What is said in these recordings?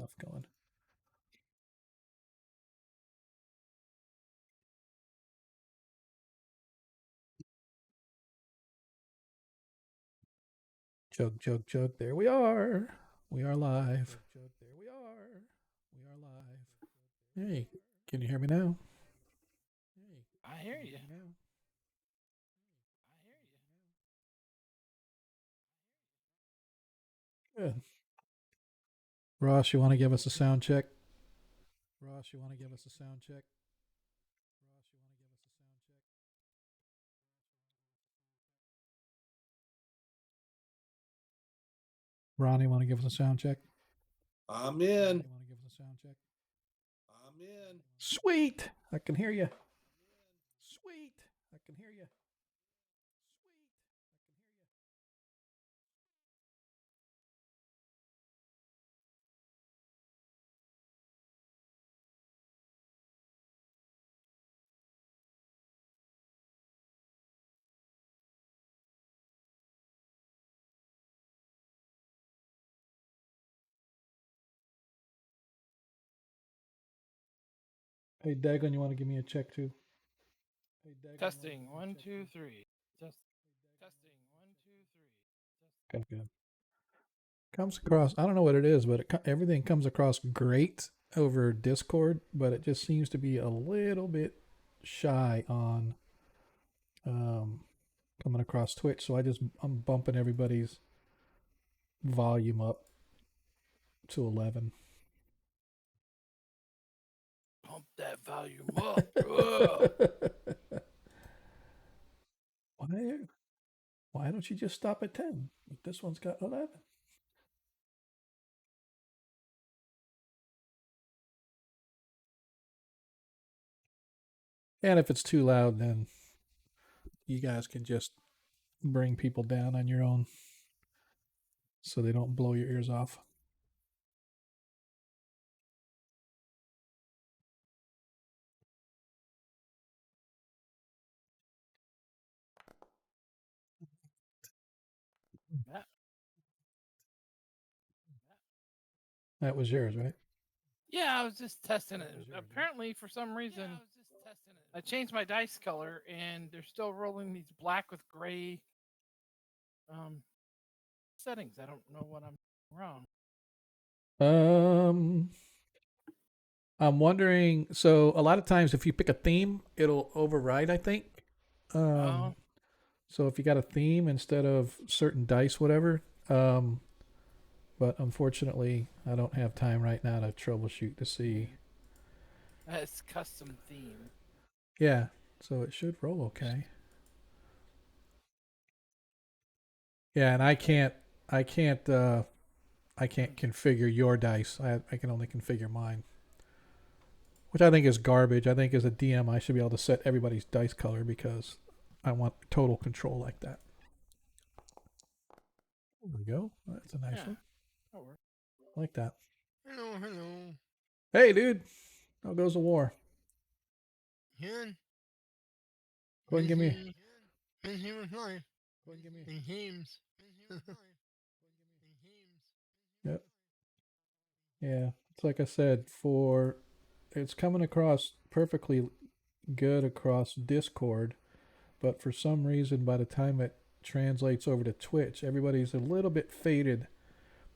stuff going. Chug, chug, chug. There we are. We are live. There we are. We are live. Hey, can you hear me now? I hear you. Good. Ross, you want to give us a sound check? Ross, you want to give us a sound check? Ronnie, want to give us a sound check? I'm in. Want to give us a sound check? I'm in. Sweet. I can hear you. Sweet. I can hear you. Hey, Dagon, you want to give me a check too? Testing 1, 2, 3. Testing 1, 2, 3. Okay, good. Comes across, I don't know what it is, but everything comes across great over Discord, but it just seems to be a little bit shy on coming across Twitch. So I'm bumping everybody's volume up to 11. Pump that volume up. Why don't you just stop at 10? This one's got 11. And if it's too loud, then you guys can just bring people down on your own so they don't blow your ears off. That was yours, right? Yeah, I was just testing it. Apparently, for some reason, I changed my dice color, and they're still rolling these black with gray settings. I don't know what I'm wrong. I'm wondering. So a lot of times, if you pick a theme, it'll override. I think. So if you got a theme instead of certain dice, whatever. But unfortunately, I don't have time right now to troubleshoot to see. It's custom theme. Yeah, so it should roll okay. Yeah, and I can't configure your dice. I can only configure mine, which I think is garbage. I think as a DM, I should be able to set everybody's dice color because I want total control like that. There we go. That's a nice one. I like that. Hello, hello. Hey, dude. How goes the war? Good. Go ahead and give me. Busy with life. And games. Yep. Yeah, it's like I said, it's coming across perfectly good across Discord, but for some reason, by the time it translates over to Twitch, everybody's a little bit faded.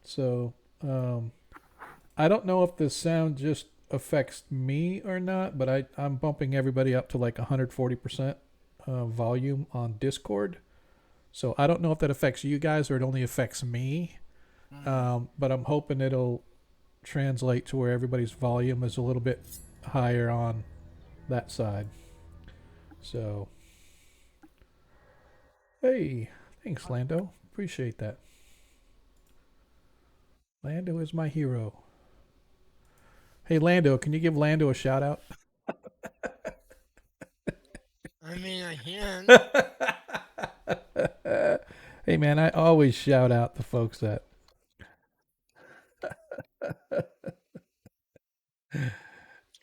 So I don't know if the sound just affects me or not, but I'm bumping everybody up to like 140% volume on Discord. So I don't know if that affects you guys or it only affects me. But I'm hoping it'll translate to where everybody's volume is a little bit higher on that side. So, hey, thanks, Lando. Appreciate that. Lando is my hero. Hey, Lando, can you give Lando a shout out? I mean, I can. Hey, man, I always shout out the folks that.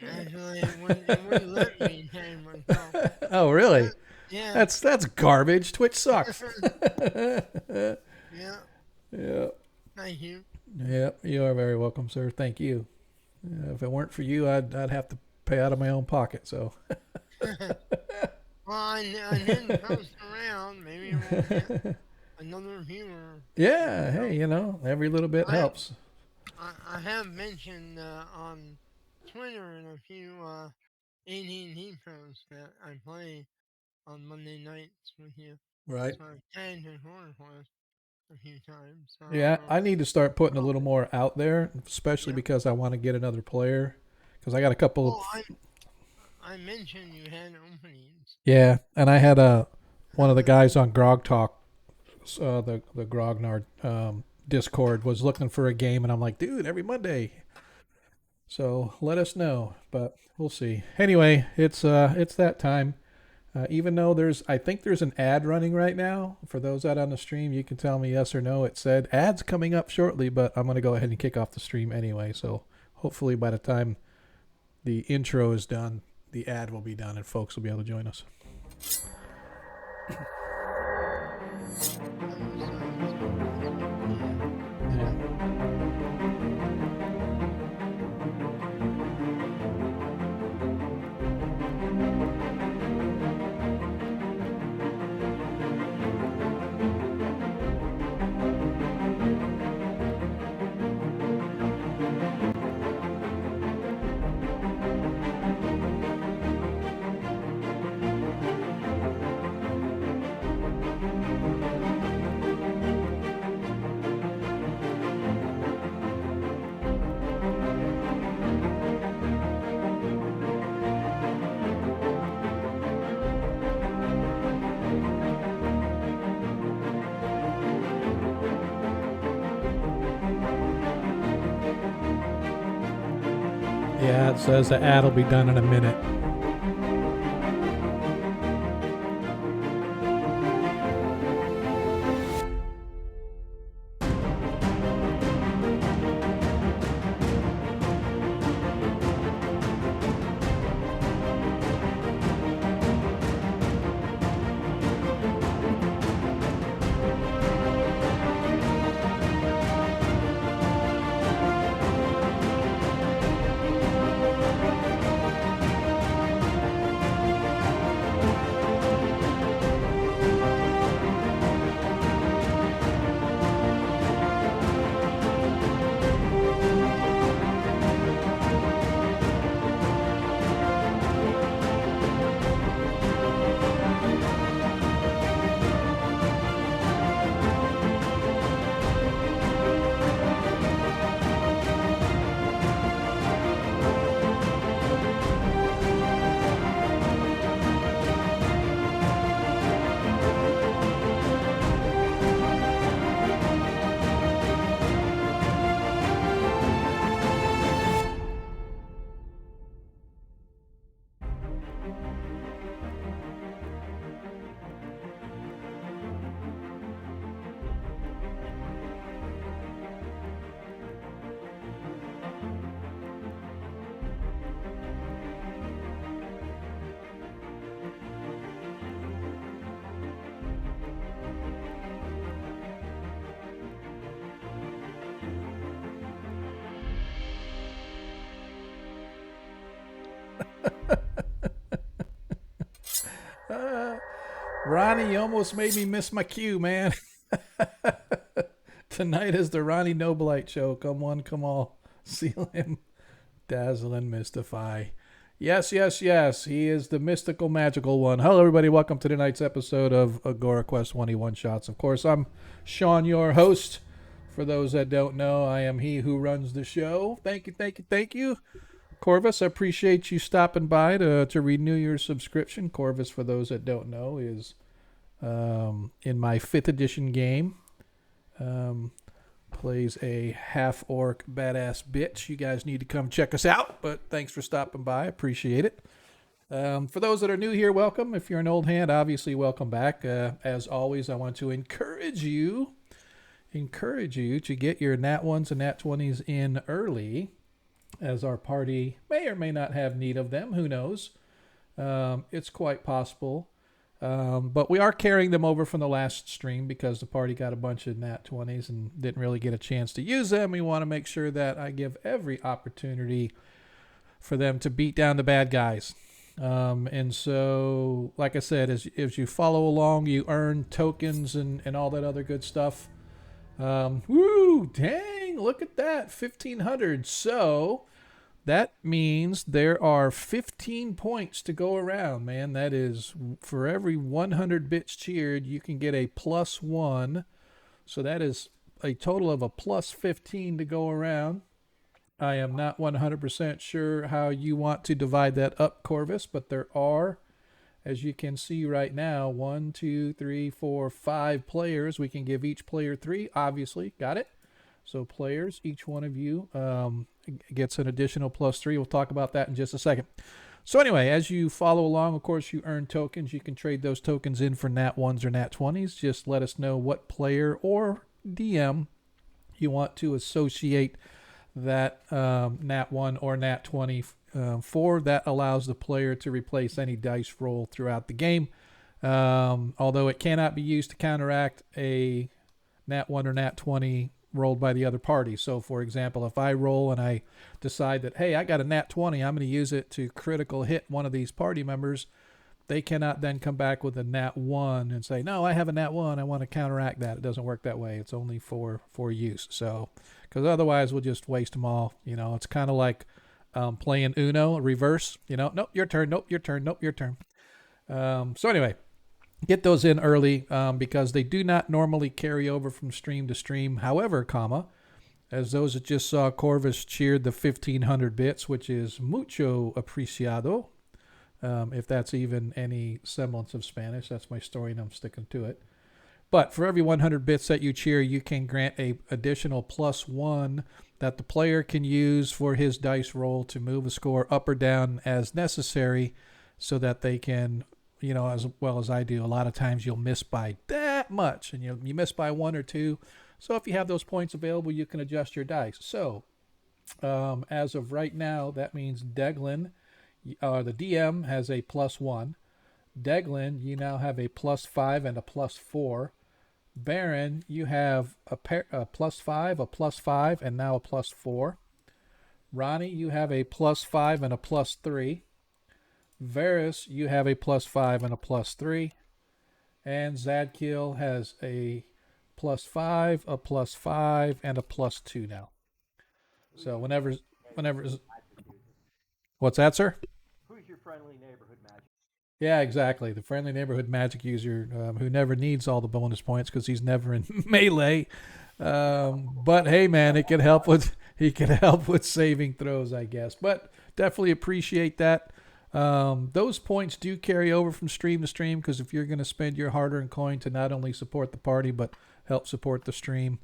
Actually, it wouldn't let me name myself. Oh, really? Yeah. That's garbage. Twitch sucks. Yeah. Yeah. Thank you. Yeah, Yep, you are very welcome, sir. Thank you. If it weren't for you, I'd have to pay out of my own pocket. So. Well, and then post around. Maybe we'll get another viewer. Yeah. You know, Hey, every little bit I helps. I have mentioned on Twitter in a few AT&T posts that I play on Monday nights with you. Right. So I've tagged your request a few times. So Yeah, I need to start putting a oh, little more out there, especially yeah. because I want to get another player. Because I got a couple of, Oh, I mentioned you had openings. yeah, and I had one of the guys on Grog Talk, the Grognard Discord was looking for a game, and I'm like, dude, every Monday. So let us know, but we'll see. Anyway, it's that time. Even though I think there's an ad running right now. For those out on the stream, you can tell me yes or no. It said ads coming up shortly, but I'm going to go ahead and kick off the stream anyway. So hopefully by the time the intro is done, the ad will be done and folks will be able to join us. Yeah, it says the ad will be done in a minute. Ronnie, you almost made me miss my cue, man. Tonight is the Ronnie Noblite show. Come one, come all. Seal him, dazzle and mystify. Yes, yes, yes. He is the mystical, magical one. Hello, everybody. Welcome to tonight's episode of Agora Quest 21 Shots. Of course, I'm Sean, your host. For those that don't know, I am he who runs the show. Thank you, thank you, thank you. Corvus, I appreciate you stopping by to renew your subscription. Corvus, for those that don't know, is in my 5th edition game. Plays a half-orc badass bitch. You guys need to come check us out, but thanks for stopping by. Appreciate it. For those that are new here, welcome. If you're an old hand, obviously welcome back. As always, I want to encourage you to get your Nat 1s and Nat 20s in early, as our party may or may not have need of them. Who knows? It's quite possible. But we are carrying them over from the last stream because the party got a bunch of nat 20s and didn't really get a chance to use them. We want to make sure that I give every opportunity for them to beat down the bad guys. And so, like I said, as you follow along, you earn tokens and all that other good stuff. Woo! Dang! Look at that, 1,500. So that means there are 15 points to go around, man. That is, for every 100 bits cheered, you can get a +1. So that is a total of a +15 to go around. I am not 100% sure how you want to divide that up, Corvus, but there are, as you can see right now, 1, 2, 3, 4, 5 players. We can give each player 3, obviously. Got it? So players, each one of you gets an additional +3. We'll talk about that in just a second. So anyway, as you follow along, of course, you earn tokens. You can trade those tokens in for nat 1s or nat 20s. Just let us know what player or DM you want to associate that nat 1 or nat 20 for. That allows the player to replace any dice roll throughout the game. Although it cannot be used to counteract a nat 1 or nat 20 rolled by the other party. So for example, if I roll and I decide that, hey, I got a nat 20, I'm going to use it to critical hit one of these party members, they cannot then come back with a nat 1 and say, no, I have a nat 1, I want to counteract that. It doesn't work that way. It's only for use. So because otherwise we'll just waste them all. You know, it's kind of like playing Uno reverse. You know, nope, your turn, nope, your turn, nope, your turn. So anyway, get those in early because they do not normally carry over from stream to stream. However, as those that just saw, Corvus cheered the 1,500 bits, which is mucho apreciado. If that's even any semblance of Spanish, that's my story and I'm sticking to it. But for every 100 bits that you cheer, you can grant a additional +1 that the player can use for his dice roll to move a score up or down as necessary so that they can, you know, as well as I do, a lot of times you'll miss by that much and you miss by 1 or 2. So if you have those points available, you can adjust your dice. So as of right now, that means Deglin, the DM, has a +1. Deglin, you now have a +5 and a +4. Baron, you have a +5, a +5, and now a +4. Ronnie, you have a +5 and a +3. Varus, you have a +5 and a +3. And Zadkiel has a +5, a +5, and a +2 now. So whenever, what's that, sir? Who's your friendly neighborhood magic? Yeah, exactly. The friendly neighborhood magic user who never needs all the bonus points because he's never in melee. But hey, man, he can help with saving throws, I guess. But definitely appreciate that. Those points do carry over from stream to stream because if you're going to spend your hard-earned coin to not only support the party but help support the stream,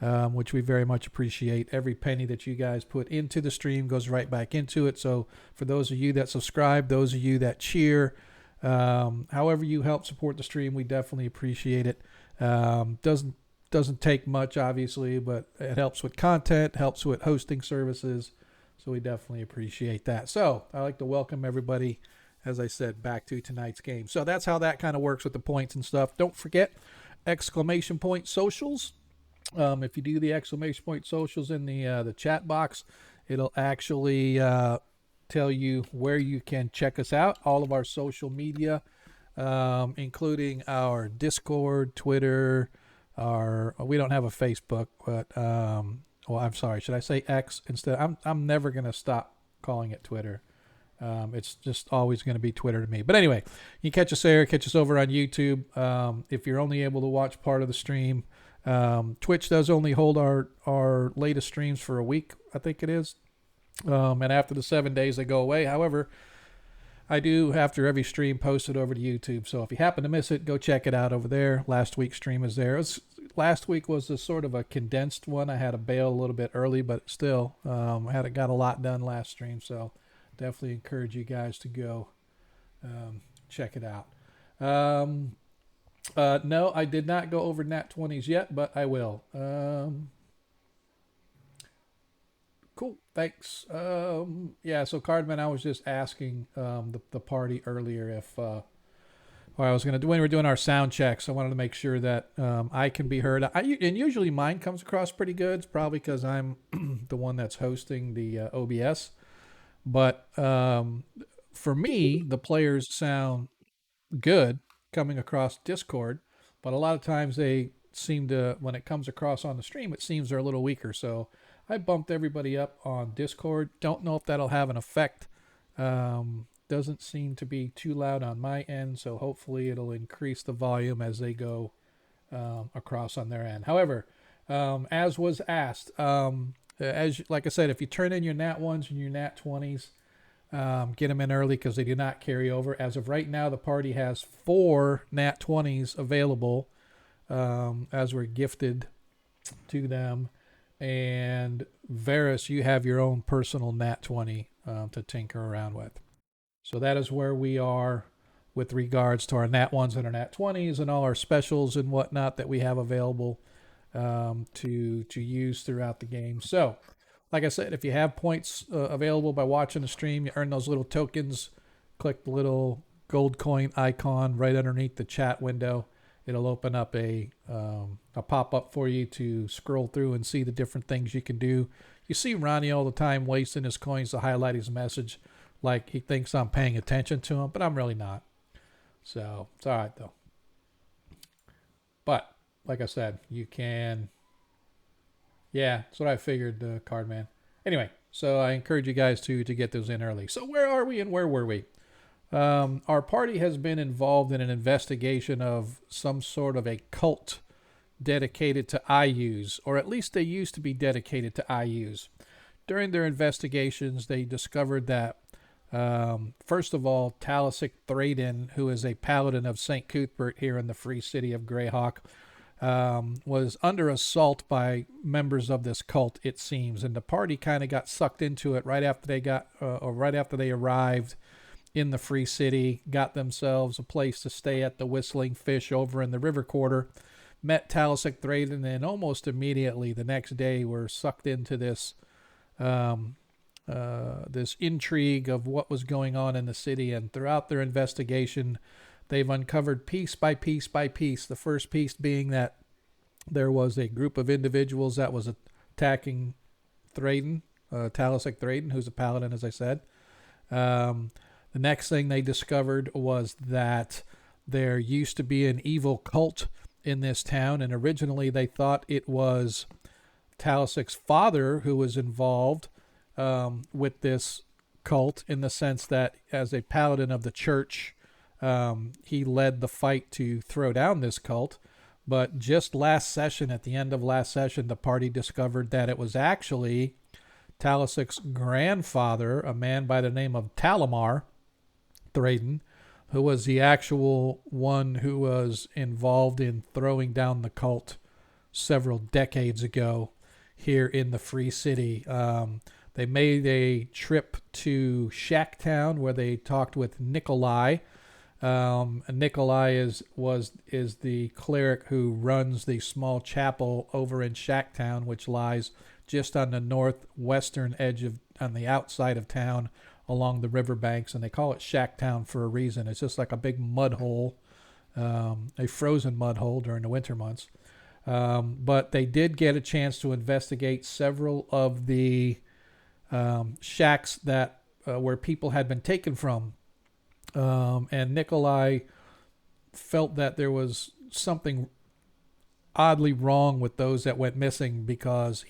which we very much appreciate. Every penny that you guys put into the stream goes right back into it. So for those of you that subscribe, those of you that cheer, however you help support the stream, we definitely appreciate it. Doesn't take much, obviously, but it helps with content, helps with hosting services. So we definitely appreciate that. So I'd like to welcome everybody, as I said, back to tonight's game. So that's how that kind of works with the points and stuff. Don't forget exclamation point socials. If you do the exclamation point socials in the chat box, it'll actually tell you where you can check us out. All of our social media, including our Discord, Twitter, we don't have a Facebook, but well, I'm sorry. Should I say X instead? I'm never gonna stop calling it Twitter. It's just always going to be Twitter to me. But anyway, you can catch us there, catch us over on YouTube. If you're only able to watch part of the stream, Twitch does only hold our latest streams for a week, I think it is. And after the 7 days, they go away. However, I do, after every stream, post it over to YouTube. So if you happen to miss it, go check it out over there. Last week's stream is there. Last week was a sort of a condensed one. I had to bail a little bit early, but still, got a lot done last stream. So definitely encourage you guys to go check it out. No, I did not go over nat 20s yet, but I will. Cool, thanks. Yeah, so Cardman, I was just asking the party earlier if, well, or I was going to do when we were doing our sound checks. I wanted to make sure that I can be heard. And usually mine comes across pretty good. It's probably because I'm the one that's hosting the OBS. But for me, the players sound good coming across Discord, but a lot of times they seem to, when it comes across on the stream, it seems they're a little weaker. So I bumped everybody up on Discord. Don't know if that'll have an effect. Doesn't seem to be too loud on my end, so hopefully it'll increase the volume as they go across on their end. However, as was asked, like I said, if you turn in your Nat 1s and your Nat 20s, get them in early because they do not carry over. As of right now, the party has 4 Nat 20s available as we're gifted to them. And Varus, you have your own personal Nat 20 to tinker around with. So that is where we are with regards to our Nat 1s and our Nat 20s and all our specials and whatnot that we have available to use throughout the game. So, like I said, if you have points available by watching the stream, you earn those little tokens. Click the little gold coin icon right underneath the chat window. It'll open up a pop-up for you to scroll through and see the different things you can do. You see Ronnie all the time wasting his coins to highlight his message like he thinks I'm paying attention to him, but I'm really not. So it's all right, though. But, like I said, you can... Yeah, that's what I figured, Cardman. Anyway, so I encourage you guys to get those in early. So where are we and where were we? Our party has been involved in an investigation of some sort of a cult dedicated to IUs, or at least they used to be dedicated to IUs. During their investigations, they discovered that, first of all, Talisic Thraden, who is a paladin of St. Cuthbert here in the free city of Greyhawk, was under assault by members of this cult, it seems, and the party kind of got sucked into it right after they arrived in the free city, got themselves a place to stay at the Whistling Fish over in the river quarter, met Talisic Thraden, and almost immediately the next day were sucked into this this intrigue of what was going on in the city. And throughout their investigation, they've uncovered piece by piece by piece. The first piece being that there was a group of individuals that was attacking Thraden, Talisic Thraden, who's a paladin, as I said. The next thing they discovered was that there used to be an evil cult in this town, and originally they thought it was Talisic's father who was involved with this cult, in the sense that as a paladin of the church, he led the fight to throw down this cult. But just last session, at the end of last session, the party discovered that it was actually Talisic's grandfather, a man by the name of Talamar Thraden, who was the actual one who was involved in throwing down the cult several decades ago here in the Free City. They made a trip to Shacktown where they talked with Nikolai. Nikolai is the cleric who runs the small chapel over in Shacktown, which lies just on the northwestern edge on the outside of town along the riverbanks, and they call it Shacktown for a reason. It's just like a big mud hole, a frozen mud hole during the winter months. But they did get a chance to investigate several of the shacks that where people had been taken from. And Nikolai felt that there was something oddly wrong with those that went missing, because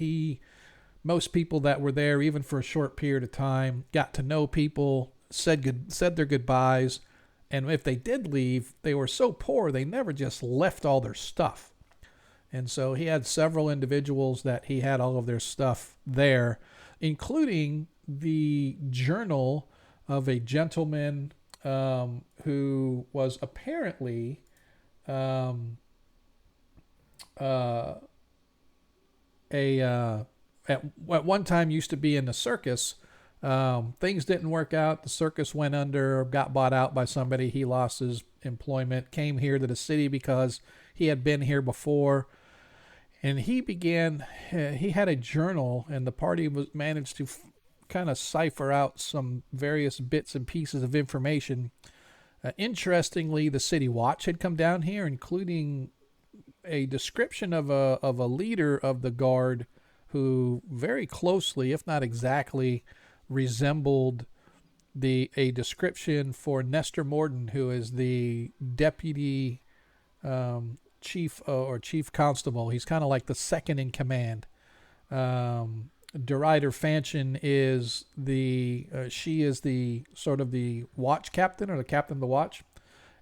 most people that were there, even for a short period of time, got to know people, said their goodbyes, and if they did leave, they were so poor they never just left all their stuff. And so he had several individuals that he had all of their stuff there, including the journal of a gentleman who was apparently at one time used to be in the circus. Things didn't work out. The circus went under, got bought out by somebody. He lost his employment, came here to the city because he had been here before. And he had a journal, and the party managed to kind of cipher out some various bits and pieces of information Interestingly, the City Watch had come down here, including a description of a leader of the guard who very closely, if not exactly, resembled a description for Nestor Morden, who is the deputy chief or chief constable. He's kind of like the second in command. Derider Fanchon is she is the sort of the watch captain or the captain of the watch,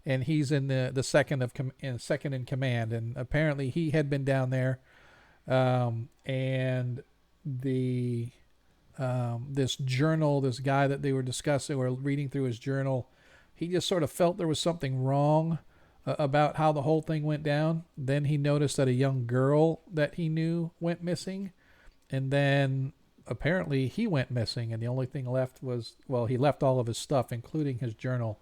and he's in the second in command. And apparently he had been down there, and the this journal, this guy that they were discussing or reading through his journal, he just sort of felt there was something wrong about how the whole thing went down. Then he noticed that a young girl that he knew went missing, and then apparently he went missing, and the only thing left was, well, he left all of his stuff, including his journal.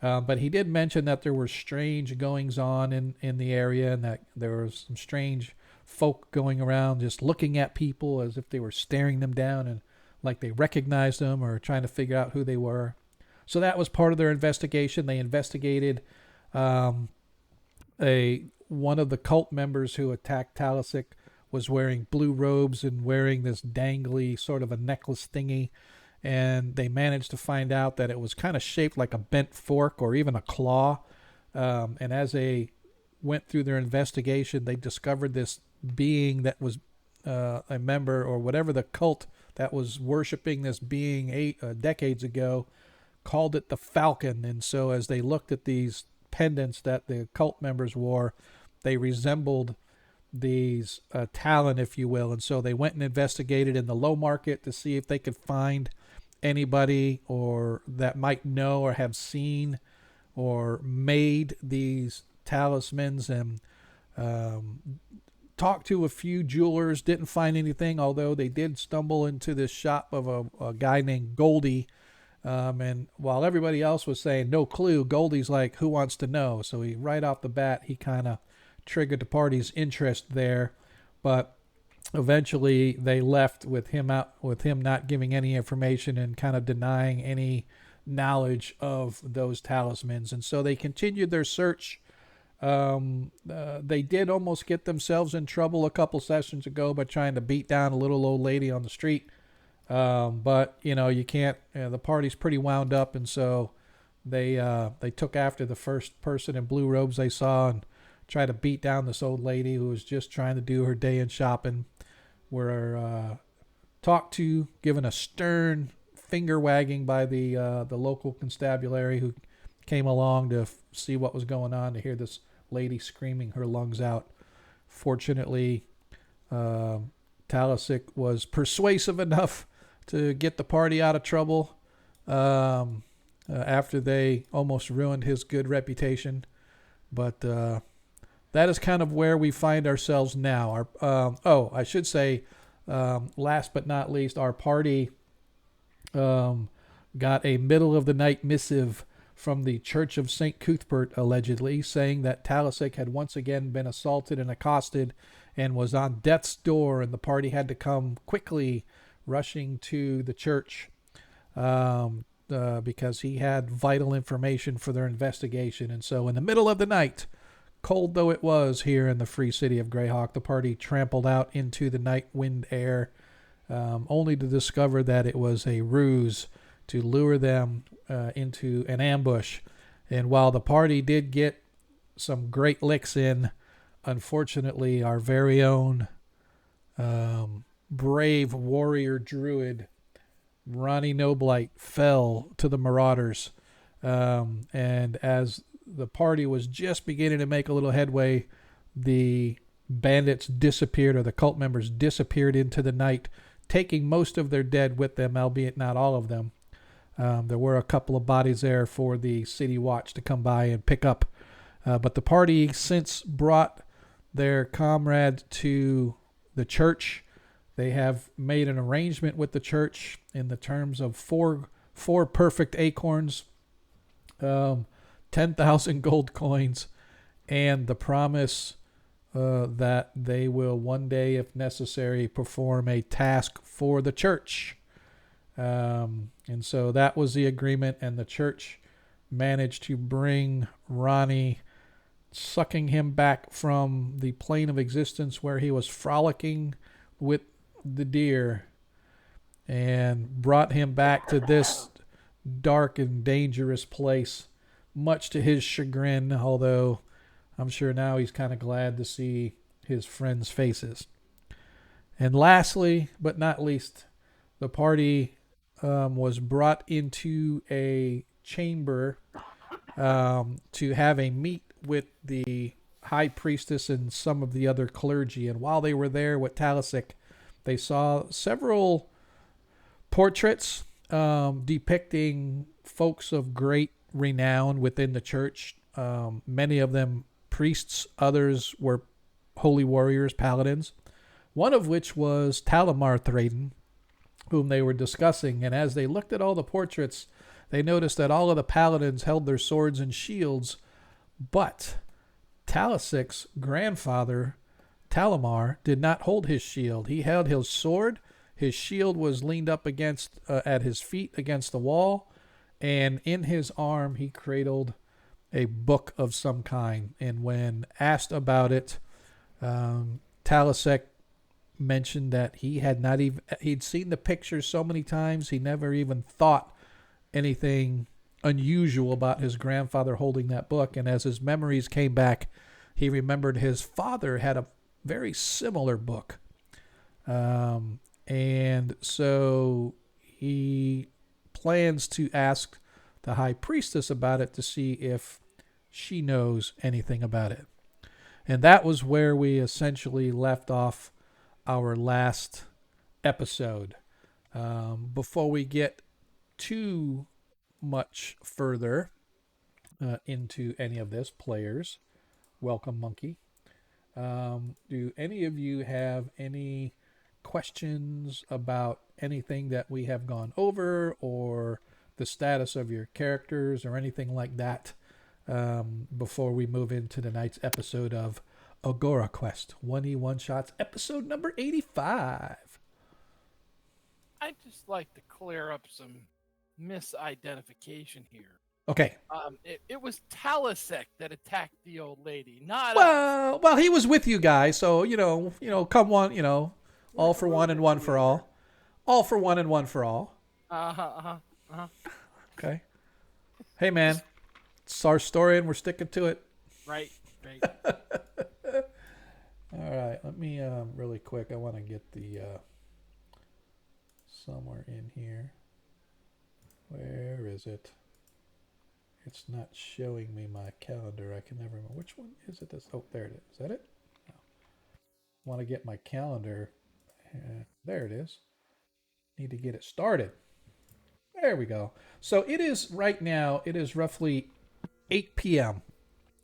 But he did mention that there were strange goings on in the area, and that there was some strange folk going around just looking at people as if they were staring them down and like they recognized them or trying to figure out who they were. So that was part of their investigation. They investigated one of the cult members who attacked Talisic was wearing blue robes and wearing this dangly sort of a necklace thingy. And they managed to find out that it was kind of shaped like a bent fork or even a claw. And as they went through their investigation, they discovered this being that was a member or whatever the cult that was worshiping this being decades ago called it the Falcon. And so as they looked at these pendants that the cult members wore, they resembled these Talon, if you will. And so they went and investigated in the low market to see if they could find anybody or that might know or have seen or made these talismans, and talked to a few jewelers, didn't find anything, although they did stumble into this shop of a guy named Goldie. And while everybody else was saying no clue, Goldie's like, who wants to know? So he right off the bat, he kind of triggered the party's interest there. But eventually they left with him not giving any information and kind of denying any knowledge of those talismans. And so they continued their search. They did almost get themselves in trouble a couple sessions ago by trying to beat down a little old lady on the street. But you can't. The party's pretty wound up, and so they took after the first person in blue robes they saw and tried to beat down this old lady who was just trying to do her day in shopping. Were talked to, given a stern finger wagging by the local constabulary who came along to see what was going on, to hear this lady screaming her lungs out. Fortunately, Talisic was persuasive enough to get the party out of trouble after they almost ruined his good reputation. But that is kind of where we find ourselves now. I should say, last but not least, our party got a middle of the night missive from the Church of St. Cuthbert, allegedly, saying that Talisic had once again been assaulted and accosted and was on death's door, and the party had to come quickly rushing to the church because he had vital information for their investigation. And so in the middle of the night, cold though it was here in the free city of Greyhawk, the party trampled out into the night wind air, only to discover that it was a ruse to lure them into an ambush. And while the party did get some great licks in, unfortunately, our very own brave warrior druid, Ronnie Noblight, fell to the marauders. And as the party was just beginning to make a little headway, the bandits disappeared, or the cult members disappeared into the night, taking most of their dead with them, albeit not all of them. There were a couple of bodies there for the city watch to come by and pick up. But the party since brought their comrade to the church. They have made an arrangement with the church in the terms of four perfect acorns, 10,000 gold coins, and the promise that they will one day, if necessary, perform a task for the church. And so that was the agreement, and the church manage to bring Ronnie, sucking him back from the plane of existence where he was frolicking with the deer, and brought him back to this dark and dangerous place, much to his chagrin, although I'm sure now he's kind of glad to see his friends' faces. And lastly, but not least, the party was brought into a chamber to have a meet with the high priestess and some of the other clergy. And while they were there with Talisic, they saw several portraits depicting folks of great renown within the church. Many of them priests, others were holy warriors, paladins, one of which was Talamar Thraden, whom they were discussing. And as they looked at all the portraits, they noticed that all of the paladins held their swords and shields, but Talisic's grandfather, Talamar, did not hold his shield. He held his sword. His shield was leaned up against at his feet against the wall, and in his arm he cradled a book of some kind. And when asked about it, Talisic mentioned that he'd seen the pictures so many times he never even thought anything unusual about his grandfather holding that book. And as his memories came back, he remembered his father had a very similar book. And so he plans to ask the high priestess about it to see if she knows anything about it. And that was where we essentially left off our last episode. Before we get too much further into any of this, players, welcome, Monkey. Do any of you have any questions about anything that we have gone over, or the status of your characters, or anything like that, before we move into tonight's episode of Agora Quest 1E1 Shots, episode number 85? I'd just like to clear up some misidentification here. Okay. It was Talisic that attacked the old lady, not us. Well, he was with you guys, so come one, all for one and one for all. All for one and one for all. Okay. Hey, man. It's our story and we're sticking to it. Right. All right. Let me, really quick, I want to get the, somewhere in here. Where is it? It's not showing me my calendar. I can never remember. Which one is it? Oh, there it is. Is that it? No. I want to get my calendar. There it is. Need to get it started. There we go. So it is right now, it is roughly 8 p.m.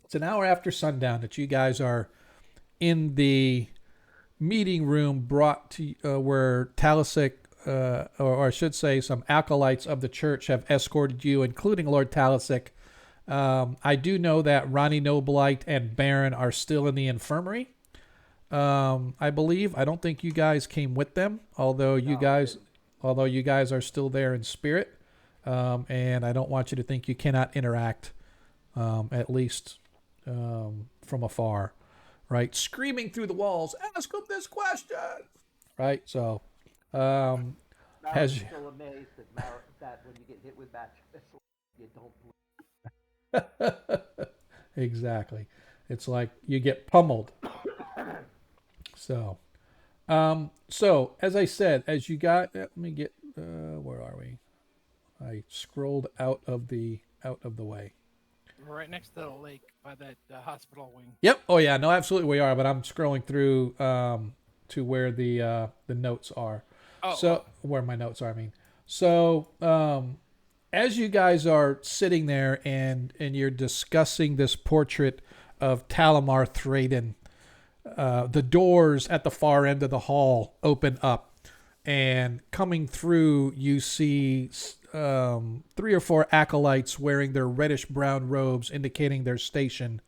It's an hour after sundown that you guys are in the meeting room brought to where Talisic, or I should say some acolytes of the church have escorted you, including Lord Talisic. I do know that Ronnie Noblight and Baron are still in the infirmary. I believe. I don't think you guys came with them, although you guys are still there in spirit. And I don't want you to think you cannot interact, at least from afar, right? Screaming through the walls, ask him this question, right? So, I'm Has- still amazed that when you get hit with that missile, you don't believe. exactly. It's like you get pummeled. So as I said, as you got, let me get, where are we? I scrolled out of the way. We're right next to the lake by that hospital wing. Yep. Oh yeah. No, absolutely we are. But I'm scrolling through to where the notes are. Where my notes are. I mean. So as you guys are sitting there and you're discussing this portrait of Talamar Thraden, the doors at the far end of the hall open up, and coming through you see 3 or 4 acolytes wearing their reddish brown robes indicating their station,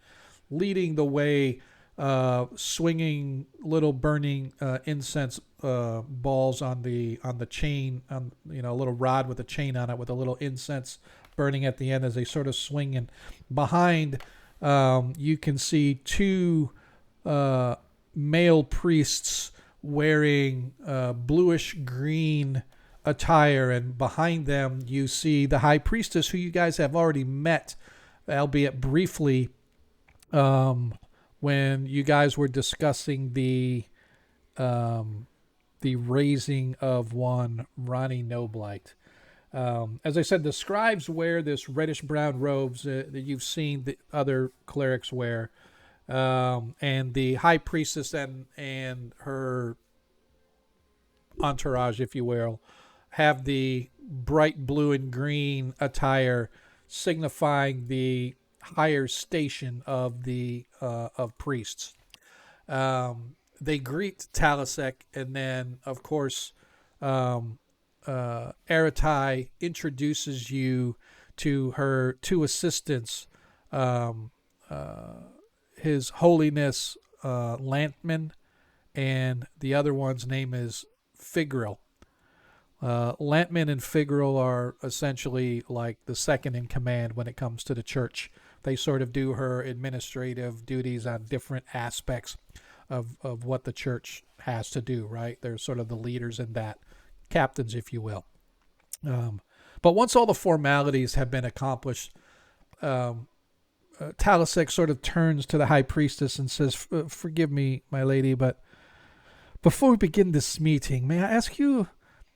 leading the way swinging little burning incense balls on the chain, on a little rod with a chain on it with a little incense burning at the end as they sort of swing. And behind, you can see two male priests wearing bluish green attire, and behind them you see the high priestess, who you guys have already met, albeit briefly, when you guys were discussing the raising of one Ronnie Noblight. As I said, the scribes wear this reddish brown robes that you've seen the other clerics wear, and the high priestess and her entourage, if you will, have the bright blue and green attire, signifying the higher station of the of priests. They greet Talasek, and then, of course, Aratai introduces you to her two assistants, His Holiness Lantman, and the other one's name is Figril. Lantman and Figril are essentially like the second in command when it comes to the church. They sort of do her administrative duties on different aspects of what the church has to do, right? They're sort of the leaders in that, captains, if you will. But once all the formalities have been accomplished, Talasek sort of turns to the high priestess and says, "Forgive me, my lady, but before we begin this meeting, may I ask you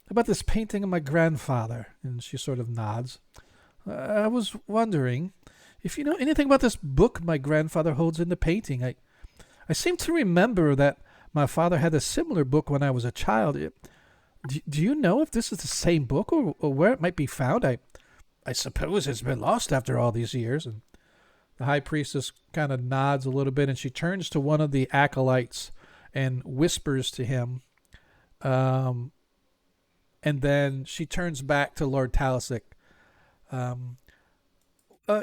about this painting of my grandfather?" And she sort of nods. "I was wondering if you know anything about this book my grandfather holds in the painting. I seem to remember that my father had a similar book when I was a child. Do you know if this is the same book or where it might be found? I suppose it's been lost after all these years." And the high priestess kind of nods a little bit, and she turns to one of the acolytes and whispers to him. And then she turns back to Lord Talasek.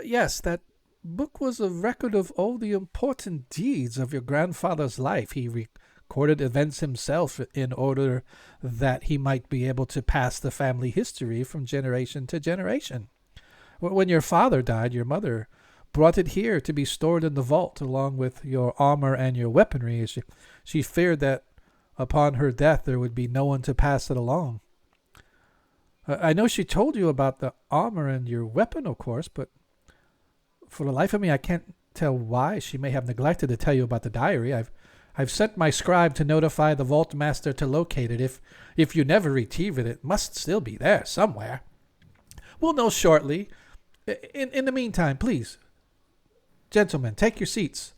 "Yes, that book was a record of all the important deeds of your grandfather's life. He recorded events himself in order that he might be able to pass the family history from generation to generation. When your father died, your mother brought it here to be stored in the vault along with your armor and your weaponry. She feared that upon her death there would be no one to pass it along. I know she told you about the armor and your weapon, of course, but for the life of me, I can't tell why she may have neglected to tell you about the diary. I've sent my scribe to notify the vault master to locate it. If you never retrieve it, it must still be there somewhere. We'll know shortly. In the meantime, please, gentlemen, take your seats."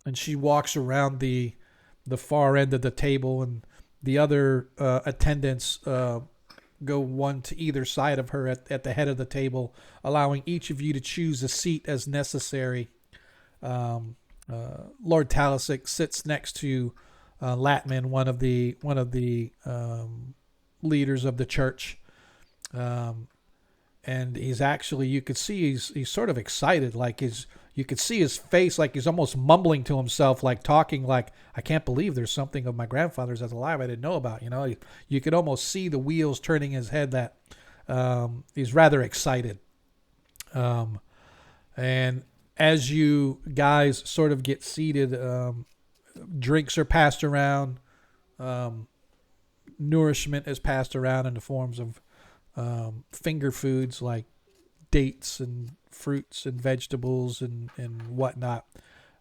And she walks around the far end of the table, and the other attendants go one to either side of her at the head of the table, allowing each of you to choose a seat as necessary. Lord Talasek sits next to Latman, one of the leaders of the church, and he's actually, you could see he's sort of excited, like you could see his face like he's almost mumbling to himself, like talking like, "I can't believe there's something of my grandfather's that's alive I didn't know about." You could almost see the wheels turning in his head, that he's rather excited. And as you guys sort of get seated, drinks are passed around, nourishment is passed around in the forms of finger foods like dates and fruits and vegetables and whatnot.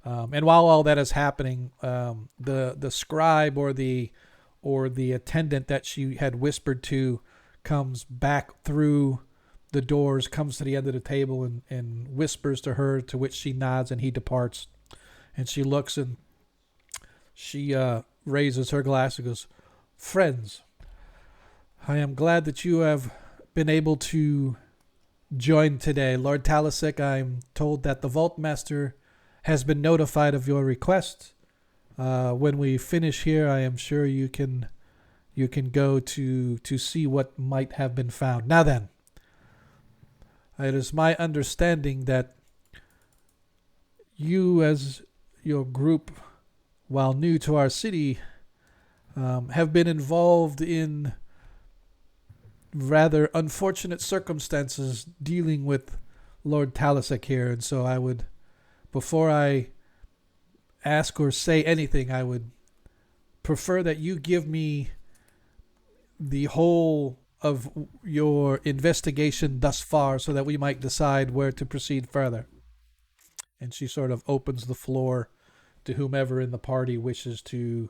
And while all that is happening, the scribe or the attendant that she had whispered to comes back through the doors, comes to the end of the table and whispers to her, to which she nods, and he departs. And she looks and she raises her glass and goes, "Friends, I am glad that you have been able to join today. Lord Talasek, I'm told that the Vault Master has been notified of your request. When we finish here, I am sure you can go to see what might have been found. Now then, it is my understanding that you, as your group, while new to our city, have been involved in rather unfortunate circumstances dealing with Lord Talisek here, and so I would, before I ask or say anything, I would prefer that you give me the whole of your investigation thus far so that we might decide where to proceed further. And she sort of opens the floor to whomever in the party wishes to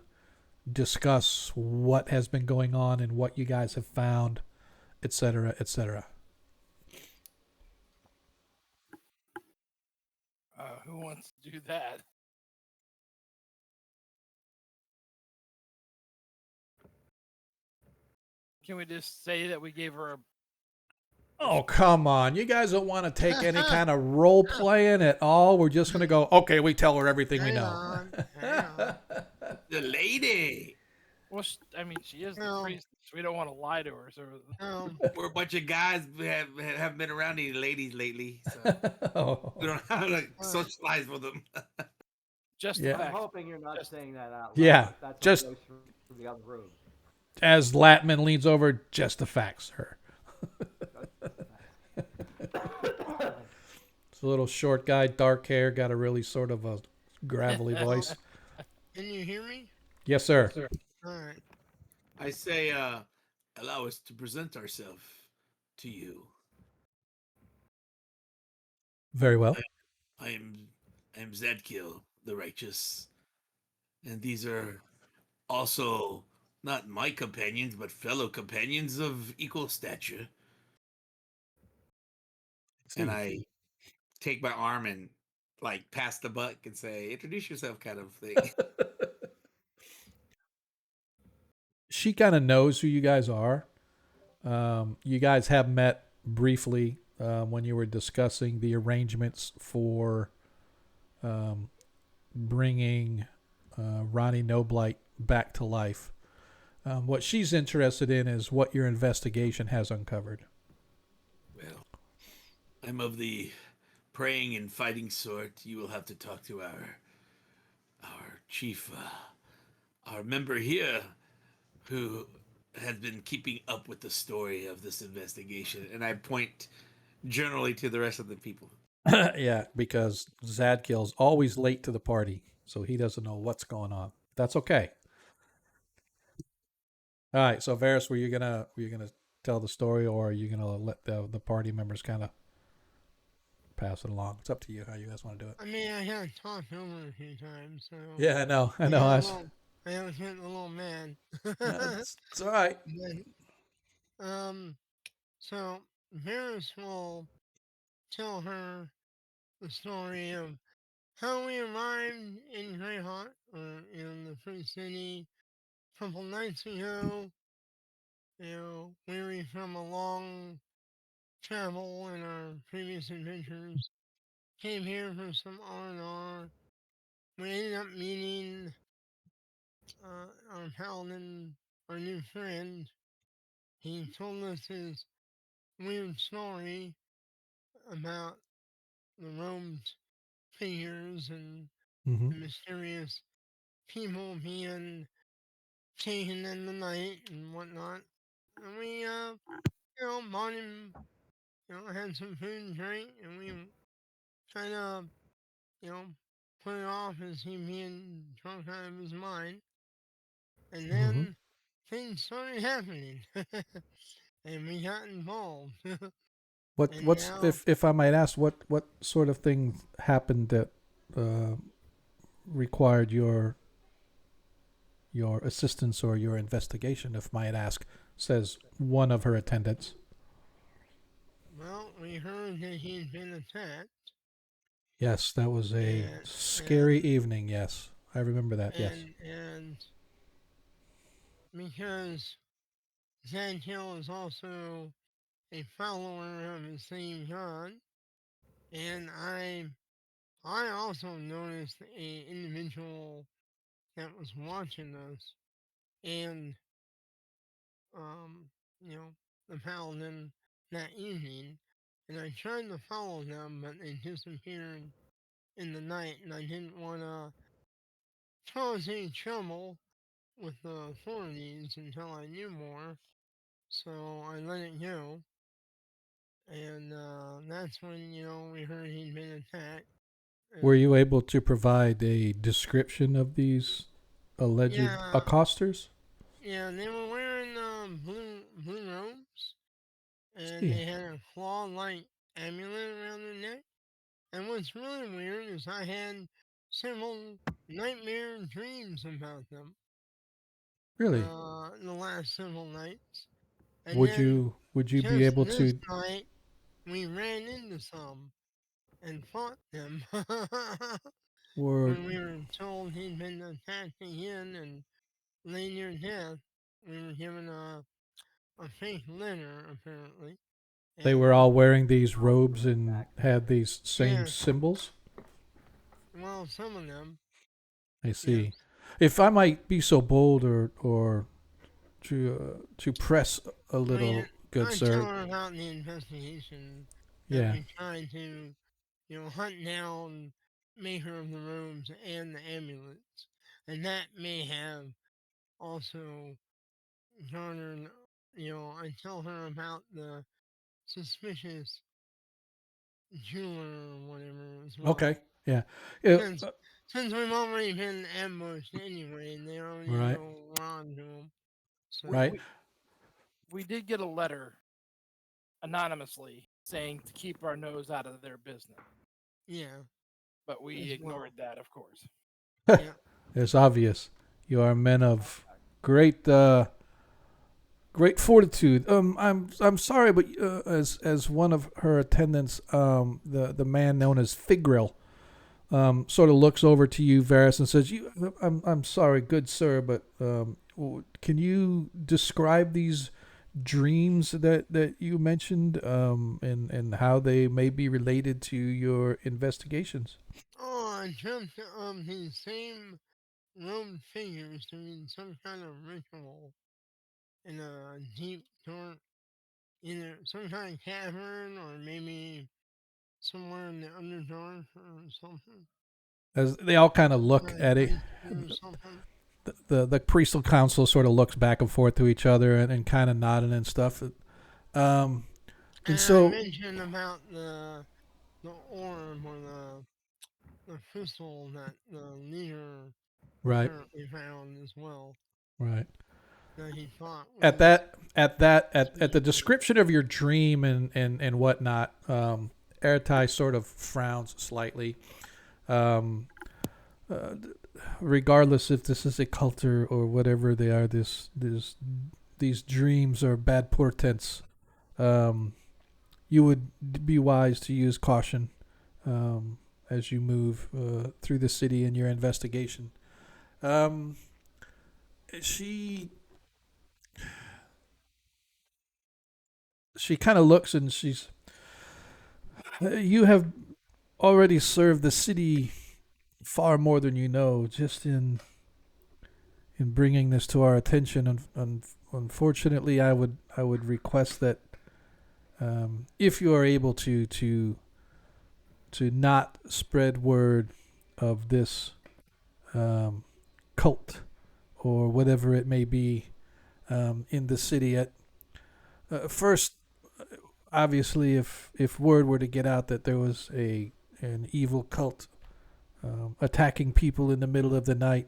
discuss what has been going on and what you guys have found, etc., etc. Who wants to do that? Can we just say that we gave her a Oh, come on. You guys don't want to take any kind of role playing at all. We're just going to go, okay, we tell her everything we Hang know. on, hang on. The lady. well? I mean, she is the No. priest. So we don't want to lie to her. So We're a bunch of guys who haven't been around any ladies lately, so we don't know how to socialize with them. just Yeah. the I'm facts. hoping you're not Just- saying that out loud. Yeah, That's just- what goes through the other room. As Latman leans over, just the facts, sir. It's a little short guy, dark hair, got a really sort of a gravelly voice. Can you hear me? Yes, sir. All right. I say, allow us to present ourselves to you. Very well. I am Zadkiel, the righteous, and these are also not my companions, but fellow companions of equal stature. And I take my arm and like pass the buck and say, "Introduce yourself," kind of thing. She kind of knows who you guys are. You guys have met briefly when you were discussing the arrangements for bringing Ronnie Noblight back to life. What she's interested in is what your investigation has uncovered. Well, I'm of the praying and fighting sort. You will have to talk to our chief, our member here, who has been keeping up with the story of this investigation. And I point generally to the rest of the people. Yeah, because Zadkill's always late to the party, so he doesn't know what's going on. That's okay. All right, so Varys, were you gonna tell the story, or are you gonna let the party members kind of pass it along? It's up to you how you guys want to do it. I mean, I got talked over a few times, so Yeah, I know. I I know. got a I, little, I was getting a little mad. it's all right. But, so Varys will tell her the story of how we arrived in Greyhawk, or in the Free City, a couple nights ago. You know, weary from a long travel in our previous adventures, came here for some R&R. We ended up meeting our paladin, our new friend. He told us his weird story about the robed figures and Mm-hmm. the mysterious people being taken in the night and whatnot. And we, bought him, had some food and drink, and we kind of, you know, put it off as he being drunk out of his mind. And Mm-hmm. then things started happening, and we got involved. And What's now, if I might ask, what sort of thing happened that uh, required your assistance or your investigation, if might ask, says one of her attendants. well, we heard that he'd been attacked, Yes, that was a and scary and evening. Yes, I remember that. Yes. and because Zantil is also a follower of the same god, and I also noticed a individual that was watching us, and um, you know, the paladin that evening, and I tried to follow them, but they disappeared in the night, and I didn't want to causing trouble with the authorities until I knew more. So I let it go. And that's when, we heard he'd been attacked. Were And you able to provide a description of these alleged yeah, accosters? yeah, they were wearing blue robes, and See, they had a claw-like amulet around their neck. And what's really weird is I had several nightmare dreams about them really? the last several nights. And Would then you be just able this to, night, we ran into some and fought them or when we were told he'd been attacked again and lay near death. We were given a fake letter, apparently. they were And all wearing these I'll be robes right and back. had these same yes, symbols? well, some of them, I yes. see. If I might be so bold or to press a I mean, little, good I tell sir. her about the investigation that Yeah. we tried to, hunt down maker of the robes and the amulets. And that may have also garnered, I tell her about the suspicious jeweler or whatever as well. Okay. Yeah. Yeah, Since since we've already been ambushed anyway, and they already right. know we're on to them. We, So Right. we we did get a letter anonymously saying to keep our nose out of their business, yeah, but we as well. ignored that, of course. Yeah. It's obvious. You are men of great great fortitude. I'm sorry, but as one of her attendants, the man known as Figril, sort of looks over to you, Varys, and says, "You, I'm sorry, good sir, but can you describe these dreams that you mentioned, and how they may be related to your investigations?" Oh, I dreamt of these same robed figures doing some kind of ritual in a deep, dark, either some kind of cavern or maybe somewhere in the Underdark or something. As they all kind of look Like at it, ice or something. the priestly council sort of looks back and forth to each other and kind of nodding and stuff. Um, and And I so, mentioned about the orb or the crystal that the leader right, apparently found as well right. that he thought At was that, at the significant. description of your dream and whatnot, Ertai sort of frowns slightly. Um, uh, Regardless if this is a cult or whatever they are, these dreams are bad portents. Um, you would be wise to use caution um, as you move through the city in your investigation. Um, she she kind of looks and she's, you have already served the city far more than you know, just in bringing this to our attention. Unfortunately, I would request that if you are able to not spread word of this cult or whatever it may be in the city. At first, obviously, if word were to get out that there was an evil cult attacking people in the middle of the night,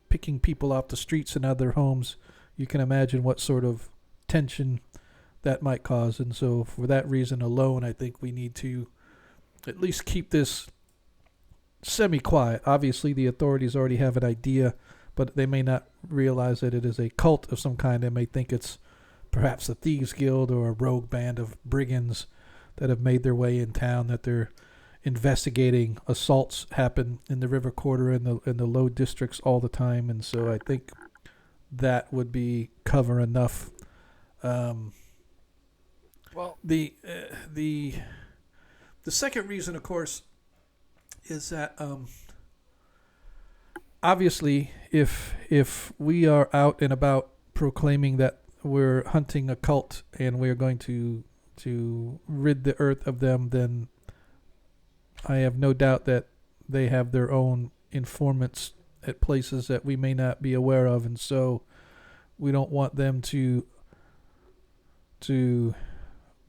picking people off the streets and out of their homes, you can imagine what sort of tension that might cause. And so, for that reason alone, I think we need to at least keep this semi-quiet. Obviously, the authorities already have an idea, but they may not realize that it is a cult of some kind. They may think it's perhaps a thieves guild or a rogue band of brigands that have made their way in town, that they're investigating. Assaults happen in the river quarter and the low districts all the time, and so I think that would be cover enough. Um, Well, the the second reason, of course, is that obviously, if we are out and about proclaiming that we're hunting a cult and we're going to rid the earth of them, then I have no doubt that they have their own informants at places that we may not be aware of, and so we don't want them to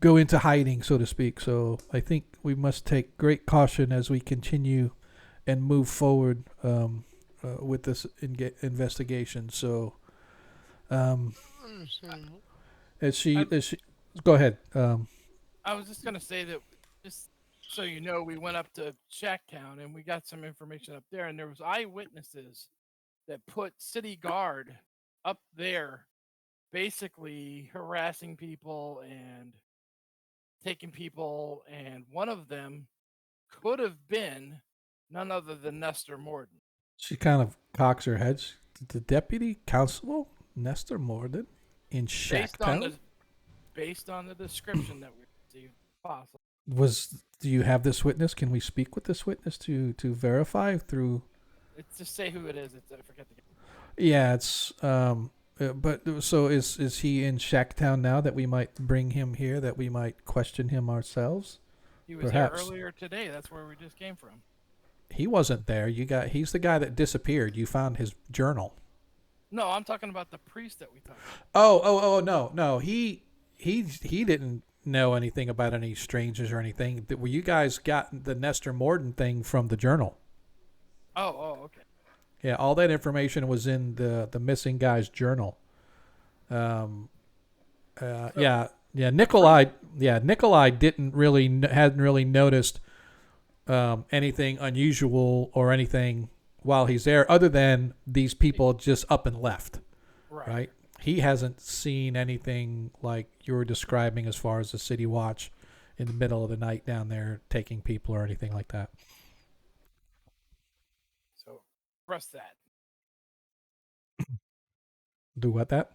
go into hiding, so to speak. So I think we must take great caution as we continue and move forward with this investigation. So, um, Understandable. I, as she, go ahead. I was just gonna say that, just so you know, we went up to Shacktown and we got some information up there, and there was eyewitnesses that put city guard up there, basically harassing people and taking people, and one of them could have been none other than Nestor Morden. She kind of cocks her head. The deputy constable Nestor Morden in Based on Shacktown the based on the description that we received, possible. was. Do you have this witness? Can we speak with this witness to verify through? It's just say who it is. It's I forget the. Yeah, it's but so is he in Shacktown now that we might bring him here, that we might question him ourselves? He was Perhaps. there earlier today. That's where we just came from. He wasn't there. He's the guy that disappeared. You found his journal. No, I'm talking about the priest that we talked about. Oh, no. He didn't know anything about any strangers or anything. Were you guys got the Nestor Morden thing from the journal? Okay. Yeah, all that information was in the missing guy's journal. Yeah. Nikolai hadn't really noticed anything unusual or anything while he's there, other than these people just up and left. Right? He hasn't seen anything like you were describing as far as the city watch in the middle of the night down there taking people or anything like that. So, express that. Do what that?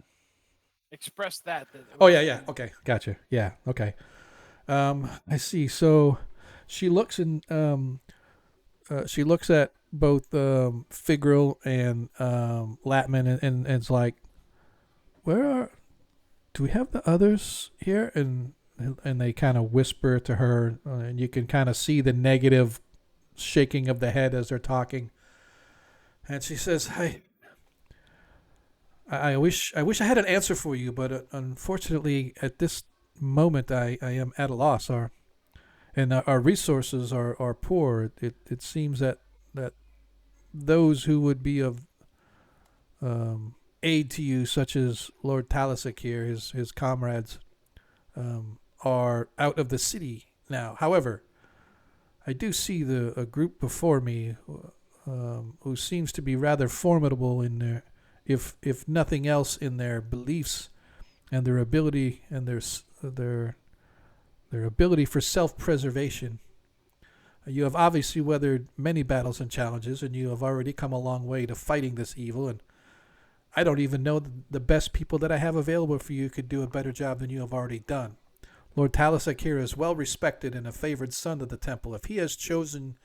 Express that. Oh yeah. Okay, gotcha. Yeah, okay. I see. So she looks she looks at both Figril and Latman, and it's like, do we have the others here? And they kind of whisper to her, and you can kind of see the negative shaking of the head as they're talking. And she says, I wish I had an answer for you, but unfortunately, at this moment, I am at a loss. Our resources are poor. It seems that those who would be of aid to you, such as Lord Talisic here, his comrades, are out of the city now. However, I do see a group before me who seems to be rather formidable in their, if nothing else, in their beliefs and their ability and their ability for self-preservation. You have obviously weathered many battles and challenges, and you have already come a long way to fighting this evil. And I don't even know the best people that I have available for you could do a better job than you have already done. Lord Talisic here is well respected and a favored son of the temple. If he has chosen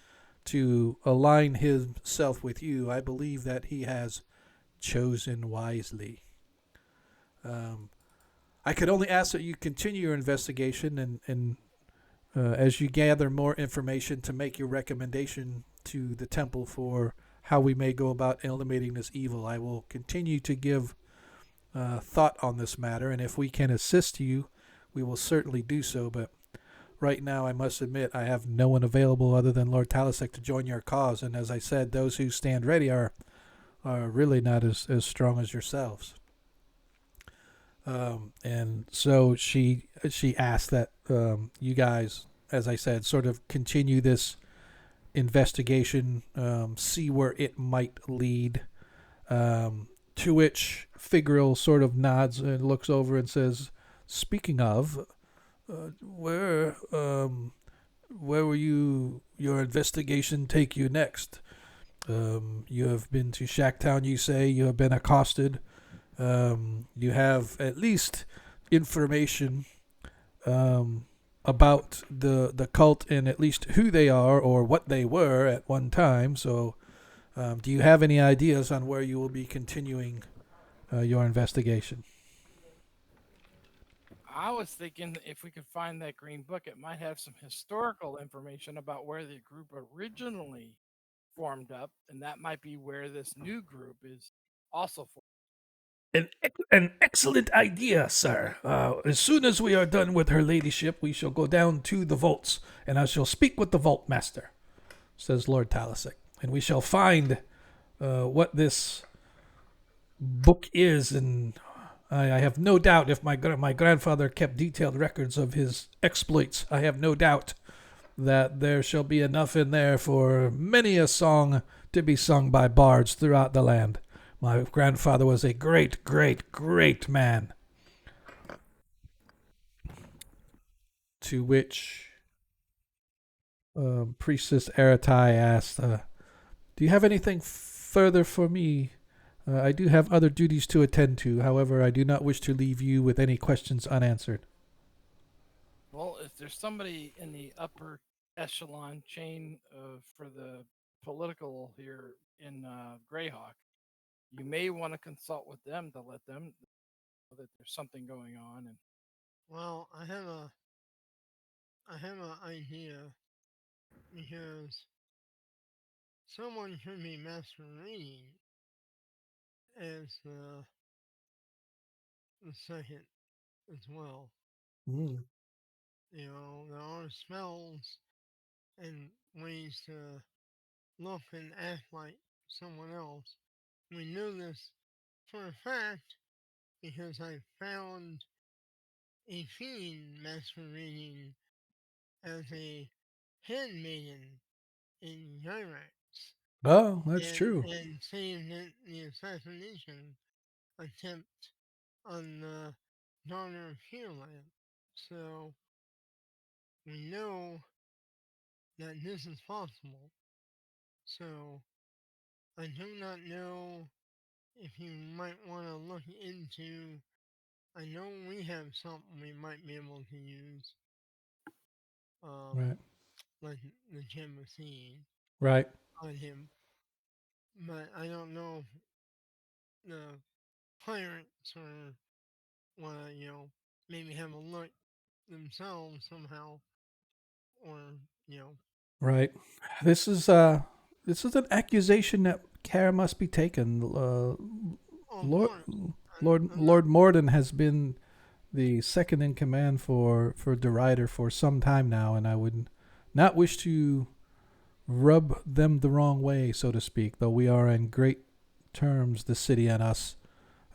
to align himself with you, I believe that he has chosen wisely. I could only ask that you continue your investigation and as you gather more information to make your recommendation to the temple for how we may go about eliminating this evil. I will continue to give thought on this matter, and if we can assist you, we will certainly do so. But right now, I must admit, I have no one available other than Lord Talisic to join your cause, and as I said, those who stand ready are really not as strong as yourselves. And so she asked that you guys, as I said, sort of continue this investigation, see where it might lead. To which Figril sort of nods and looks over and says, "Speaking of, where will your investigation take you next? You have been to Shacktown, you say. You have been accosted. You have at least information about the cult and at least who they are or what they were at one time. So, do you have any ideas on where you will be continuing your investigation?" I was thinking if we could find that green book, it might have some historical information about where the group originally formed up, and that might be where this new group is also formed. An excellent idea, sir. As soon as we are done with her ladyship, we shall go down to the vaults, and I shall speak with the vault master, says Lord Talisic, and we shall find what this book is. And I have no doubt if my grandfather kept detailed records of his exploits, I have no doubt that there shall be enough in there for many a song to be sung by bards throughout the land. My grandfather was a great, great, great man. To which Priestess Aratai asked, do you have anything further for me? I do have other duties to attend to. However, I do not wish to leave you with any questions unanswered. Well, if there's somebody in the upper echelon chain for the political here in Greyhawk, you may want to consult with them to let them know that there's something going on. And Well, I have an idea because someone should be masquerading as the second as well. Mm. You know, there are spells and ways to look and act like someone else. We knew this for a fact because I found a fiend masquerading as a handmaiden in Gyrax Oh, that's true. and saved the assassination attempt on the daughter of Hearland. So we know that this is possible. So I do not know if you might want to look into. I know we have something we might be able to use, um, Right. like the gem of seeing Right. on him, but I don't know if the pirates or want to, maybe have a look themselves somehow, or you know, Right. This is an accusation that care must be taken. oh, of Lord course, I'm not. Lord Morden has been the second in command for Derider for some time now, and I would not wish to rub them the wrong way, so to speak. Though we are in great terms, the city and us,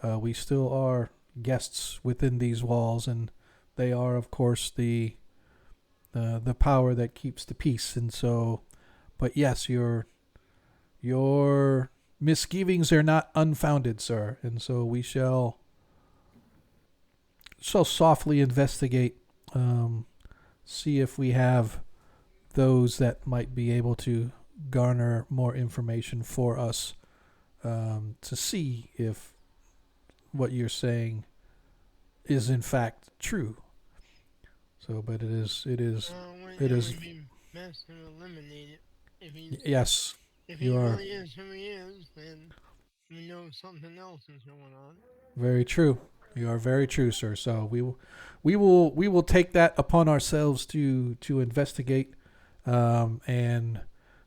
we still are guests within these walls, and they are, of course, the power that keeps the peace. And so, but yes, your misgivings are not unfounded, sir. And so we shall softly investigate, see if we have those that might be able to garner more information for us, to see if what you're saying is in fact true. So, but it It is, would be best to eliminate it if he's yes, if he you are really is who he is. Then we know something else is going on. very true. You are very true, sir. So we will take that upon ourselves to investigate, and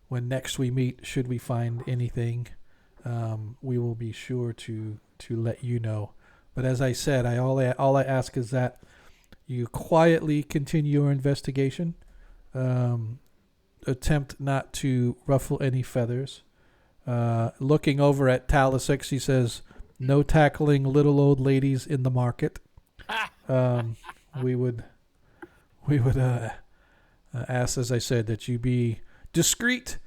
when next we meet, should we find anything, we will be sure to let you know. But as I said, all I ask is that you quietly continue your investigation. Um, Attempt not to ruffle any feathers. Looking over at Talisic, he says, "No tackling little old ladies in the market." Um, we would ask, as I said, that you be discreet,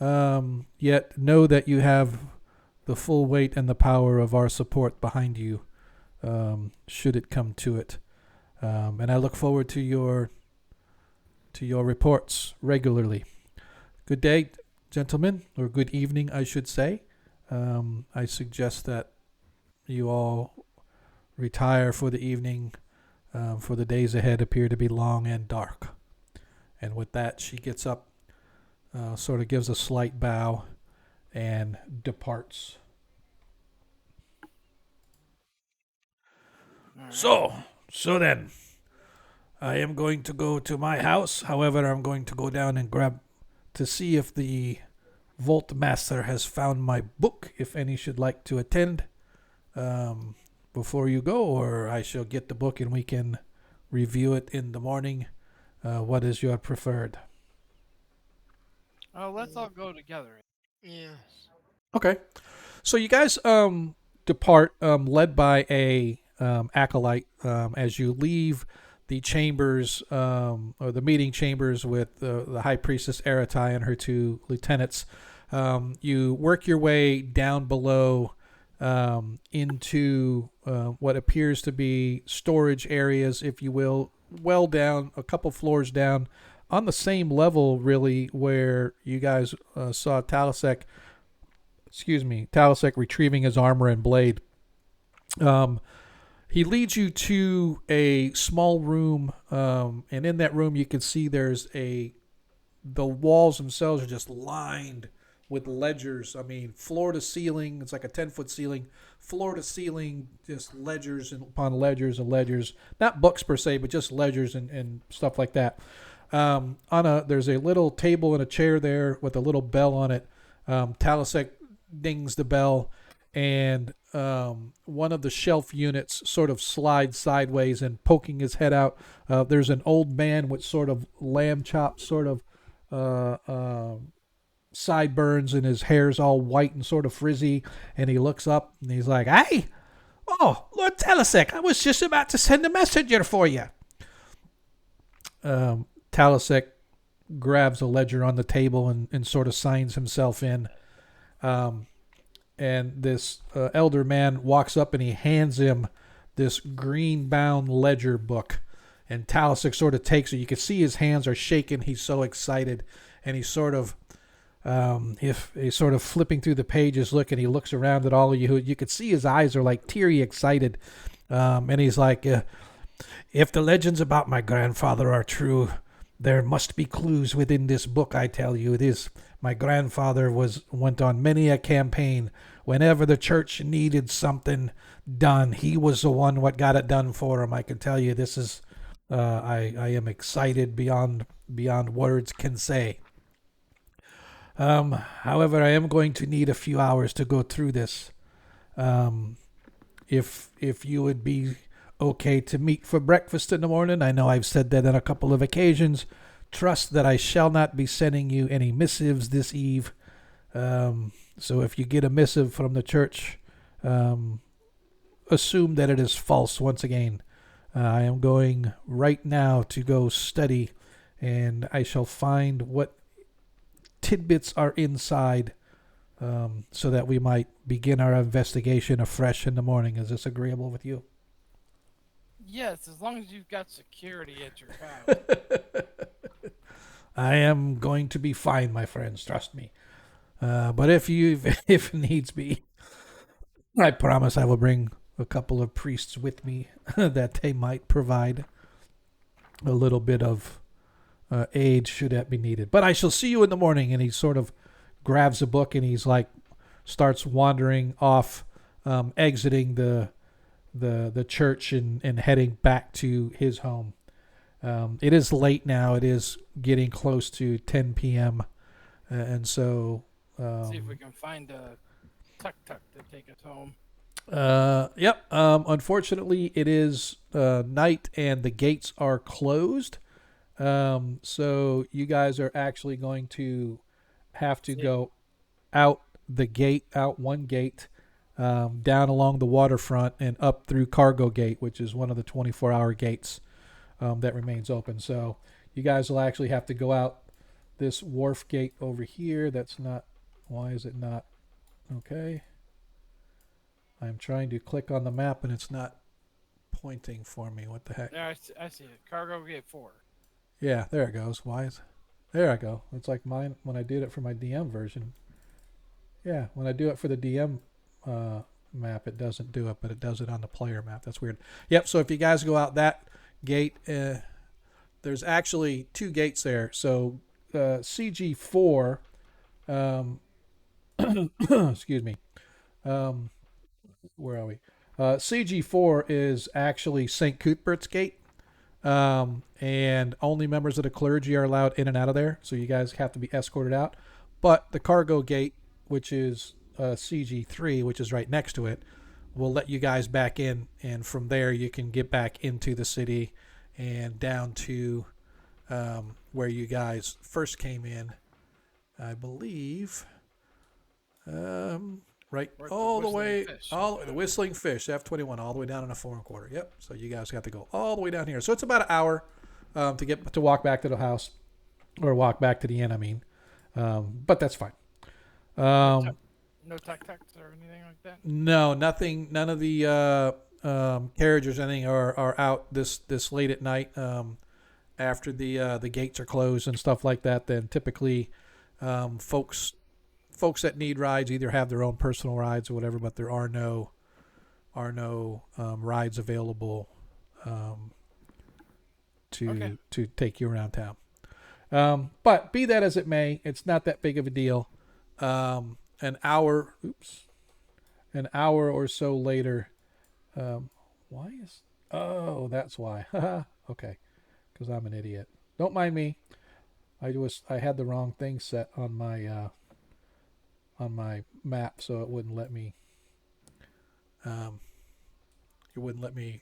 yet know that you have the full weight and the power of our support behind you, should it come to it. And I look forward to your reports regularly. Good day, gentlemen, or good evening, I should say. I suggest that you all retire for the evening, for the days ahead appear to be long and dark. And with that, she gets up, sort of gives a slight bow, and departs. all right. So then, I am going to go to my house. However, I'm going to go down and grab to see if the Vault Master has found my book, if any should like to attend before you go, or I shall get the book and we can review it in the morning. What is your preferred? Oh, let's all go together. Yes. Okay. So you guys depart, led by a acolyte, as you leave the chambers, or the meeting chambers with the high priestess Aratai and her two lieutenants. You work your way down below into what appears to be storage areas, if you will, well down, a couple floors down, on the same level, really, where you guys saw Talasek retrieving his armor and blade. He leads you to a small room, and in that room you can see the walls themselves are just lined with ledgers. I mean, floor to ceiling, it's like a 10-foot ceiling, floor to ceiling, just ledgers and upon ledgers and ledgers. Not books per se, but just ledgers and stuff like that. There's a little table and a chair there with a little bell on it. Talasek dings the bell, and one of the shelf units sort of slides sideways, and poking his head out, there's an old man with sort of lamb chop sort of sideburns, and his hair's all white and sort of frizzy, and he looks up and he's like, "Hey, oh, Lord Talasek, I was just about to send a messenger for you." Talasek grabs a ledger on the table and sort of signs himself in. And this elder man walks up and he hands him this green-bound ledger book. And Talasek sort of takes it. You can see his hands are shaking. He's so excited. And he's sort of flipping through the pages, he looks around at all of you. You could see his eyes are like teary excited. And he's like, "If the legends about my grandfather are true, there must be clues within this book, I tell you. It is. My grandfather went on many a campaign. Whenever the church needed something done, he was the one what got it done for him. I can tell you this is, I am excited beyond words can say. However, I am going to need a few hours to go through this. If you would be okay to meet for breakfast in the morning. I know I've said that on a couple of occasions. Trust that I shall not be sending you any missives this eve. So if you get a missive from the church, assume that it is false once again. I am going right now to go study, and I shall find what tidbits are inside, so that we might begin our investigation afresh in the morning. Is this agreeable with you?" Yes, as long as you've got security at your house. I am going to be fine, my friends. Trust me. But if needs be, I promise I will bring a couple of priests with me that they might provide a little bit of aid should that be needed. But I shall see you in the morning. And he sort of grabs a book and he's like, starts wandering off, exiting the church and heading back to his home. It is late now. It is getting close to 10 p.m. And so... see if we can find a tuk-tuk to take us home. Yep. Unfortunately, it is night and the gates are closed. So you guys are actually going to have to go out one gate, down along the waterfront and up through Cargo Gate, which is one of the 24-hour gates that remains open. So you guys will actually have to go out this wharf gate over here. That's not... Why is it not? Okay. I'm trying to click on the map and it's not pointing for me. What the heck? There, I see it. Cargo Gate 4. Yeah, there it goes. Why is... There I go. It's like mine when I did it for my DM version. Yeah, when I do it for the DM map, it doesn't do it, but it does it on the player map. That's weird. Yep, so if you guys go out that gate, there's actually two gates there. So CG4, excuse me, where are we? CG4 is actually St. Cuthbert's Gate, and only members of the clergy are allowed in and out of there, so you guys have to be escorted out. But the cargo gate, which is CG3, which is right next to it, will let you guys back in, and from there you can get back into the city and down to where you guys first came in, I believe. Right, We're at the all the Whistling way, Fish. the Whistling Fish, F21, all the way down in a 4 1/4. Yep. So you guys got to go all the way down here. So it's about an hour to walk back to the house, or walk back to the inn. I mean, but that's fine. No tuk-tuks or anything like that? No, nothing. None of the carriages or anything are out this late at night. After the gates are closed and stuff like that, then typically folks that need rides either have their own personal rides or whatever, but there are no rides available to take you around town. But be that as it may, it's not that big of a deal. An hour or so later, that's why. Okay, because I'm an idiot. Don't mind me. I had the wrong thing set on my map, so it wouldn't let me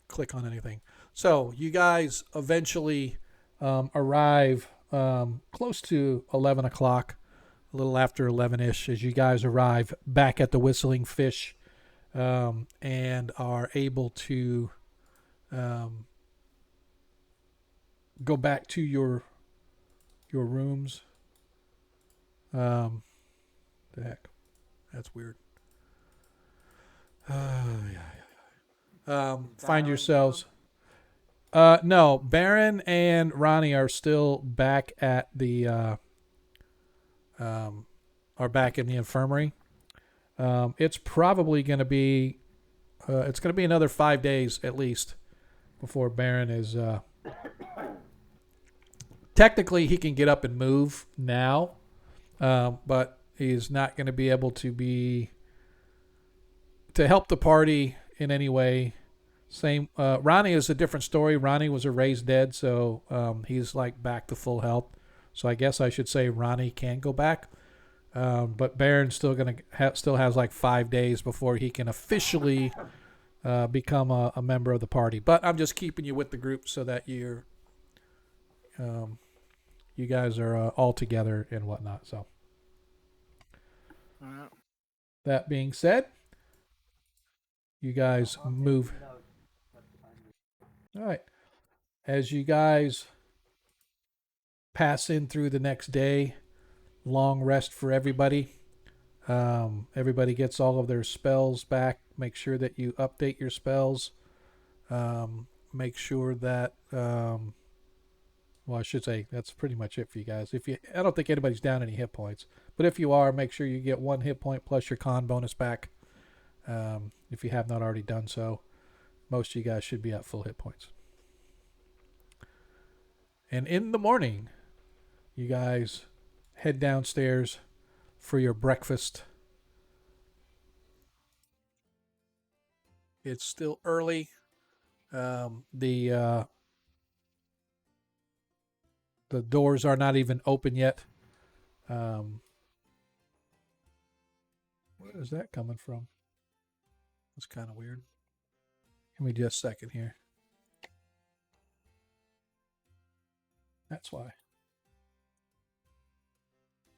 click on anything. So you guys eventually arrive close to 11 o'clock, a little after 11-ish, as you guys arrive back at the Whistling Fish, and are able to go back to your rooms. The heck, that's weird. Find yourselves. No, Baron and Ronnie are still back at the are back in the infirmary. It's probably going to be another 5 days at least before Baron is technically he can get up and move now, but he's not going to be able to help the party in any way. Same. Ronnie is a different story. Ronnie was a raised dead, so he's like back to full health. So I guess I should say Ronnie can go back, but Baron's still still has like 5 days before he can officially become a member of the party. But I'm just keeping you with the group so that you guys are all together and whatnot. So. That being said, you guys move. All right. As you guys pass in through the next day, long rest for everybody. Everybody gets all of their spells back. Make sure that you update your spells. Make sure that, I should say that's pretty much it for you guys. I don't think anybody's down any hit points, but if you are, make sure you get 1 hit point plus your con bonus back. If you have not already done so, most of you guys should be at full hit points. And in the morning, you guys head downstairs for your breakfast. It's still early. The doors are not even open yet. Where is that coming from? That's kind of weird. Give me just a second here. That's why.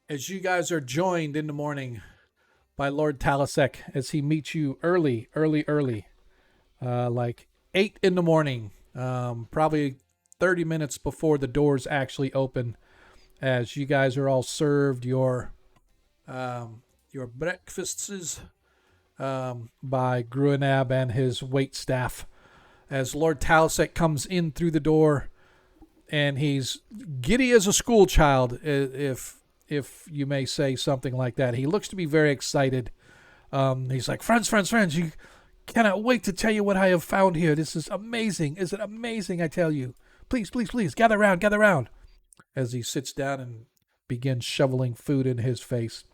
As you guys are joined in the morning by Lord Talasek as he meets you early, like 8 in the morning, probably 30 minutes before the doors actually open, as you guys are all served your breakfasts by Gruenab and his wait staff. As Lord Talasek comes in through the door, and he's giddy as a school child, if you may say something like that. He looks to be very excited. He's like, friends, you cannot wait to tell you what I have found here. This is amazing. Is it amazing, I tell you? Please, gather round. As he sits down and begins shoveling food in his face.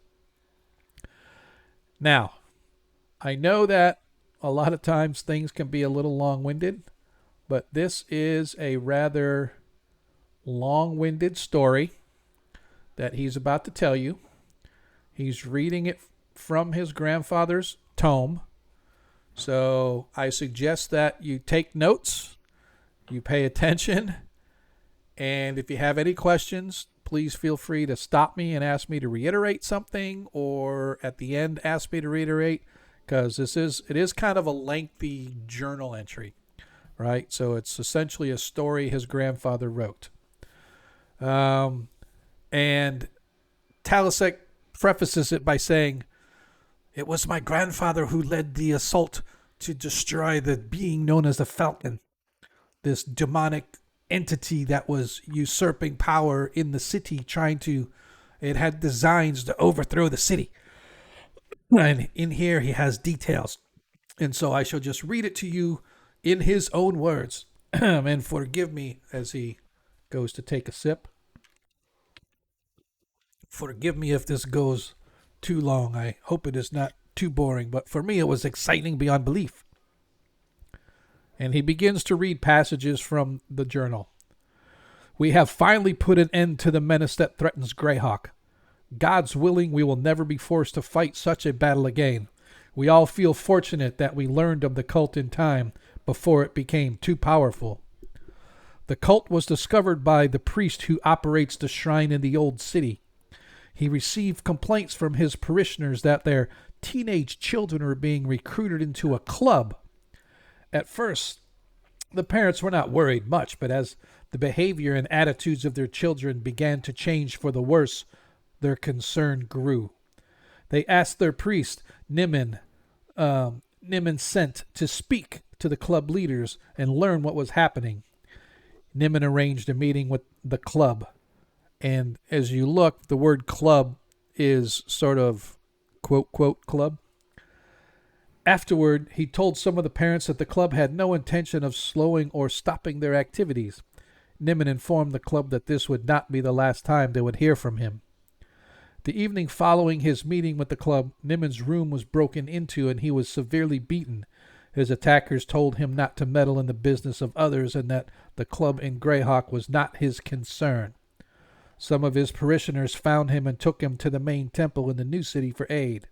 Now, I know that a lot of times things can be a little long-winded, but this is a rather long-winded story that he's about to tell you. He's reading it from his grandfather's tome. So I suggest that you take notes, you pay attention, and if you have any questions, please feel free to stop me and ask me to reiterate something, or at the end ask me to reiterate, because it is kind of a lengthy journal entry, right? So it's essentially a story his grandfather wrote. And Talasek prefaces it by saying, "It was my grandfather who led the assault to destroy the being known as the Falcon, this demonic entity that was usurping power in the city, it had designs to overthrow the city." And in here he has details. And so I shall just read it to you in his own words. And forgive me as he goes to take a sip. Forgive me if this goes too long. I hope it is not too boring, but for me it was exciting beyond belief. And he begins to read passages from the journal. "We have finally put an end to the menace that threatens Greyhawk. God's willing, we will never be forced to fight such a battle again. We all feel fortunate that we learned of the cult in time before it became too powerful. The cult was discovered by the priest who operates the shrine in the old city. He received complaints from his parishioners that their teenage children were being recruited into a club. At first, the parents were not worried much, but as the behavior and attitudes of their children began to change for the worse, their concern grew. They asked their priest, Niman sent to speak to the club leaders and learn what was happening. Niman arranged a meeting with the club. And as you look, the word club is sort of quote, quote, club. Afterward, he told some of the parents that the club had no intention of slowing or stopping their activities. Niman informed the club that this would not be the last time they would hear from him. The evening following his meeting with the club, Niman's room was broken into and he was severely beaten. His attackers told him not to meddle in the business of others and that the club in Greyhawk was not his concern. Some of his parishioners found him and took him to the main temple in the new city for aid.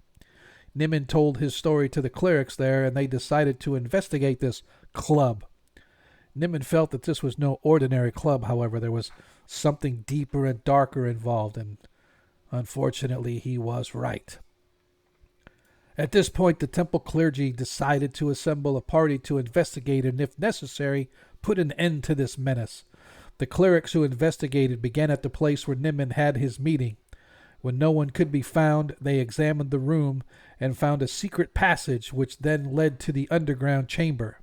Niman told his story to the clerics there, and they decided to investigate this club. Niman felt that this was no ordinary club, however. There was something deeper and darker involved, and unfortunately he was right. At this point, the temple clergy decided to assemble a party to investigate and, if necessary, put an end to this menace. The clerics who investigated began at the place where Niman had his meeting. When no one could be found, they examined the room and found a secret passage which then led to the underground chamber.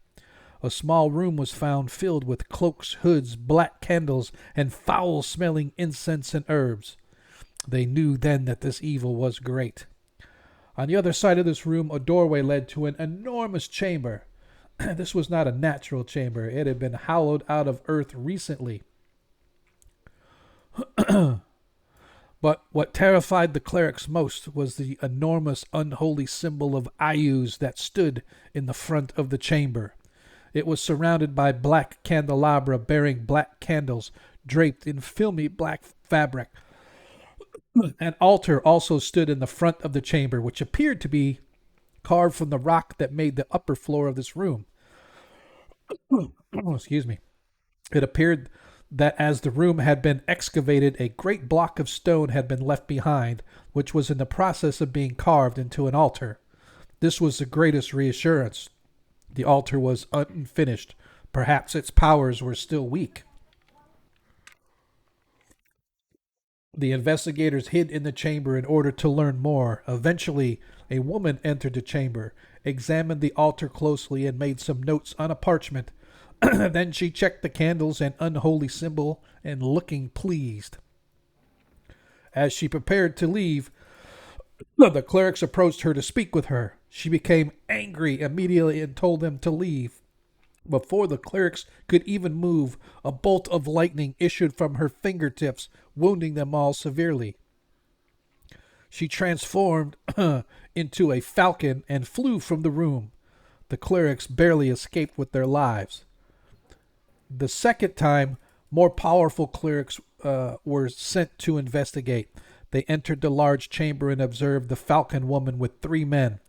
A small room was found filled with cloaks, hoods, black candles, and foul-smelling incense and herbs. They knew then that this evil was great. On the other side of this room, a doorway led to an enormous chamber. This was not a natural chamber. It had been hollowed out of earth recently. But what terrified the clerics most was the enormous unholy symbol of Ayus that stood in the front of the chamber. It was surrounded by black candelabra bearing black candles draped in filmy black fabric. An altar also stood in the front of the chamber, which appeared to be carved from the rock that made the upper floor of this room. Excuse me. It appeared that as the room had been excavated, a great block of stone had been left behind, which was in the process of being carved into an altar. This was the greatest reassurance. The altar was unfinished. Perhaps its powers were still weak. The investigators hid in the chamber in order to learn more. Eventually, a woman entered the chamber, examined the altar closely, and made some notes on a parchment. Then she checked the candles and unholy symbol, and looking pleased. As she prepared to leave, the clerics approached her to speak with her. She became angry immediately and told them to leave. Before the clerics could even move, a bolt of lightning issued from her fingertips, wounding them all severely. She transformed into a falcon and flew from the room. The clerics barely escaped with their lives. The second time, more powerful clerics were sent to investigate. They entered the large chamber and observed the falcon woman with 3 men.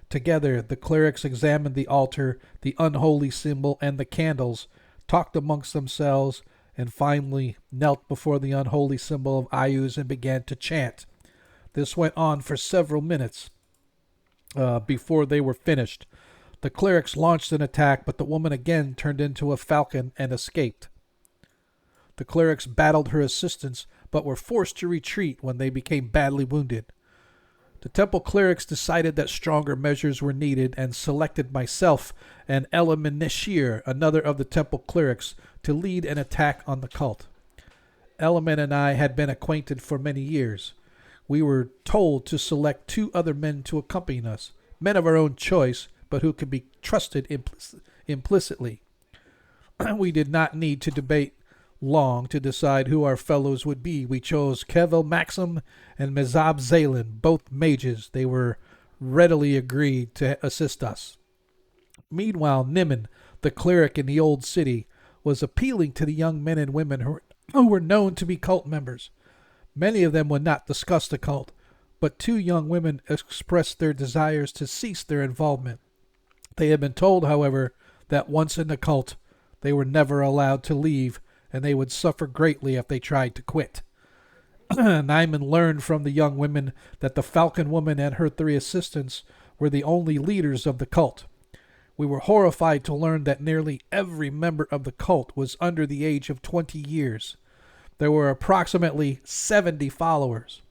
Together, the clerics examined the altar, the unholy symbol, and the candles, talked amongst themselves, and finally knelt before the unholy symbol of Ayuz and began to chant. This went on for several minutes before they were finished. The clerics launched an attack, but the woman again turned into a falcon and escaped. The clerics battled her assistants, but were forced to retreat when they became badly wounded. The temple clerics decided that stronger measures were needed and selected myself and Eliminishir, another of the temple clerics, to lead an attack on the cult. Elimin and I had been acquainted for many years. We were told to select 2 other men to accompany us, men of our own choice, but who could be trusted implicitly. We did not need to debate long to decide who our fellows would be. We chose Kevel Maxim and Mezab Zalen, both mages. They were readily agreed to assist us. Meanwhile, Niman, the cleric in the old city, was appealing to the young men and women who were known to be cult members. Many of them would not discuss the cult, but 2 young women expressed their desires to cease their involvement. They had been told, however, that once in the cult, they were never allowed to leave, and they would suffer greatly if they tried to quit. Nyman learned from the young women that the Falcon Woman and her 3 assistants were the only leaders of the cult. We were horrified to learn that nearly every member of the cult was under the age of 20 years. There were approximately 70 followers.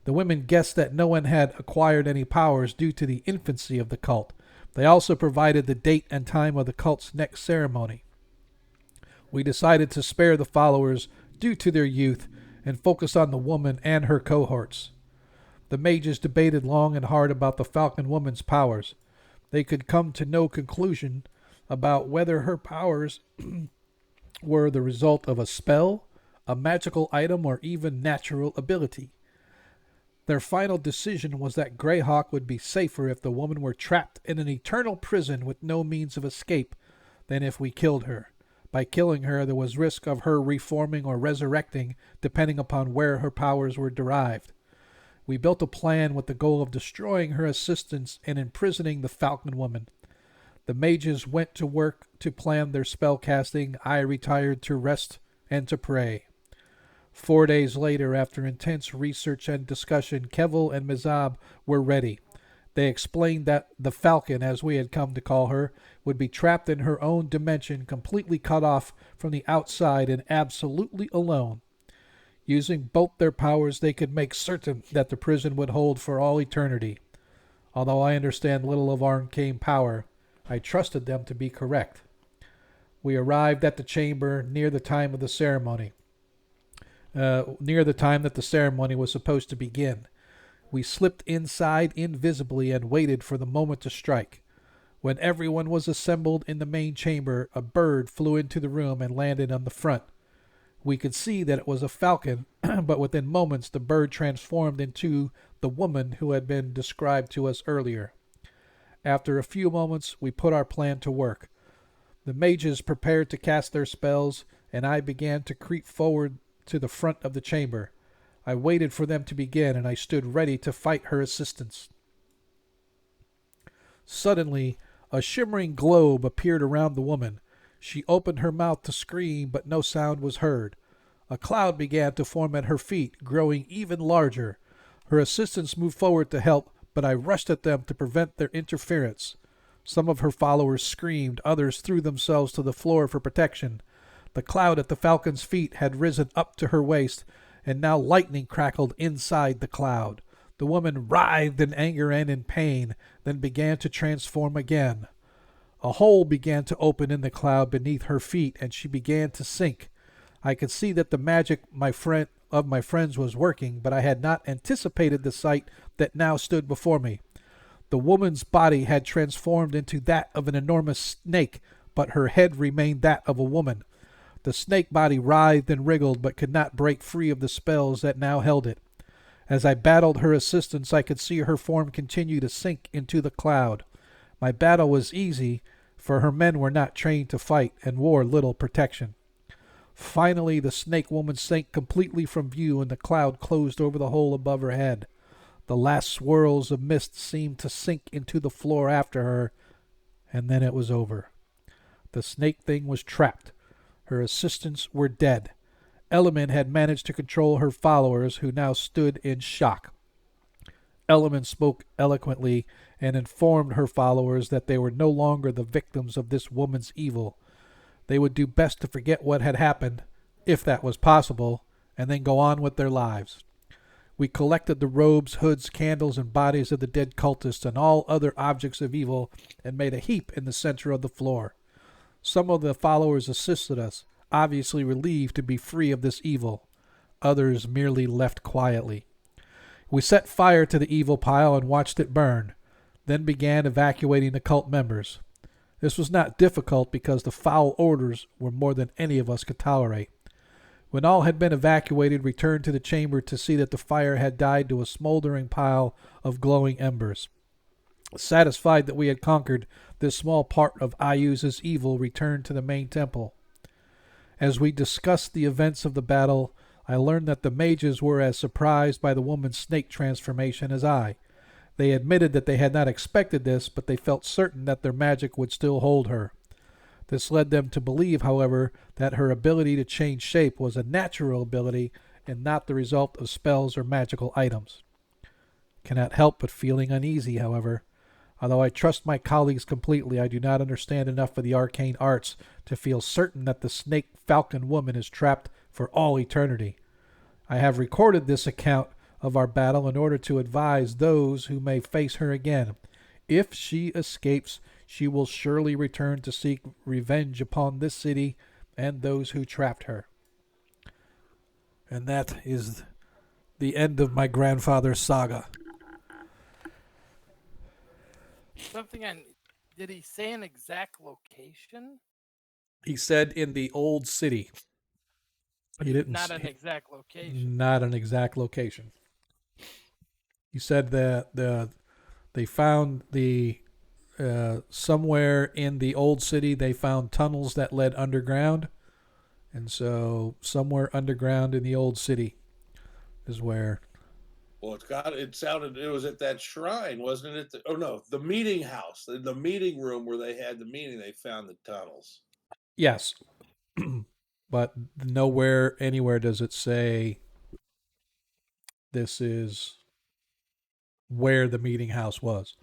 The women guessed that no one had acquired any powers due to the infancy of the cult. They also provided the date and time of the cult's next ceremony. We decided to spare the followers due to their youth and focus on the woman and her cohorts. The mages debated long and hard about the Falcon Woman's powers. They could come to no conclusion about whether her powers were the result of a spell, a magical item, or even natural ability. Their final decision was that Greyhawk would be safer if the woman were trapped in an eternal prison with no means of escape than if we killed her. By killing her, there was risk of her reforming or resurrecting, depending upon where her powers were derived. We built a plan with the goal of destroying her assistants and imprisoning the Falcon Woman. The mages went to work to plan their spell casting. I retired to rest and to pray. 4 days later, after intense research and discussion, Kevel and Mizab were ready. They explained that the Falcon, as we had come to call her, would be trapped in her own dimension, completely cut off from the outside and absolutely alone. Using both their powers, they could make certain that the prison would hold for all eternity. Although I understand little of arcane power, I trusted them to be correct. We arrived at the chamber near the time of the ceremony. Near the time that the ceremony was supposed to begin. We slipped inside invisibly and waited for the moment to strike. When everyone was assembled in the main chamber, a bird flew into the room and landed on the front. We could see that it was a falcon, but within moments the bird transformed into the woman who had been described to us earlier. After a few moments, we put our plan to work. The mages prepared to cast their spells, and I began to creep forward to the front of the chamber. I waited for them to begin, and I stood ready to fight her assistants. Suddenly, a shimmering globe appeared around the woman. She opened her mouth to scream, but no sound was heard. A cloud began to form at her feet, growing even larger. Her assistants moved forward to help, but I rushed at them to prevent their interference. Some of her followers screamed, others threw themselves to the floor for protection. The cloud at the falcon's feet had risen up to her waist, and now lightning crackled inside the cloud. The woman writhed in anger and in pain, then began to transform again. A hole began to open in the cloud beneath her feet, and she began to sink. I could see that the magic of my friends was working, but I had not anticipated the sight that now stood before me. The woman's body had transformed into that of an enormous snake, but her head remained that of a woman. The snake body writhed and wriggled, but could not break free of the spells that now held it. As I battled her assistants, I could see her form continue to sink into the cloud. My battle was easy, for her men were not trained to fight and wore little protection. Finally, the snake woman sank completely from view and the cloud closed over the hole above her head. The last swirls of mist seemed to sink into the floor after her, and then it was over. The snake thing was trapped. Her assistants were dead. Element had managed to control her followers, who now stood in shock. Element spoke eloquently and informed her followers that they were no longer the victims of this woman's evil. They would do best to forget what had happened, if that was possible, and then go on with their lives. We collected the robes, hoods, candles, and bodies of the dead cultists and all other objects of evil and made a heap in the center of the floor. Some of the followers assisted us, obviously relieved to be free of this evil. Others merely left quietly. We set fire to the evil pile and watched it burn, then began evacuating the cult members. This was not difficult because the foul odors were more than any of us could tolerate. When all had been evacuated, returned to the chamber to see that the fire had died to a smoldering pile of glowing embers. Satisfied that we had conquered this small part of Ayuz's evil, returned to the main temple. As we discussed the events of the battle, I learned that the mages were as surprised by the woman's snake transformation as I. They admitted that they had not expected this, but they felt certain that their magic would still hold her. This led them to believe, however, that her ability to change shape was a natural ability and not the result of spells or magical items. Cannot help but feeling uneasy, however. Although I trust my colleagues completely, I do not understand enough of the arcane arts to feel certain that the snake falcon woman is trapped for all eternity. I have recorded this account of our battle in order to advise those who may face her again. If she escapes, she will surely return to seek revenge upon this city and those who trapped her. And that is the end of my grandfather's saga. Something I did he say an exact location? He said in the old city. But He didn't not an say, exact location. not an exact location. He said that they found the somewhere in the old city they found tunnels that led underground, and so somewhere underground in the old city is where. Well, it sounded, it was at that shrine, wasn't it? Oh, no, the meeting house, the meeting room where they had the meeting, they found the tunnels. Yes, but nowhere anywhere does it say this is where the meeting house was.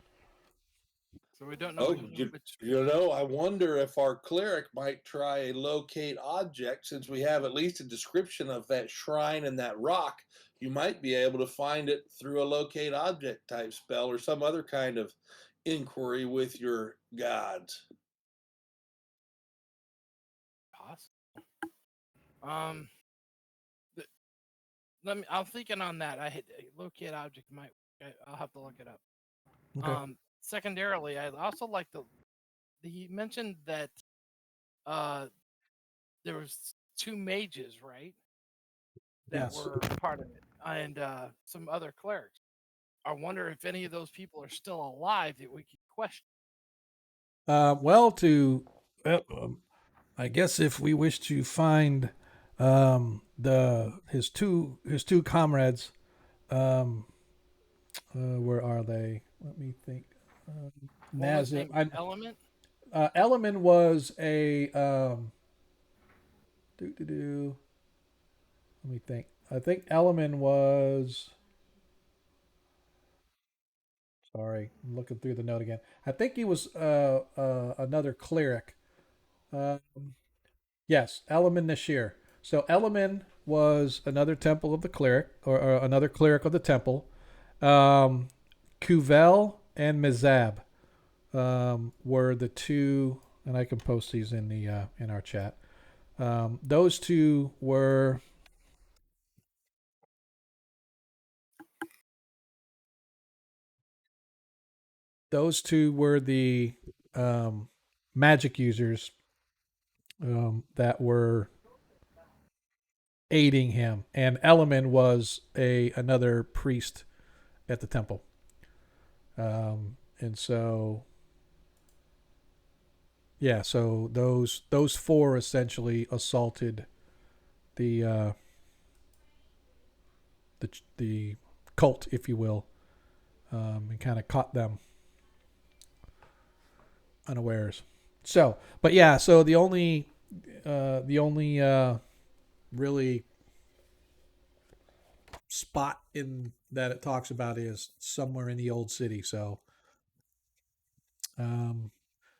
So we don't know Oh, which. I wonder if our cleric might try a locate object, since we have at least a description of that shrine and that rock. You might be able to find it through a locate object type spell or some other kind of inquiry with your gods. Possible. The, I'm thinking on that. I hit locate object. I'll have to look it up. Okay. Secondarily, I also like he mentioned that uh there was two mages, right? That Yes. were part of it, and some other clerics. I wonder if any of those people are still alive that we could question. Well, I guess if we wish to find the his two comrades, where are they? Let me think. One was Nazim. named Element. Element was a do. Let me think. I think Element was. Sorry, I'm looking through the note again. I think he was another cleric. Um, yes, Element Nashir. So Element was another temple of the cleric, or another cleric of the temple. Kuvel and Mizab were the two, and I can post these in the in our chat. Those two were the magic users that were aiding him, and Element was another priest at the temple, and so yeah, so those four essentially assaulted the the cult, if you will, and kind of caught them unawares. So, but yeah, so the only really spot in that it talks about is somewhere in the old city. So, um,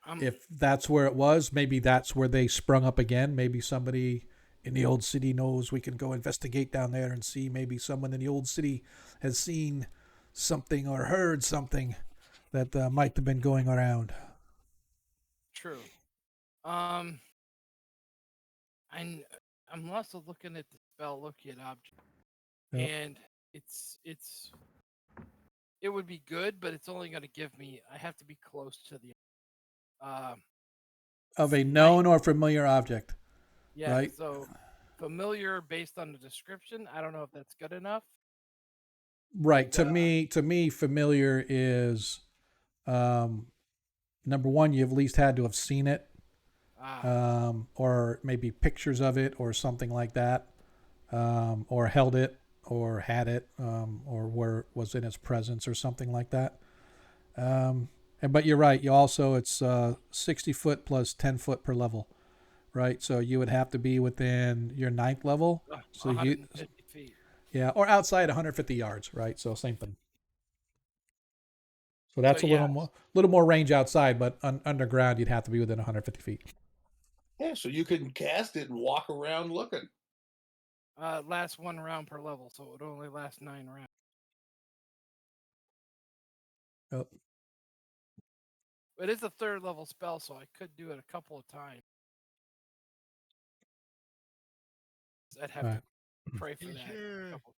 I'm if that's where it was, maybe that's where they sprung up again. Maybe somebody in the old city knows we can go investigate down there and see. Maybe someone in the old city has seen something or heard something that might have been going around. true. Um, I'm I'm also looking at the spell locate object, Yep. and it's it would be good, but it's only going to give me. I have to be close to the. Um, Of a I known or familiar object, yeah. right? So familiar based on the description. I don't know if that's good enough. Right. But, To me, familiar is um, number one. You've at least had to have seen it, ah, or maybe pictures of it, or something like that, or held it, or had it, or where it was in its presence, or something like that. But you're right. You also it's 60 foot plus 10 foot per level, right? So you would have to be within your ninth level. So you 150 feet. yeah, or outside 150 yards, right? So same thing. So So that's a yeah, little more range outside, but underground you'd have to be within 150 feet. Yeah, so you can cast it and walk around looking. lasts 1 round per level, so it would only last 9 rounds. Yep. It is a third level spell, so I could do it a couple of times. I'd have Right. to pray for Is that. your Couple.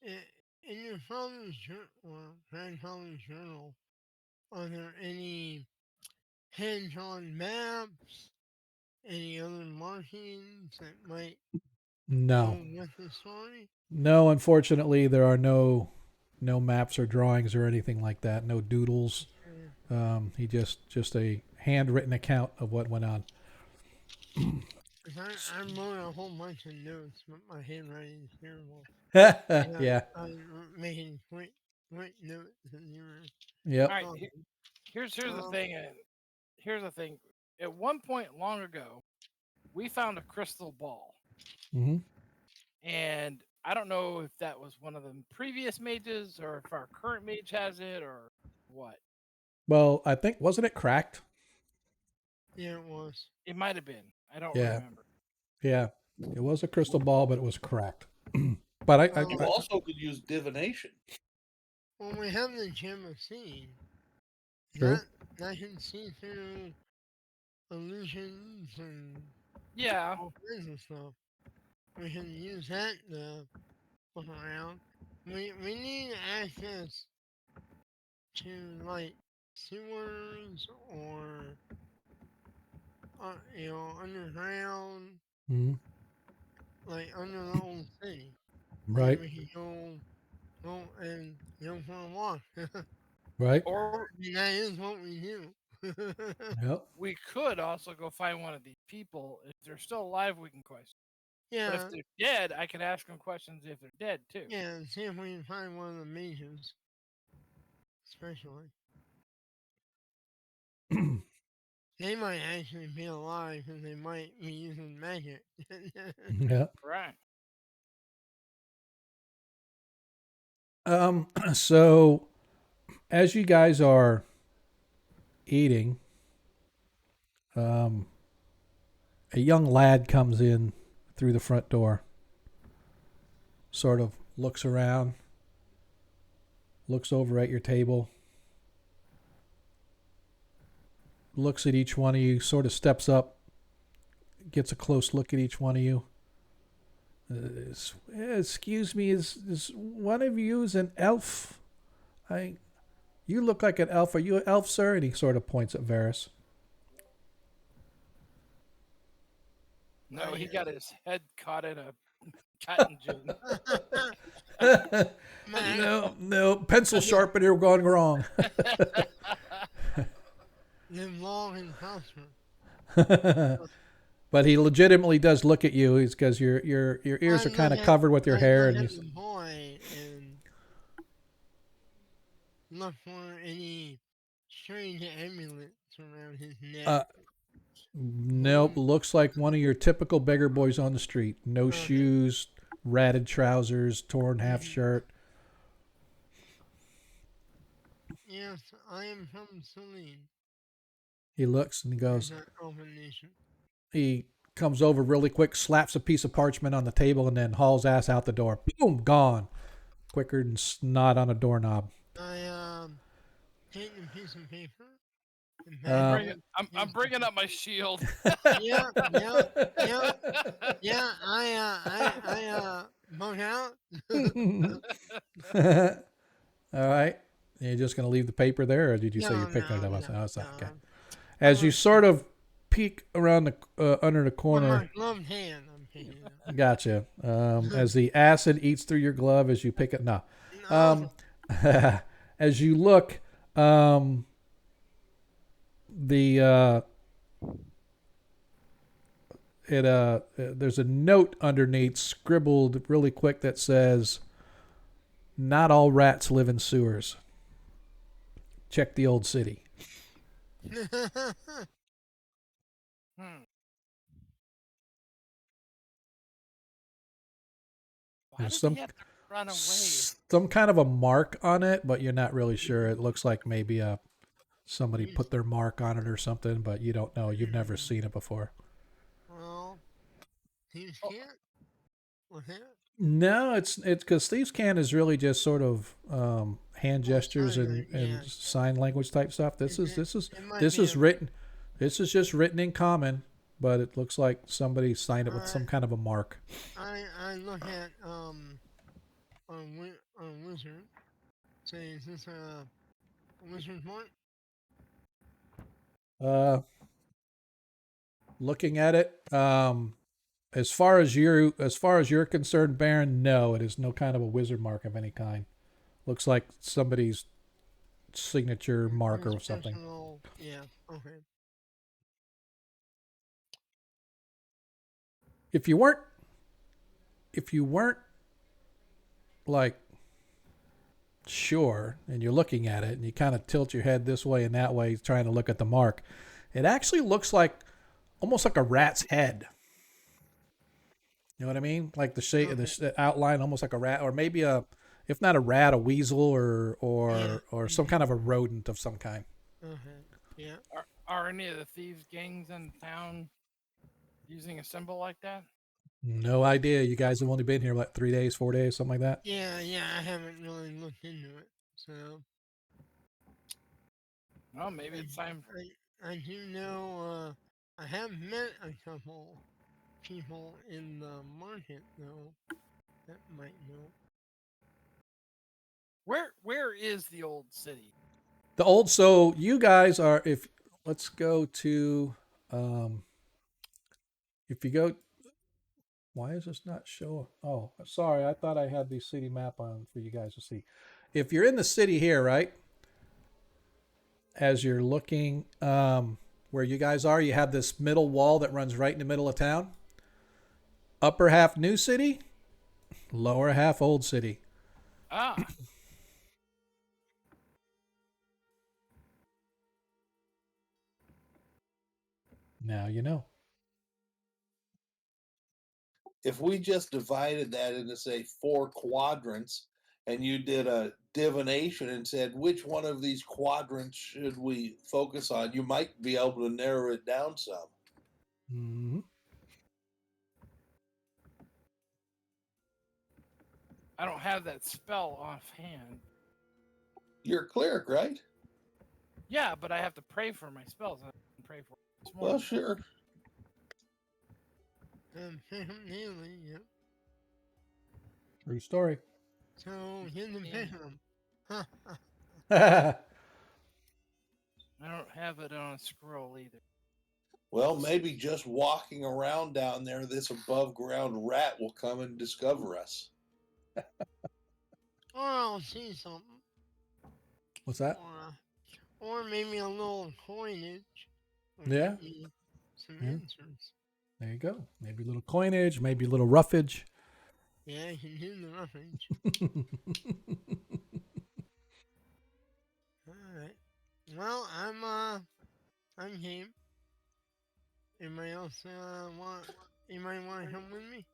in your father's journal or grandfather's journal, are there any hands-on maps, any other markings that might No, go with the story? no. Unfortunately, there are no maps or drawings or anything like that. No doodles. Sure. He just a handwritten account of what went on. 'Cause I wrote a whole bunch of notes, but my handwriting is terrible. Yeah. I was making quick notes as you were Yep. All right, talking. here's the Um, thing. Here's the thing. At one point long ago, we found a crystal ball, Hmm. and I don't know if that was one of the previous mages or if our current mage has it or what. Well, I think wasn't it cracked? yeah, it was. It might have been. I don't Yeah. remember. Yeah. It was a crystal ball, but it was cracked. But You Um, also could use divination. when we have the gem of seeing, true. that can see through illusions and Yeah. all kinds of stuff. We can use that to look around. We need access to like sewers or underground, Hmm. like under the old city. Maybe Right. we can go and go for a walk. I Right. Or mean, that is what we do. Yep. we could also go find one of these people. If they're still alive, we can question. But if yeah, they're dead, I can ask them questions if they're dead too. yeah. See if we can find one of the mages, especially. They might actually be alive and they might be using magic. Yeah. Right. So as you guys are eating, um, a young lad comes in through the front door, sort of looks around, looks over at your table, looks at each one of you, sort of steps up, gets a close look at each one of you. Excuse me, is one of you an elf? You look like an elf. Are you an elf, sir? And he sort of points at Varys. No, he got his head caught in a cotton gin. Man, No, pencil sharpener gone wrong. live long and prosper. But he legitimately does look at you. He's because your ears I are kind look of at covered with your I hair, look and at he's the boy and look for any strange amulets around his uh, neck. nope. Looks like one of your typical beggar boys on the street. No Okay. shoes, ratted trousers, torn half Mhm. shirt. Yes, I am from Celine. He looks and he There's goes. that combination. He comes over really quick, slaps a piece of parchment on the table, and then hauls ass out the door. Boom, gone. Quicker than snot on a doorknob. I take a piece of paper and I'm pass Uh, bringing it. I'm bringing up my shield. Yeah, yeah, yeah, yeah. I bug out. All right. You're just going to leave the paper there, or did you say you're No, picking it no, up? no, Oh, it's not. Okay. no. As you I'm sort of peek around the under the with corner, my gloved hand. I'm picking it up. gotcha. As the acid eats through your glove as you pick it. No. No. As you look, um, the there's a note underneath scribbled really quick that says, "Not all rats live in sewers. Check the old city." Hmm. Why There's did he have to run away? some kind of a mark on it, but you're not really sure. It looks like maybe somebody put their mark on it or something, but you don't know. You've never seen it before. Well, he's Oh, can't. What's that? No, it's because Thieves' Can is really just sort of hand Oh, gestures sorry, and yeah. sign language type stuff. It, it, it might This be is a. written. This is just written in common, but it looks like somebody signed it with I some kind of a mark. I look at a wizard. Say, is this a wizard mark? Uh, Looking at it, as far as you're concerned, Baron, no, it is no kind of a wizard mark of any kind. Looks like somebody's signature mark His or something. personal. Yeah. Okay. If you weren't, if you weren't like sure, and you're looking at it, and you kind of tilt your head this way and that way, trying to look at the mark, it actually looks like almost like a rat's head. You know what I mean? Like the shape, Okay. the outline, almost like a rat, or maybe if not a rat, a weasel, or Yeah. some kind of a rodent of some kind. Okay. Yeah. are any of the thieves gangs in town using a symbol like that? No idea. You guys have only been here like 3 days, 4 days, something like that. Yeah. Yeah. I haven't really looked into it, so Well, maybe it's time. I do know. I have met a couple people in the market though that might know. Where is the old city? The old. So you guys are. If let's go to. Um, if you go. Why is this not showing? Oh, sorry. I thought I had the city map on for you guys to see. If you're in the city here, right? As you're looking where you guys are, you have this middle wall that runs right in the middle of town. Upper half new city, lower half old city. Ah, Now you know. If we just divided that into, say, 4 quadrants, and you did a divination and said, which one of these quadrants should we focus on, you might be able to narrow it down some. Mm-hmm. I don't have that spell offhand. You're a cleric, right? Yeah, but I have to pray for my spells. I didn't pray for it this Well, morning. sure. Nearly, yeah. True story. So in the Yeah. bedroom. Huh. I don't have it on a scroll either. Well, maybe just walking around down there, this above ground rat will come and discover us. Or I'll see something. What's that? Or maybe a little coinage will Yeah. get me some Yeah. answers. There you go. Maybe a little coinage, maybe a little roughage. Yeah, I can do the roughage. Alright. Well, I'm game. Anybody else anybody want to come with me?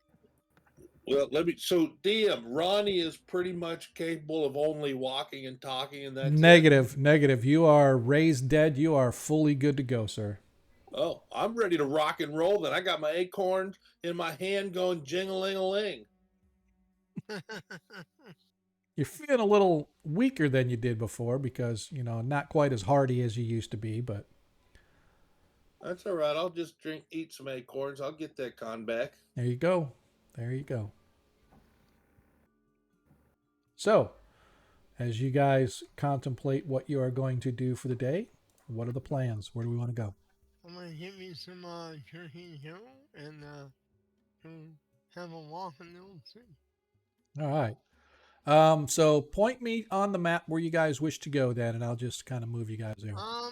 Well, so DM, Ronnie is pretty much capable of only walking and talking, and that's it. Negative. You are raised dead. You are fully good to go, sir. Oh, I'm ready to rock and roll then. I got my acorns in my hand going jing-a-ling-a-ling. You're feeling a little weaker than you did before because, not quite as hardy as you used to be, but That's all right. I'll just eat some acorns. I'll get that con back. there you go. There you go. So, as you guys contemplate what you are going to do for the day, what are the plans? Where do we want to go? I'm gonna get me some Turkey Hill and go have a walk in the old city. All right. So point me on the map where you guys wish to go then, and I'll just kind of move you guys there. I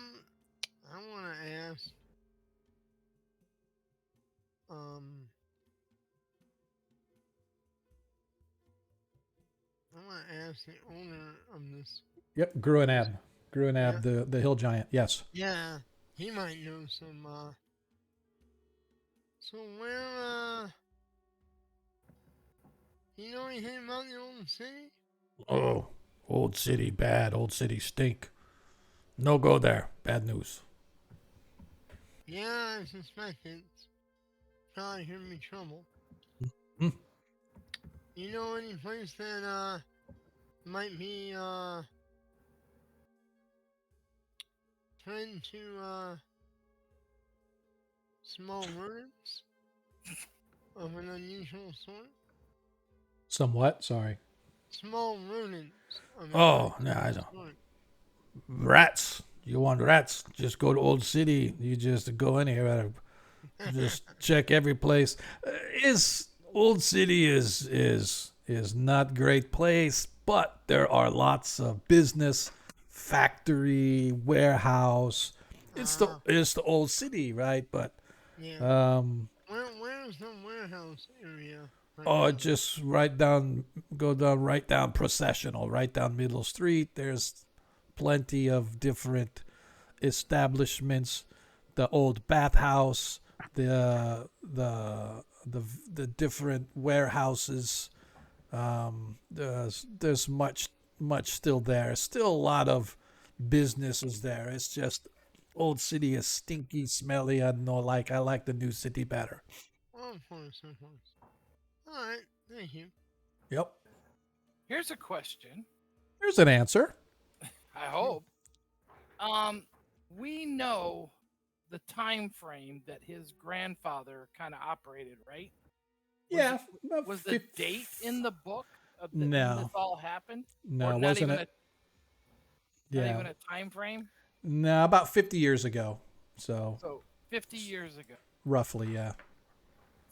wanna ask the owner of this. Yep, Gruinab. Yeah. The hill giant. Yes. Yeah, he might know some so where you know anything about the old city? Oh, old city bad. Old city stink. No go there. Bad news. Yeah, I suspect it's probably gonna be trouble. Hmm. You know any place that might be trying to small rodents of an unusual sort? Somewhat. Sorry. Small rodents of an Oh, no, I unusual don't. sort. Rats. You want rats? Just go to Old City. You just go in here. Just check every place. Is Old City is not great place, but there are lots of business, factory, warehouse. It's the Old City, right? But Yeah. Where's the warehouse area? Right now? just right down Processional, right down Middle Street. There's plenty of different establishments. The old bathhouse, the different warehouses. There's much still there. Still a lot of businesses there. It's just Old City is stinky, smelly. I like the new city better. Oh, of course. All right, thank you. Yep. Here's a question. Here's an answer. I hope. We know the time frame that his grandfather kind of operated, right? Yeah. Was the date in the book of when No. this all happened? No, Or not wasn't even it? Not even a time frame. No, about 50 years ago. So 50 years ago. roughly, yeah.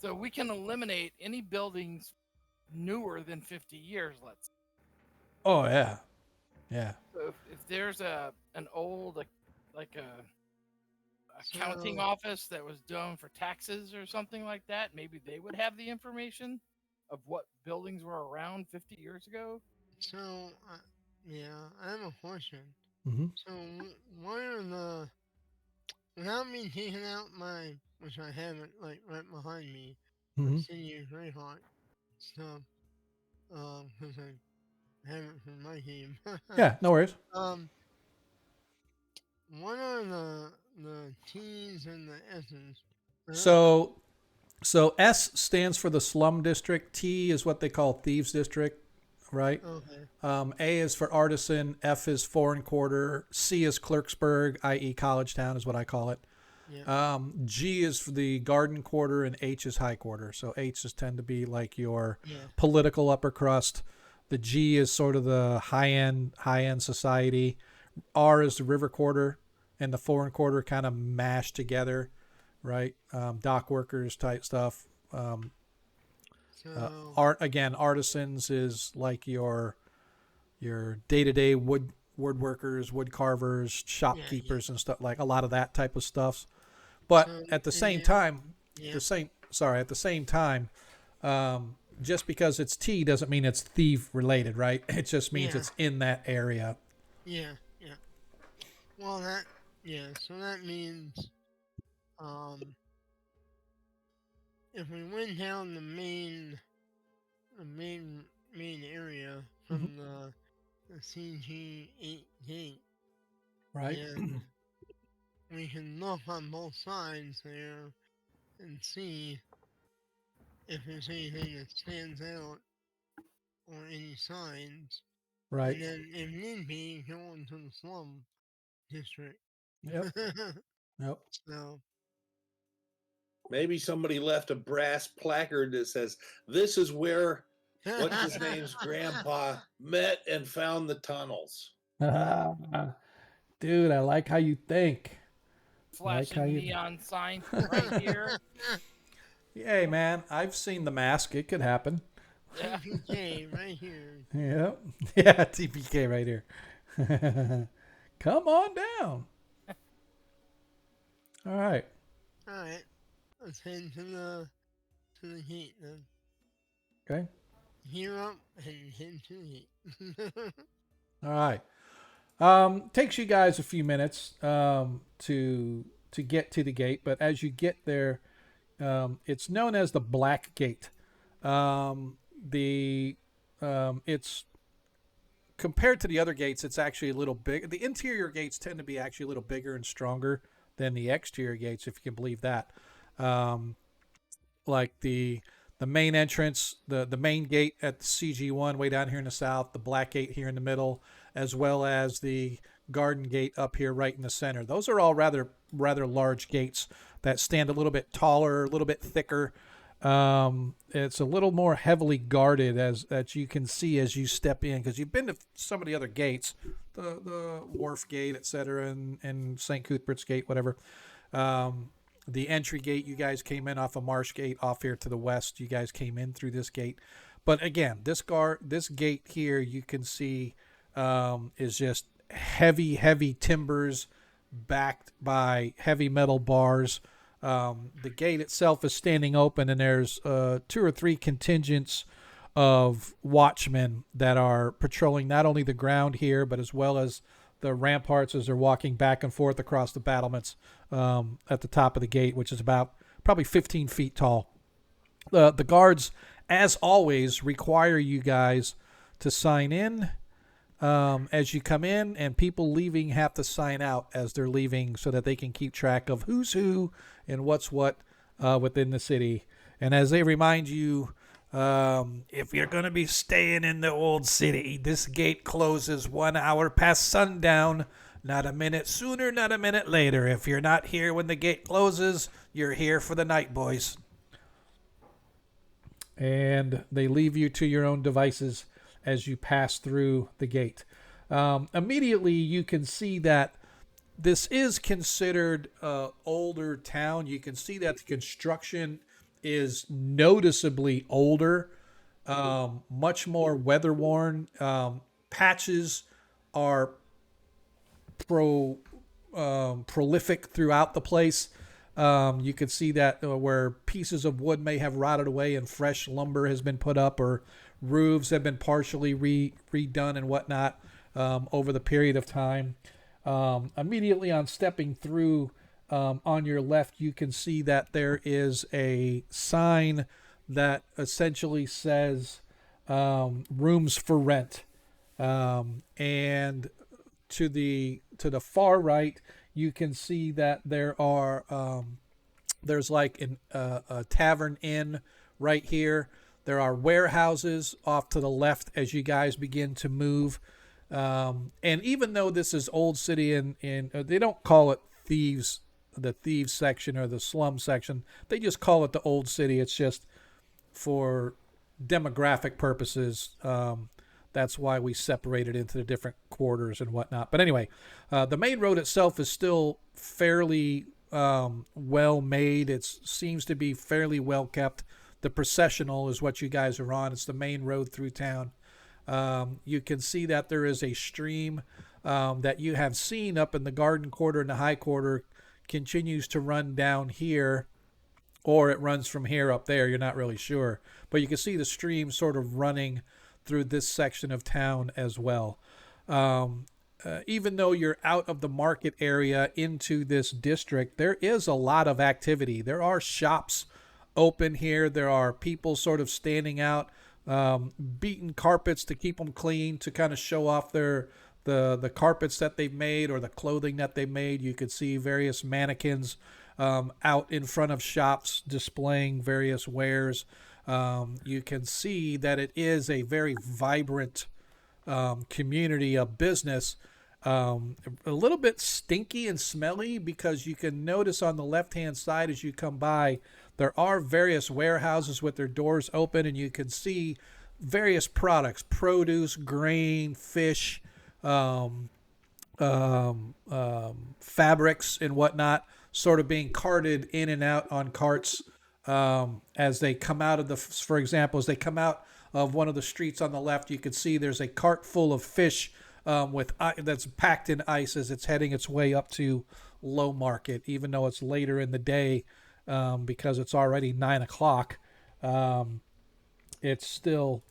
So we can eliminate any buildings newer than 50 years, let's say. Oh yeah. Yeah. So if there's an old like a accounting office that was done for taxes or something like that, maybe they would have the information of what buildings were around 50 years ago. So, yeah, I have a question. Mm-hmm. So, what are without me taking out which I have it like right behind me, Mm-hmm. City is very hot stuff, because I have it for my game. Yeah, no worries. What are the T's and the S's? So S stands for the slum district. T is what they call thieves district, right? Okay. A is for artisan. F is foreign quarter. C is Clerksburg, i.e. college town is what I call it. Yeah. G is for the garden quarter, and H is high quarter. So H is tend to be like your Yeah. political upper crust. The G is sort of the high end society. R is the river quarter, and the foreign quarter kind of mashed together, right? Dock workers type stuff. Artisans is like your day-to-day woodworkers, wood carvers, shopkeepers, and stuff, like a lot of that type of stuff. But So, at the same time, Yeah. the same. Sorry, at the same time, just because it's T doesn't mean it's thief related, right? It just means Yeah. it's in that area. Yeah. Yeah. Well, that. Yeah. So that means, um, if we went down the main area Mhm. from the CG8 gate, Right. and we can look on both sides there and see if there's anything that stands out or any signs, Right. and then if need be, go into the slum district. Yep. Yep. So, Maybe somebody left a brass placard that says, "This is where what's his name's grandpa met and found the tunnels." Dude, I like how you think. Like how Flashing you. neon sign right here. Hey, man, I've seen The Mask. It could happen. Yeah. TPK right here. Yep. Yeah, TPK right here. Come on down. All right. All right, let's head to the gate then. Okay. Gear up and head to the gate. All right. Takes you guys a few minutes to get to the gate, but as you get there, it's known as the Black Gate. The It's compared to the other gates, it's actually a little big. The interior gates tend to be actually a little bigger and stronger than the exterior gates, if you can believe that. Um, like the main entrance, the main gate at the CG1 way down here in the south, the Black Gate here in the middle, as well as the Garden Gate up here right in the center. Those are all rather large gates that stand a little bit taller, a little bit thicker. It's a little more heavily guarded as that you can see as you step in, because you've been to some of the other gates, the Wharf Gate, etc., and St. Cuthbert's Gate, whatever. Um, the entry gate, you guys came in off of Marsh Gate off here to the west. You guys came in through this gate, but again, this gate here you can see is just heavy timbers backed by heavy metal bars. The gate itself is standing open, and there's 2 or 3 contingents of watchmen that are patrolling not only the ground here, but as well as the ramparts as they're walking back and forth across the battlements at the top of the gate, which is about probably 15 feet tall. The guards, as always, require you guys to sign in as you come in, and people leaving have to sign out as they're leaving so that they can keep track of who's who and what's what within the city. And as they remind you, if you're going to be staying in the old city, this gate closes 1 hour past sundown. Not a minute sooner, not a minute later. If you're not here when the gate closes, you're here for the night, boys. And they leave you to your own devices as you pass through the gate. Immediately, you can see that this is considered an older town. You can see that the construction is noticeably older, much more weather worn. Patches are prolific throughout the place. You can see that where pieces of wood may have rotted away and fresh lumber has been put up, or roofs have been partially redone and whatnot over the period of time. Immediately on stepping through, on your left, you can see that there is a sign that essentially says rooms for rent. And to the far right, you can see that there's like a tavern inn right here. There are warehouses off to the left as you guys begin to move. And even though this is Old City, and they don't call it the thieves section or the slum section, they just call it the Old City. It's just for demographic purposes. That's why we separate it into the different quarters and whatnot. But anyway, the main road itself is still fairly well made. It seems to be fairly well kept. The processional is what you guys are on. It's the main road through town. You can see that there is a stream that you have seen up in the garden quarter and the high quarter continues to run down here or it runs from here up there. You're not really sure, but you can see the stream sort of running through this section of town as well. Even though you're out of the market area into this district, there is a lot of activity. There are shops open here. There are people sort of standing out, beating carpets to keep them clean, to kind of show off the carpets that they've made or the clothing that they made. You could see various mannequins out in front of shops displaying various wares. You can see that it is a very vibrant community of business. A little bit stinky and smelly, because you can notice on the left-hand side as you come by, there are various warehouses with their doors open, and you can see various products, produce, grain, fish, fabrics and whatnot, sort of being carted in and out on carts as they come out of for example, as they come out of one of the streets on the left, you can see there's a cart full of fish that's packed in ice as it's heading its way up to Low Market, even though it's later in the day, because it's already 9 o'clock. It's still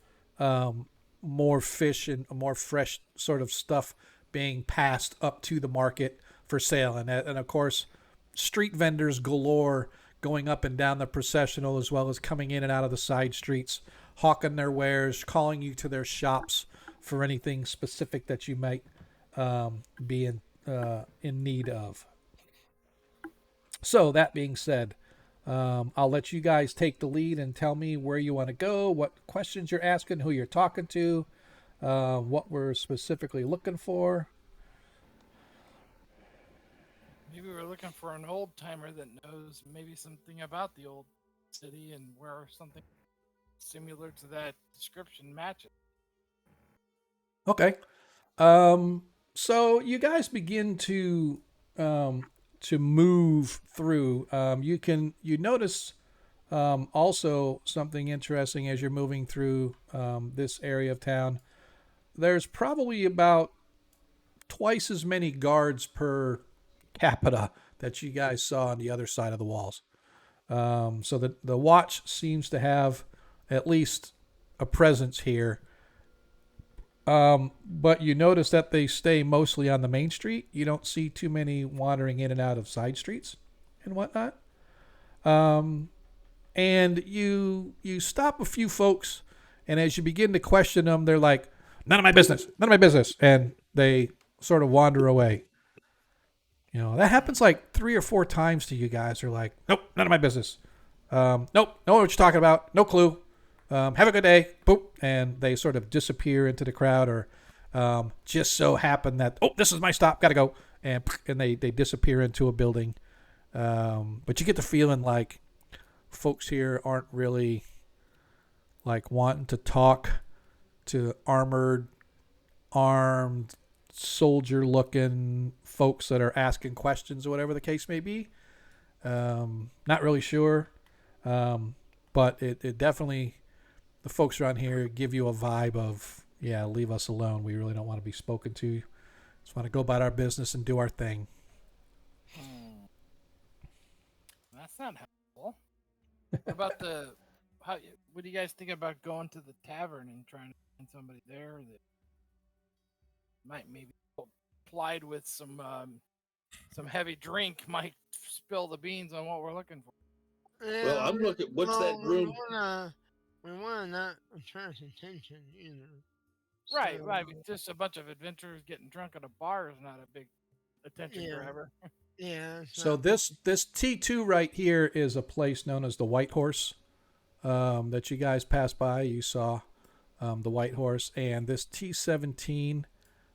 more fish and more fresh sort of stuff being passed up to the market for sale. And of course, street vendors galore going up and down the processional, as well as coming in and out of the side streets, hawking their wares, calling you to their shops for anything specific that you might be in need of. So that being said, I'll let you guys take the lead and tell me where you want to go, what questions you're asking, who you're talking to, what we're specifically looking for. Maybe we're looking for an old timer that knows maybe something about the old city and where something similar to that description matches. Okay. So you guys begin to move through. You notice also something interesting as you're moving through this area of town. There's probably about twice as many guards per capita that you guys saw on the other side of the walls. So the watch seems to have at least a presence here. But you notice that they stay mostly on the main street. You don't see too many wandering in and out of side streets and whatnot. And you stop a few folks, and as you begin to question them, they're like, none of my business, and they sort of wander away. You know, that happens like 3 or 4 times to you guys. They're like, nope, none of my business. Nope, know what you're talking about. No clue. Have a good day. Boop. And they sort of disappear into the crowd, or just so happen that, oh, this is my stop. Got to go. And they disappear into a building. But you get the feeling like folks here aren't really like wanting to talk to armed, soldier-looking folks that are asking questions or whatever the case may be. Not really sure. But it definitely, the folks around here give you a vibe of, yeah, leave us alone. We really don't want to be spoken to. Just want to go about our business and do our thing. That's not helpful. What about what do you guys think about going to the tavern and trying to find somebody there that might maybe plied with some heavy drink, might spill the beans on what we're looking for? Yeah, Well, I'm looking. What's that room? We want to not attract attention either. Right. So, Just a bunch of adventurers getting drunk at a bar is not a big attention Yeah. grabber. Yeah. it's So not- this T2 right here is a place known as the White Horse that you guys passed by. You saw the White Horse, and this T17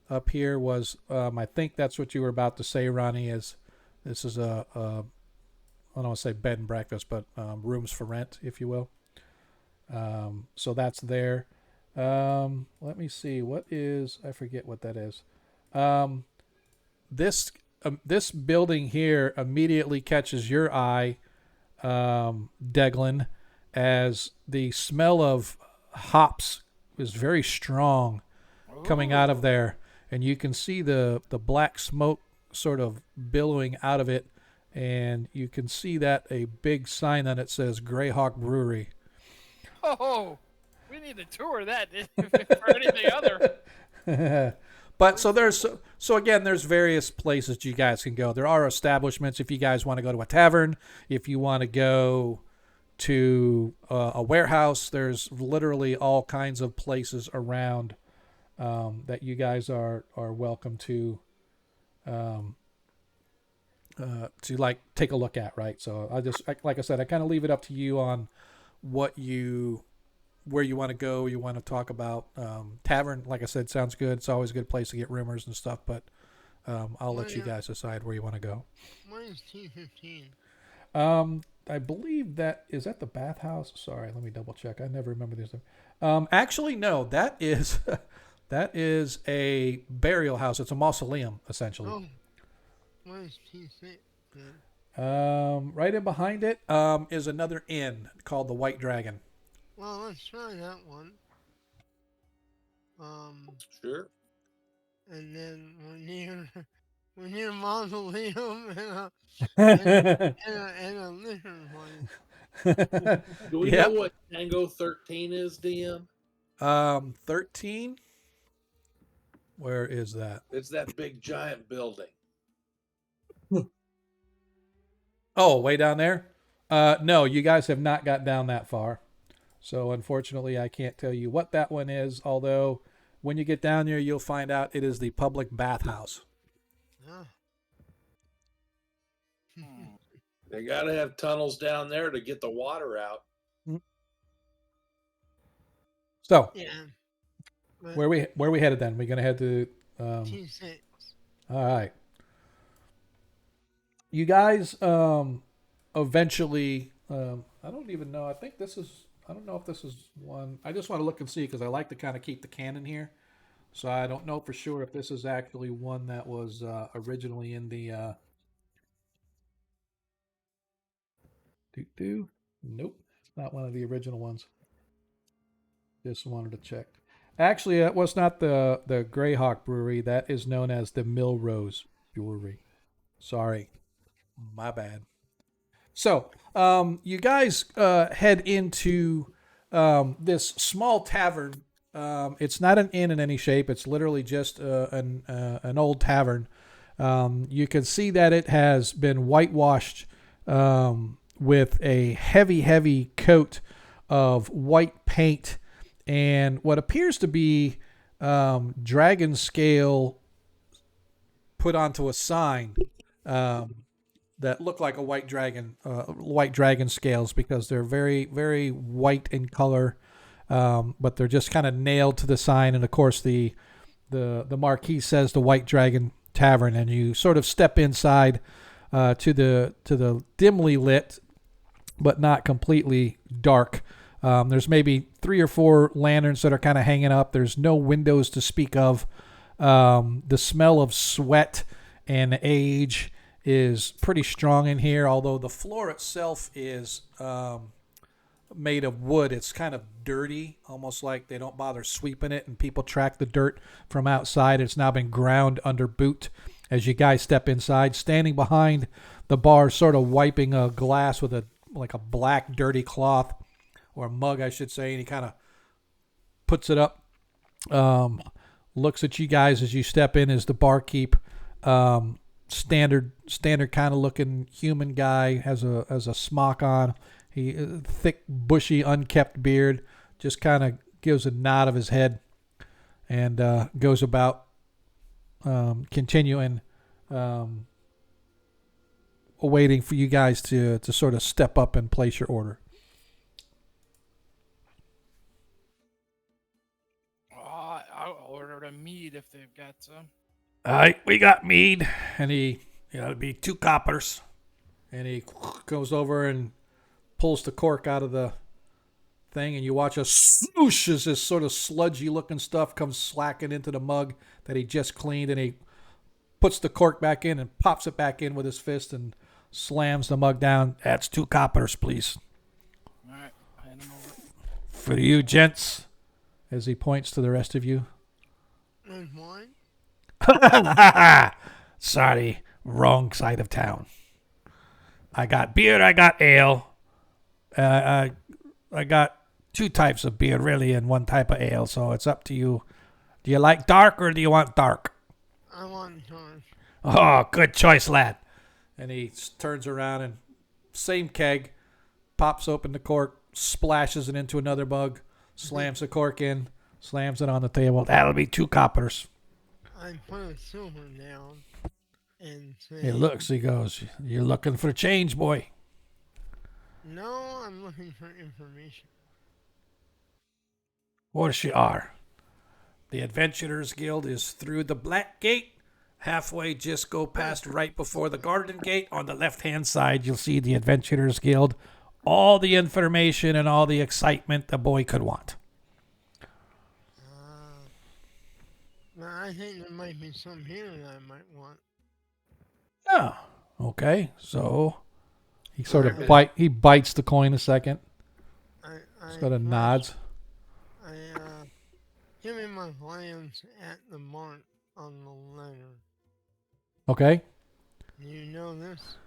up here was, I think that's what you were about to say, Ronnie, is this is I don't want to say bed and breakfast, but rooms for rent, if you will. So that's there. Let me see. I forget what that is. This building here immediately catches your eye, Deglin, as the smell of hops is very strong coming out of there. And you can see the black smoke sort of billowing out of it. and you can see that a big sign on it says Greyhawk Brewery. Oh, we need a tour of that if for anything other. But so again, there's various places you guys can go. There are establishments if you guys want to go to a tavern, if you want to go to a warehouse. There's literally all kinds of places around that you guys are welcome to like take a look at, right? So like I said, I kind of leave it up to you on where you want to go. You want to talk about tavern. Like I said, sounds good. It's always a good place to get rumors and stuff. But I'll let you guys decide where you want to go. Mine's T15. I believe that is at the bathhouse. Sorry, let me double check. I never remember these. Actually, no. That is that is a burial house. It's a mausoleum essentially. Oh, mine's T6. Right in behind it is another inn called the White Dragon. Well, let's try that one. Sure. And then we're near mausoleum and a liquor place. Do we know what Tango 13 is, DM? 13. Where is that? It's that big giant building. Oh, way down there? No, you guys have not got down that far. So unfortunately, I can't tell you what that one is. Although, when you get down there, you'll find out it is the public bathhouse. Ah. They got to have tunnels down there to get the water out. So, Yeah. where we headed then? We're gonna head to T6. all right. You guys eventually I don't even know. I think this is I don't know if this is one. I just want to look and see because I like to kind of keep the canon here. So I don't know for sure if this is actually one that was originally in the Nope, it's not one of the original ones. Just wanted to check. Actually, it was not the Greyhawk Brewery. That is known as the Millrose Brewery. Sorry, my bad. So, you guys head into this small tavern. It's not an inn in any shape. It's literally just an old tavern. You can see that it has been whitewashed with a heavy coat of white paint and what appears to be dragon scale put onto a sign that look like a white dragon scales because they're very white in color, but they're just kind of nailed to the sign. And of course, the marquee says the White Dragon Tavern, and you sort of step inside to the dimly lit, but not completely dark. There's maybe 3 or 4 lanterns that are kind of hanging up. There's no windows to speak of. The smell of sweat and age is pretty strong in here, although the floor itself is made of wood. It's kind of dirty, almost like they don't bother sweeping it, and people track the dirt from outside. It's now been ground under boot as you guys step inside. Standing behind the bar, sort of wiping a glass with a black dirty cloth, or a mug, I should say, and he kind of puts it up, looks at you guys as you step in as the barkeep. Standard kind of looking human guy, has a smock on. He thick, bushy, unkept beard. Just kind of gives a nod of his head and goes about continuing, waiting for you guys to sort of step up and place your order. I'll order a mead if they've got some. All right, we got mead, and it'd be 2 coppers, and he goes over and pulls the cork out of the thing, and you watch a swoosh as this sort of sludgy looking stuff comes slacking into the mug that he just cleaned, and he puts the cork back in and pops it back in with his fist and slams the mug down. That's 2 coppers, please. All right, hand them over. For you, gents, as he points to the rest of you. And wine? Sorry, wrong side of town. I got beer, I got ale. I got 2 types of beer, really, and 1 type of ale, so it's up to you. Do you like dark or do you want dark? I want dark. Oh, good choice, lad. And he turns around and same keg, pops open the cork, splashes it into another mug, slams the cork in, slams it on the table. That'll be 2 coppers. I put a silver down and say, He goes, you're looking for change, boy. no, I'm looking for information. Of course you are. The Adventurers Guild is through the Black Gate. Halfway, just go past right before the Garden Gate. On the left-hand side, you'll see the Adventurers Guild. All the information and all the excitement the boy could want. Now I think there might be some here that I might want. Oh, okay. So he sort of bites the coin a second. Sort of nods. Give me my plans at the mark on the letter. Okay. Do you know this?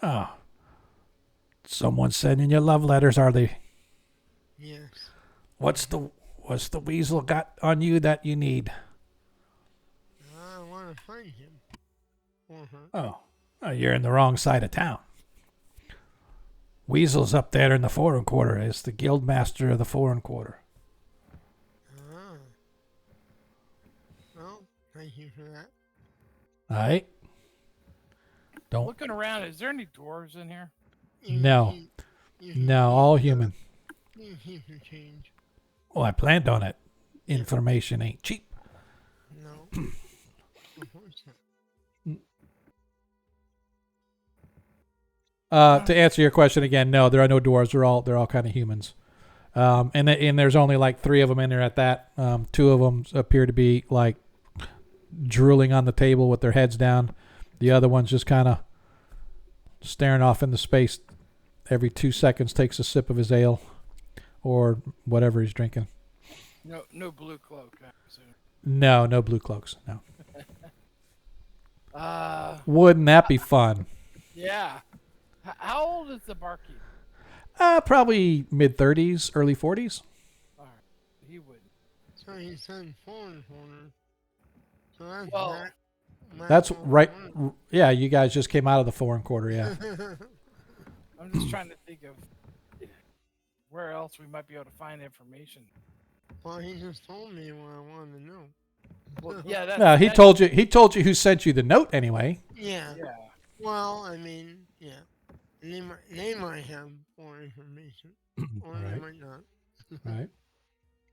Oh. Someone sending you love letters, are they? Yes. What's the weasel got on you that you need? I want to find him. Or her. Oh, you're in the wrong side of town. Weasel's up there in the foreign quarter. It's the guild master of the foreign quarter. Well, thank you for that. All right. Don't. Looking around, is there any dwarves in here? No. No, all human. You keep your change. Oh, I planned on it. Information ain't cheap. No. Of course not. To answer your question again, no, there are no dwarves. They're all kind of humans. And there's only like 3 of them in there at that. 2 of them appear to be like drooling on the table with their heads down. The other one's just kind of staring off into space. Every 2 seconds takes a sip of his ale or whatever he's drinking. No blue cloak, I presume. No blue cloaks. No. Wouldn't that be fun? Yeah. How old is the barkeep? Probably mid-30s, early 40s. All right. He wouldn't. So he said foreign corner. So that's Well, That's right. Yeah, you guys just came out of the foreign quarter, yeah. I'm just trying to think of where else we might be able to find information. Well, he just told me what I wanted to know. Well, yeah, that's, No, he told you who sent you the note anyway. Yeah. Yeah. Well, I mean, yeah. They might have more information, or they Right. might not. Right.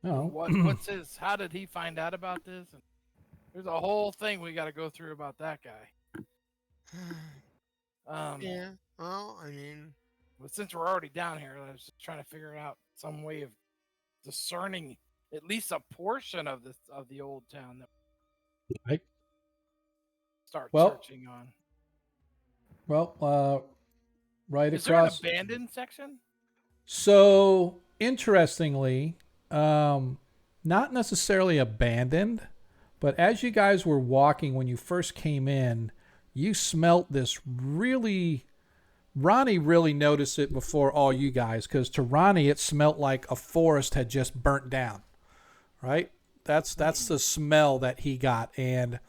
No. What's his? How did he find out about this? And there's a whole thing we got to go through about that guy. Yeah. Well, I mean, But since we're already down here, I was just trying to figure out some way of discerning at least a portion of the old town that Right. start Well, searching on. Well, right Is there an across. abandoned section? So interestingly, not necessarily abandoned, but as you guys were walking when you first came in, you smelt this really. Ronnie really noticed it before all you guys, because to Ronnie it smelt like a forest had just burnt down. Right? That's the smell that he got, and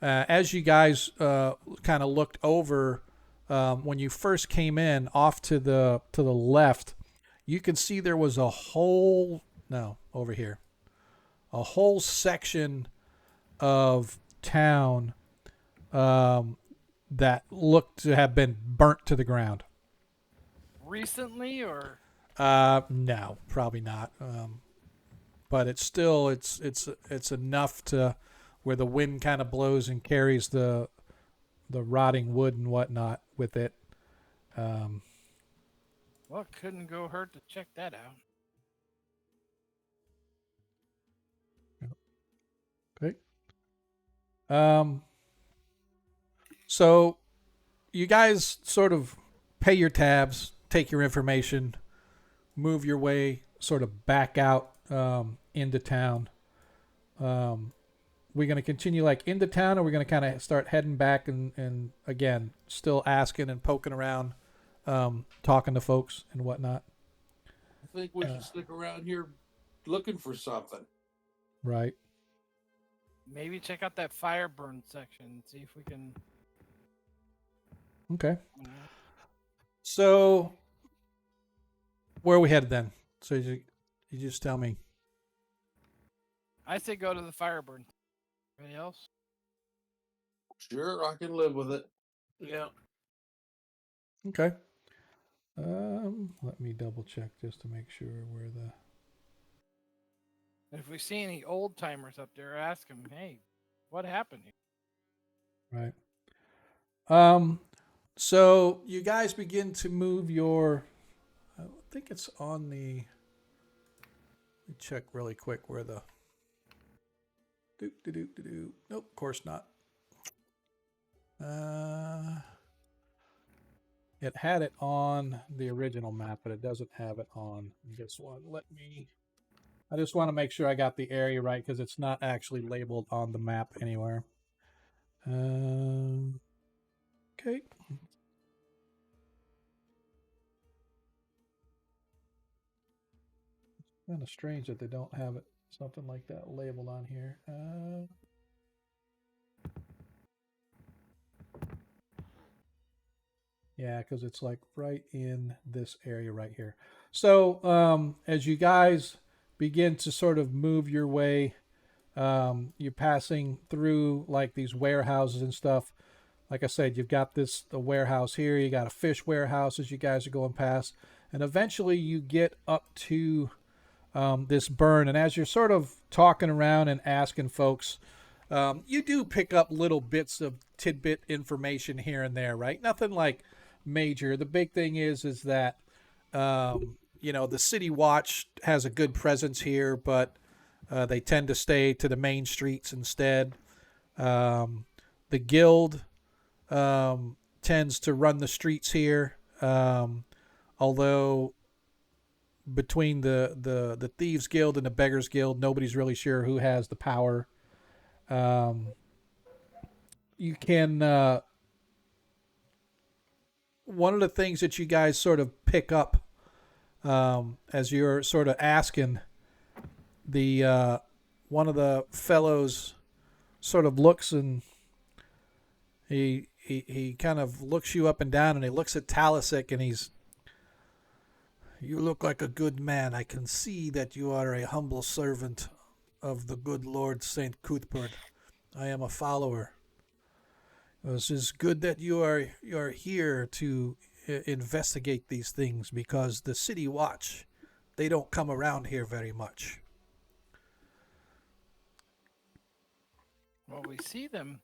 as you guys kind of looked over when you first came in, off to the left, you could see there was a whole section of town that looked to have been burnt to the ground. Recently, or No, probably not. But it's still it's enough to where the wind kind of blows and carries the rotting wood and whatnot with it. well, it couldn't go hurt to check that out. Okay. So you guys sort of pay your tabs, take your information, move your way sort of back out into town. we going to continue like into town, or we're going to kind of start heading back and again, still asking and poking around, talking to folks and whatnot? I think we should stick around here looking for something. Right. Maybe check out that fire burn section and see if we can. Okay. You know, So, where are we headed then? So you just tell me. I say go to the fire burn. Anybody else? Sure, I can live with it. Yeah. Okay. Let me double check just to make sure where the. And if we see any old timers up there, ask them, hey, what happened here? Right. So you guys begin to move your. I think it's on the. Let me check really quick where the. Nope, of course not. It had it on the original map, but it doesn't have it on this one. I just want to make sure I got the area right because it's not actually labeled on the map anywhere. Okay. Kind of strange that they don't have it something like that labeled on here. Yeah, because it's like right in this area right here. So as you guys begin to sort of move your way, you're passing through like these warehouses and stuff. Like I said, you've got the warehouse here. You got a fish warehouse as you guys are going past, and eventually you get up to this burn. And as you're sort of talking around and asking folks, you do pick up little bits of tidbit information here and there, right? Nothing like major. The big thing is that the City Watch has a good presence here, but they tend to stay to the main streets instead. The guild tends to run the streets here, although between the Thieves Guild and the Beggars Guild, nobody's really sure who has the power. You can one of the things that you guys sort of pick up as you're sort of asking, the one of the fellows sort of looks and he kind of looks you up and down, and he looks at Talisic, and you look like a good man. I can see that you are a humble servant of the good Lord St. Cuthbert. I am a follower. It is good that you are here to investigate these things, because the City Watch, they don't come around here very much. Well, we see them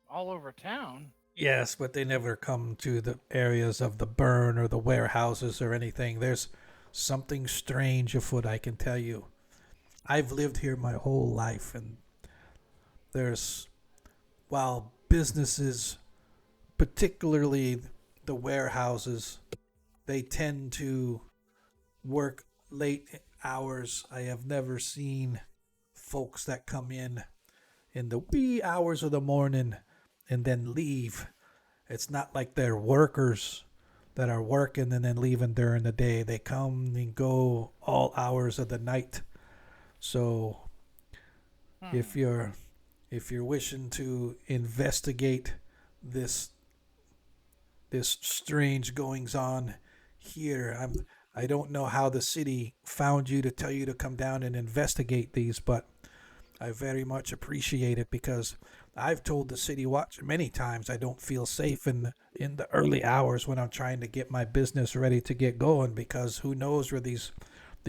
all over town. Yes, but they never come to the areas of the burn or the warehouses or anything. There's something strange afoot, I can tell you. I've lived here my whole life, and while businesses, particularly the warehouses, they tend to work late hours. I have never seen folks that come in the wee hours of the morning and then leave. It's not like they're workers that are working and then leaving during the day. They come and go all hours of the night. So if you're wishing to investigate this strange goings on here, I don't know how the city found you to tell you to come down and investigate these, but I very much appreciate it, because I've told the City Watch many times I don't feel safe in the early hours when I'm trying to get my business ready to get going, because who knows where these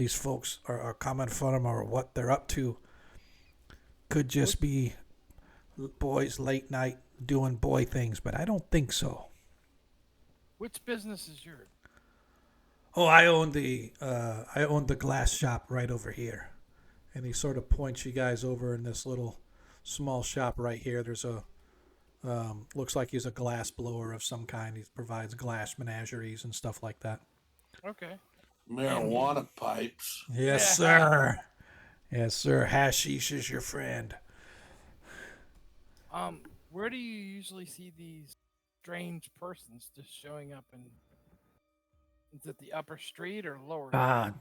folks are coming from or what they're up to. Could just be boys late night doing boy things, but I don't think so. Which business is yours? Oh, I own the glass shop right over here. And he sort of points you guys over in this little small shop right here. There's looks like he's a glass blower of some kind. He provides glass menageries and stuff like that. Okay. Marijuana pipes. Yes, Yeah. sir. Yes, sir. Hashish is your friend. Where do you usually see these strange persons just showing up? And is it the upper street or lower street?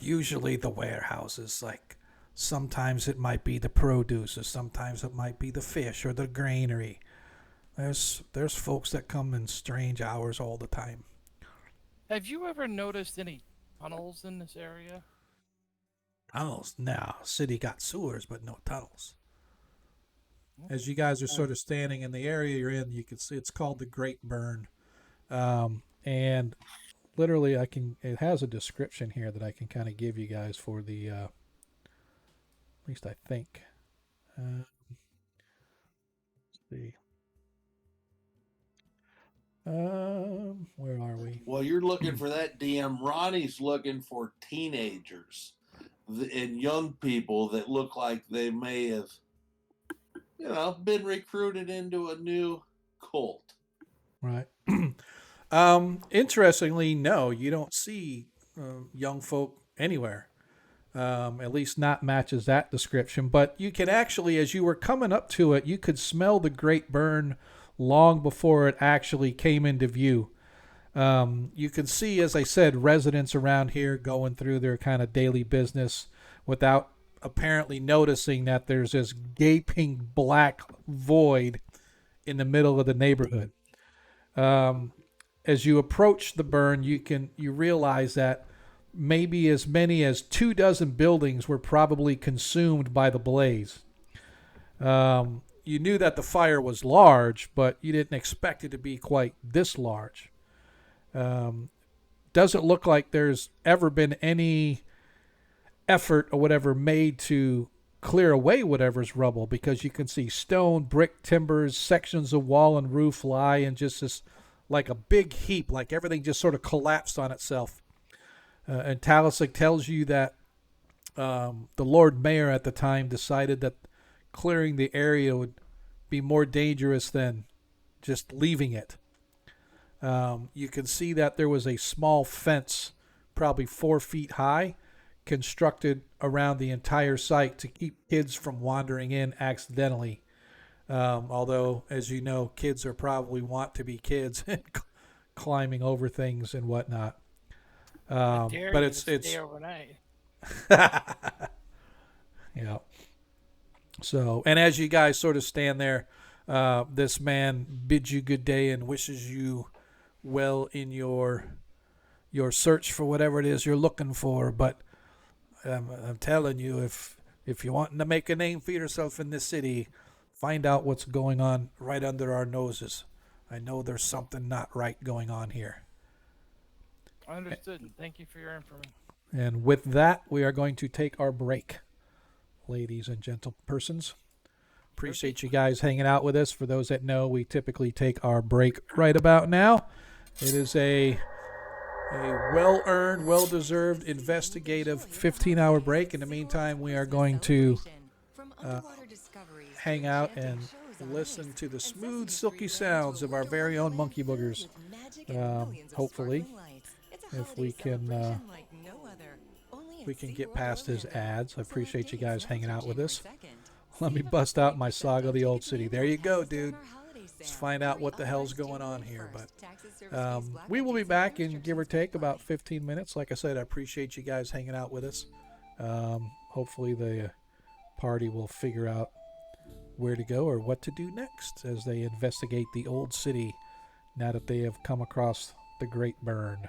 Usually the warehouses. Like sometimes it might be the produce, or sometimes it might be the fish or the granary. There's folks that come in strange hours all the time. Have you ever noticed any tunnels in this area? Tunnels? No, city got sewers, but no tunnels. As you Okay. guys are sort of standing in the area you're in, you can see it's called the Great Burn. And literally, it has a description here that I can kind of give you guys for the, at least I think. Let's see. Where are we? Well, you're looking for that DM. Ronnie's looking for teenagers and young people that look like they may have, been recruited into a new cult. Right. Interestingly, no, you don't see young folk anywhere. At least not matches that description. But you can actually, as you were coming up to it, you could smell the great burn long before it actually came into view. You can see, as I said, residents around here going through their kind of daily business without apparently noticing that there's this gaping black void in the middle of the neighborhood. Um, as you approach the burn, you realize that maybe as many as 24 buildings were probably consumed by the blaze. You knew that the fire was large, but you didn't expect it to be quite this large. Um, doesn't look like there's ever been any effort or whatever made to clear away whatever's rubble, because you can see stone, brick, timbers, sections of wall and roof lie in just this like a big heap, like everything just sort of collapsed on itself. And Talisic tells you that the Lord Mayor at the time decided that clearing the area would be more dangerous than just leaving it. You can see that there was a small fence, probably 4 feet high, constructed around the entire site to keep kids from wandering in accidentally. Although, as you know, kids are probably want to be kids and climbing over things and whatnot. I dare But you it's to stay overnight. yeah. So, and as you guys sort of stand there, this man bids you good day and wishes you well in your search for whatever it is you're looking for. But I'm telling you, if you're wanting to make a name for yourself in this city, find out what's going on right under our noses. I know there's something not right going on here. Understood, and thank you for your information. And with that, we are going to take our break, ladies and gentle persons. Appreciate you guys hanging out with us. For those that know, we typically take our break right about now. It is a well-earned, well-deserved, investigative 15-hour break. In the meantime, we are going to hang out and listen to the smooth, silky sounds of our very own monkey boogers. Hopefully, if we can get past his ads. I appreciate you guys hanging out with us. Let me bust out my Saga of the Old City. There you go, dude. Let's find out what the hell's going on here. But we will be back in give or take about 15 minutes. Like I said, I appreciate you guys hanging out with us. Hopefully the party will figure out where to go or what to do next as they investigate the old city now that they have come across the Great Burn.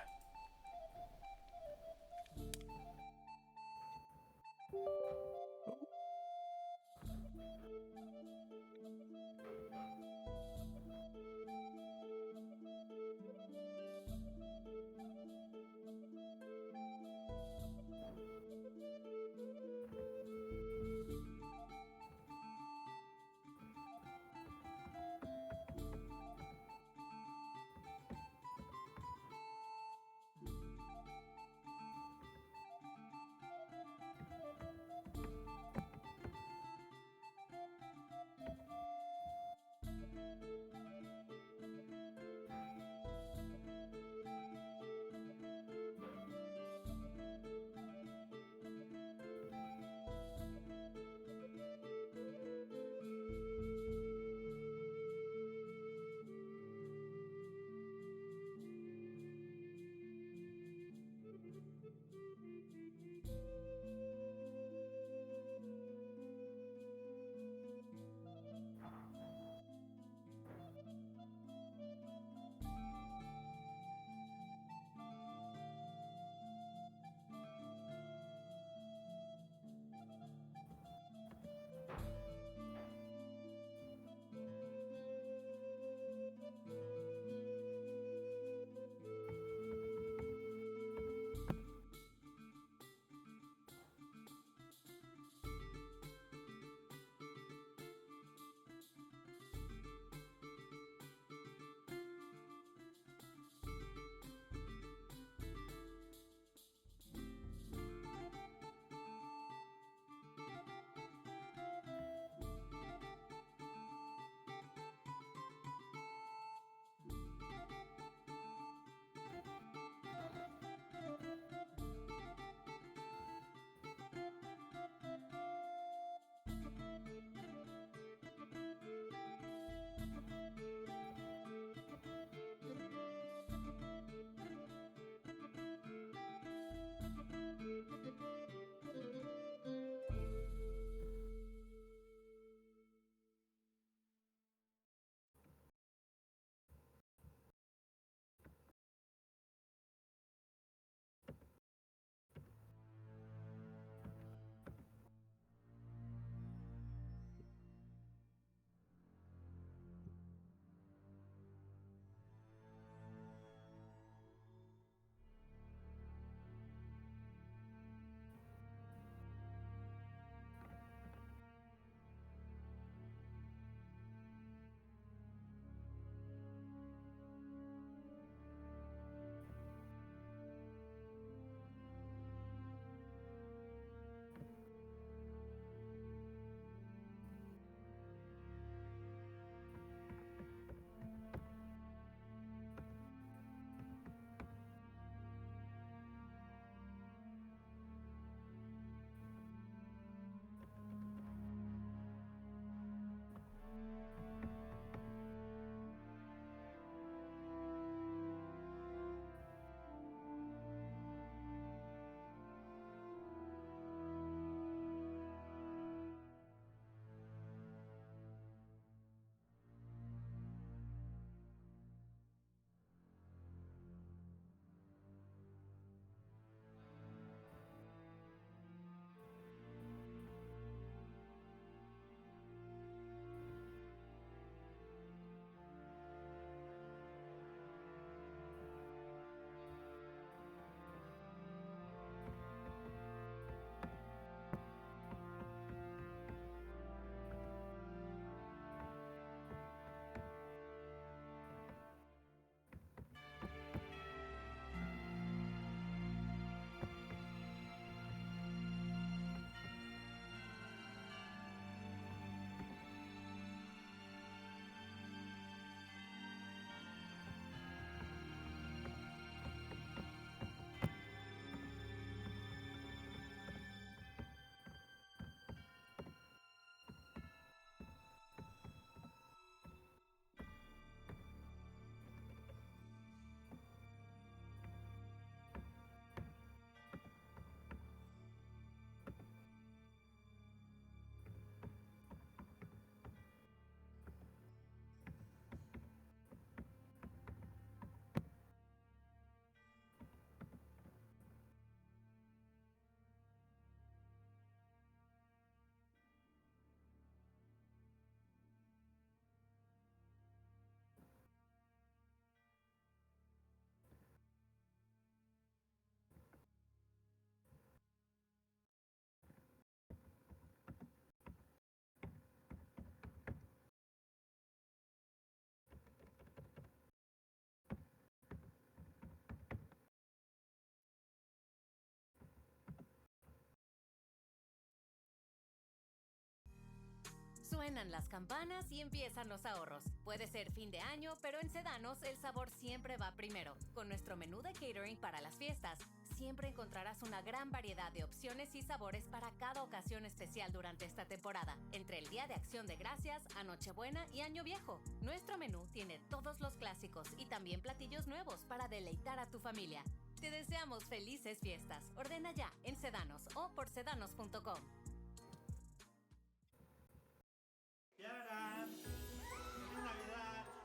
Suenan las campanas y empiezan los ahorros. Puede ser fin de año, pero en Sedanos el sabor siempre va primero. Con nuestro menú de catering para las fiestas, siempre encontrarás una gran variedad de opciones y sabores para cada ocasión especial durante esta temporada, entre el Día de Acción de Gracias, a Nochebuena y Año Viejo. Nuestro menú tiene todos los clásicos y también platillos nuevos para deleitar a tu familia. Te deseamos felices fiestas. Ordena ya en Sedanos o por sedanos.com.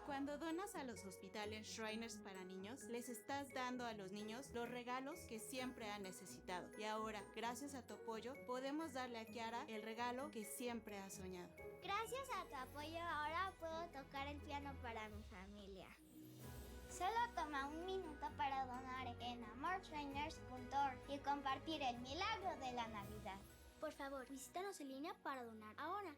Cuando donas a los hospitales Shriners para niños, les estás dando a los niños los regalos que siempre han necesitado. Y ahora, gracias a tu apoyo, podemos darle a Kiara el regalo que siempre ha soñado. Gracias a tu apoyo, ahora puedo tocar el piano para mi familia. Solo toma un minuto para donar en amortrainers.org y compartir el milagro de la Navidad. Por favor, visítanos en línea para donar ahora.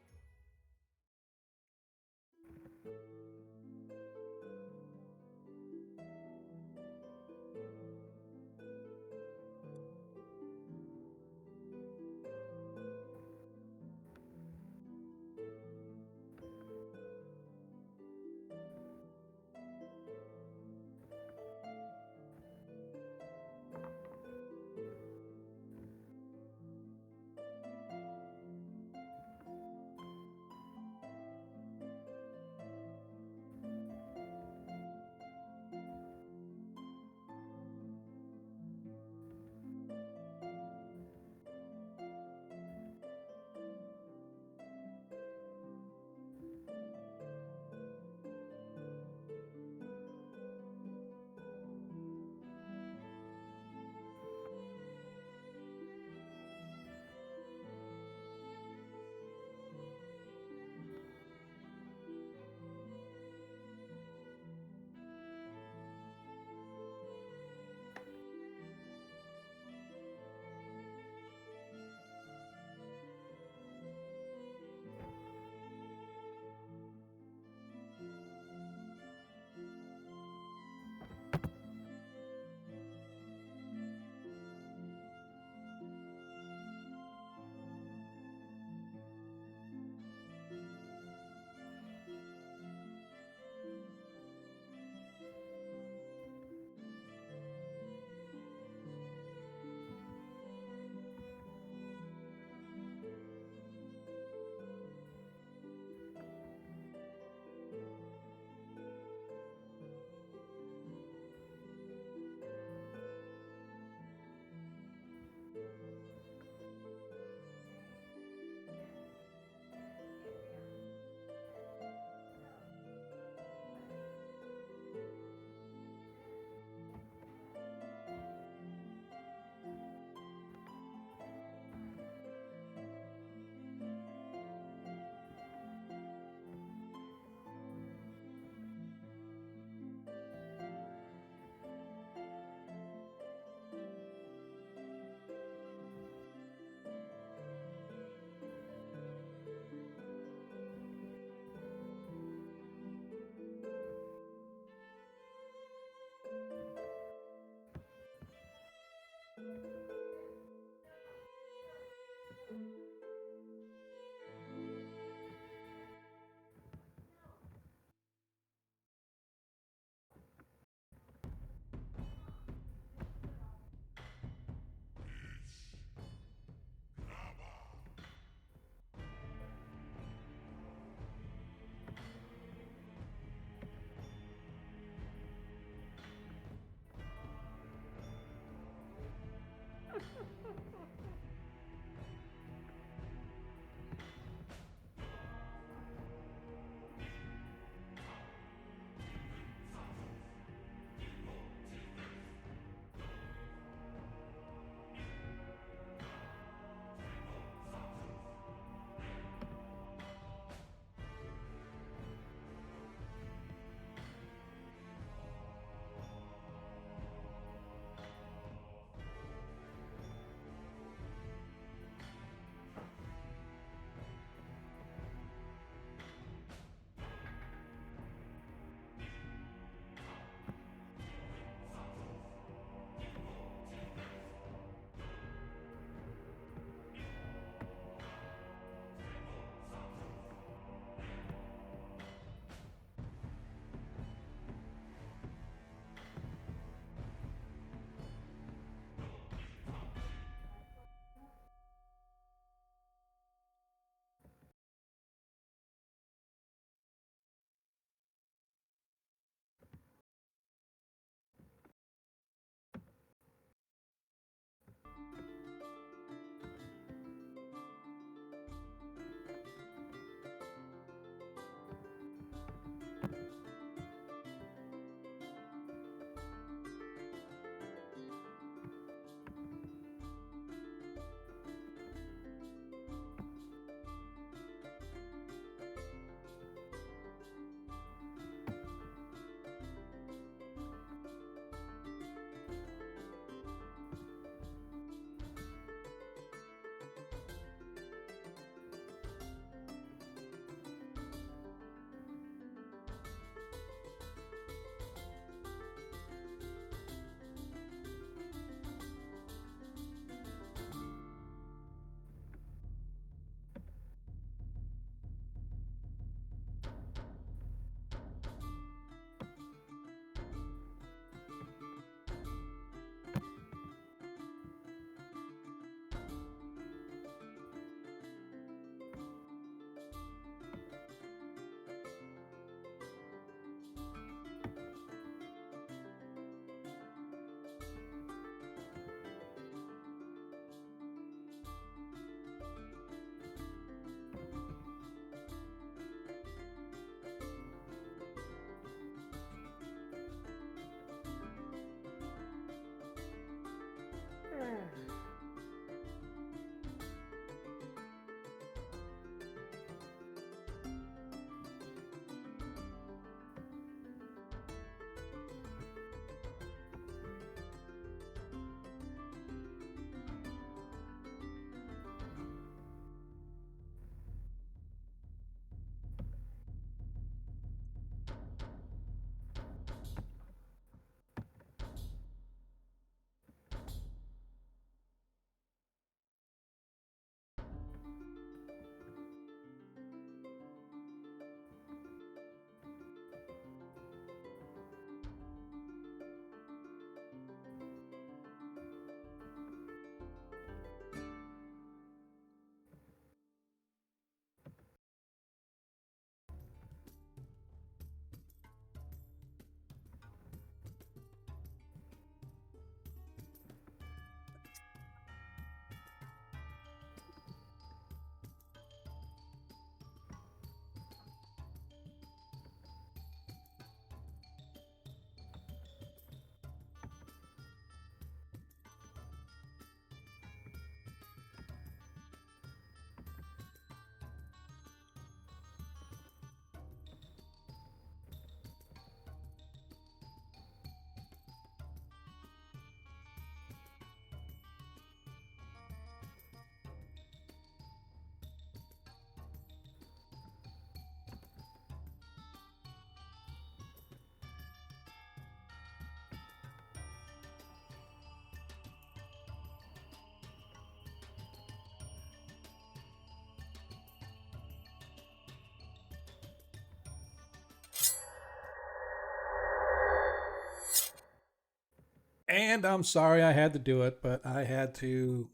And I'm sorry I had to do it, but I had to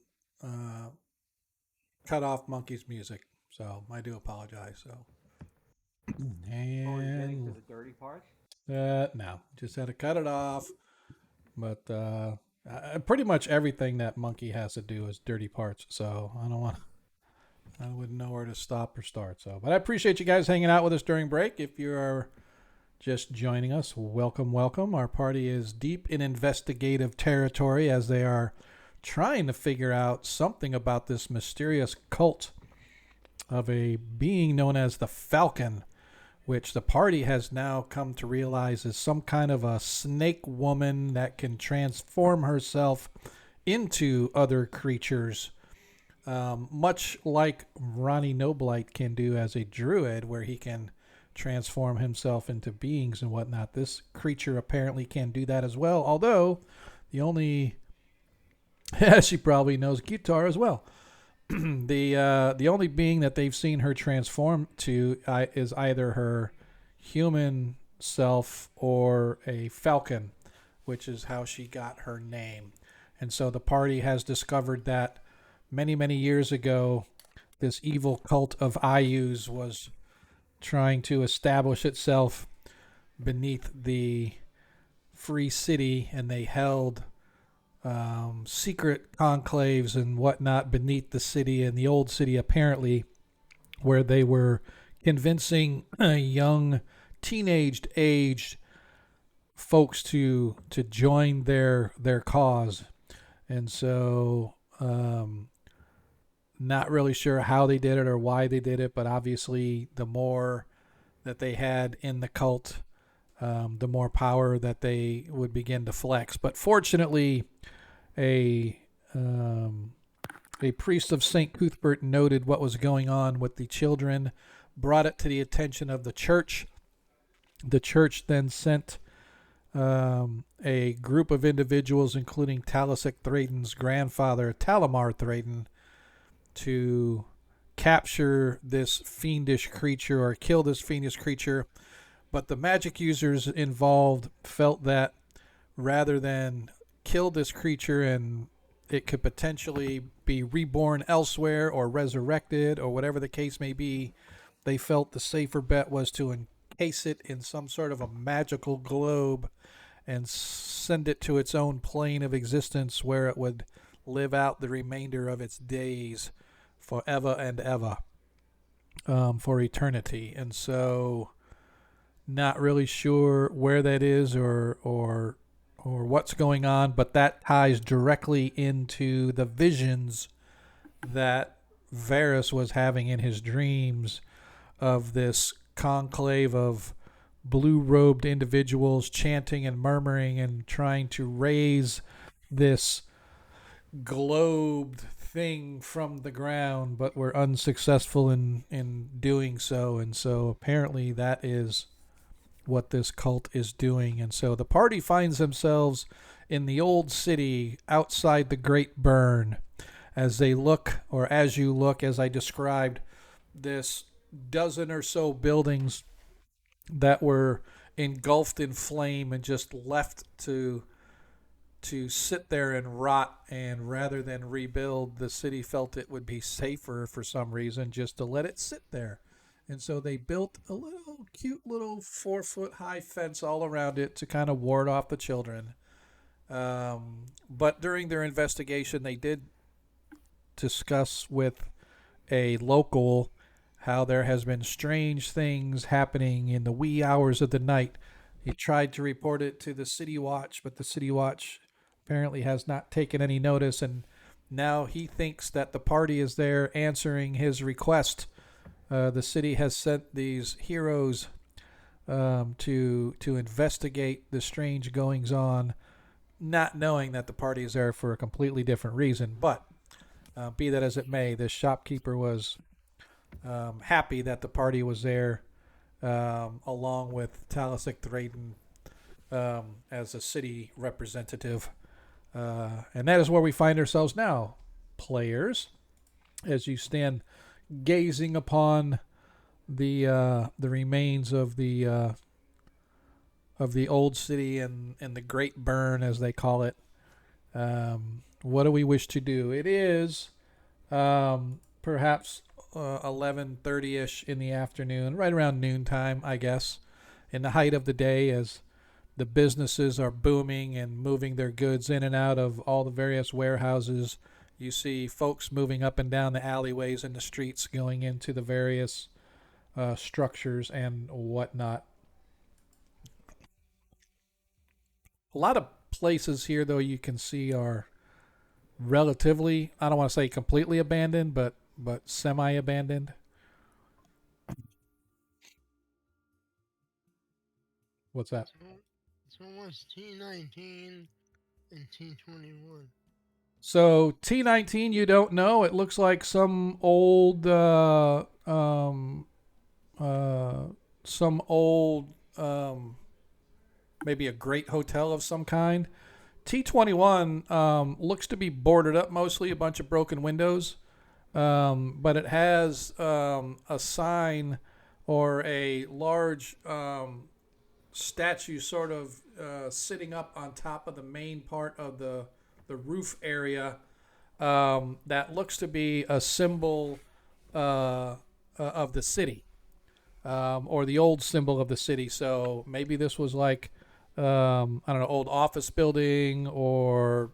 cut off Monkey's music. So I do apologize. So Or are you getting to and the dirty part? no, just had to cut it off. But pretty much everything that Monkey has to do is dirty parts. So I don't want. I wouldn't know where to stop or start. So, but I appreciate you guys hanging out with us during break. If you are just joining us, welcome, welcome. Our party is deep in investigative territory as they are trying to figure out something about this mysterious cult of a being known as the Falcon, which the party has now come to realize is some kind of a snake woman that can transform herself into other creatures, much like Ronnie Noblight can do as a druid, where he can transform himself into beings and whatnot. This creature apparently can do that as well, although the only she probably knows guitar as well. The only being that they've seen her transform to is either her human self or a falcon, which is how she got her name. And so the party has discovered that many, many years ago, this evil cult of Ayus was trying to establish itself beneath the free city, and they held secret conclaves and whatnot beneath the city and the old city, apparently, where they were convincing young, aged folks to join their cause. And so, not really sure how they did it or why they did it, but obviously, the more that they had in the cult, the more power that they would begin to flex. But fortunately, a priest of St. Cuthbert noted what was going on with the children, brought it to the attention of the church. The church then sent a group of individuals, including Talisic Thraden's grandfather, Talamar Thraden, to capture this fiendish creature or kill this fiendish creature. But the magic users involved felt that rather than kill this creature and it could potentially be reborn elsewhere or resurrected or whatever the case may be, they felt the safer bet was to encase it in some sort of a magical globe and send it to its own plane of existence where it would live out the remainder of its days forever and ever, for eternity. And so not really sure where that is or what's going on, but that ties directly into the visions that Varys was having in his dreams of this conclave of blue-robed individuals chanting and murmuring and trying to raise this globed thing from the ground, but were unsuccessful in doing so. And so apparently that is what this cult is doing. And so the party finds themselves in the old city outside the Great Burn as they look, or as you look, as I described, this dozen or so buildings that were engulfed in flame and just left to sit there and rot. And rather than rebuild, the city felt it would be safer for some reason just to let it sit there. And so they built a little cute little 4-foot high fence all around it to kind of ward off the children. But during their investigation, they did discuss with a local how there has been strange things happening in the wee hours of the night. He tried to report it to the City Watch, but the City Watch apparently has not taken any notice, and now he thinks that the party is there answering his request. The city has sent these heroes to investigate the strange goings on, not knowing that the party is there for a completely different reason. But be that as it may, this shopkeeper was happy that the party was there, along with Talisic Thraden as a city representative. And that is where we find ourselves now, players, as you stand gazing upon the remains of the old city and the Great Burn, as they call it, What do we wish to do? It is perhaps 11:30ish in the afternoon, right around noontime, I guess, in the height of the day as the businesses are booming and moving their goods in and out of all the various warehouses. You see folks moving up and down the alleyways and the streets going into the various structures and whatnot. A lot of places here, though, you can see are relatively, I don't want to say completely abandoned, but semi-abandoned. What's that? So what's T19 and T21? So T19, you don't know. It looks like some old, some old, maybe a great hotel of some kind. T21 looks to be boarded up mostly, a bunch of broken windows, but it has a sign or a large statue sort of sitting up on top of the main part of the roof area that looks to be a symbol of the city or the old symbol of the city. So maybe this was like, I don't know, old office building or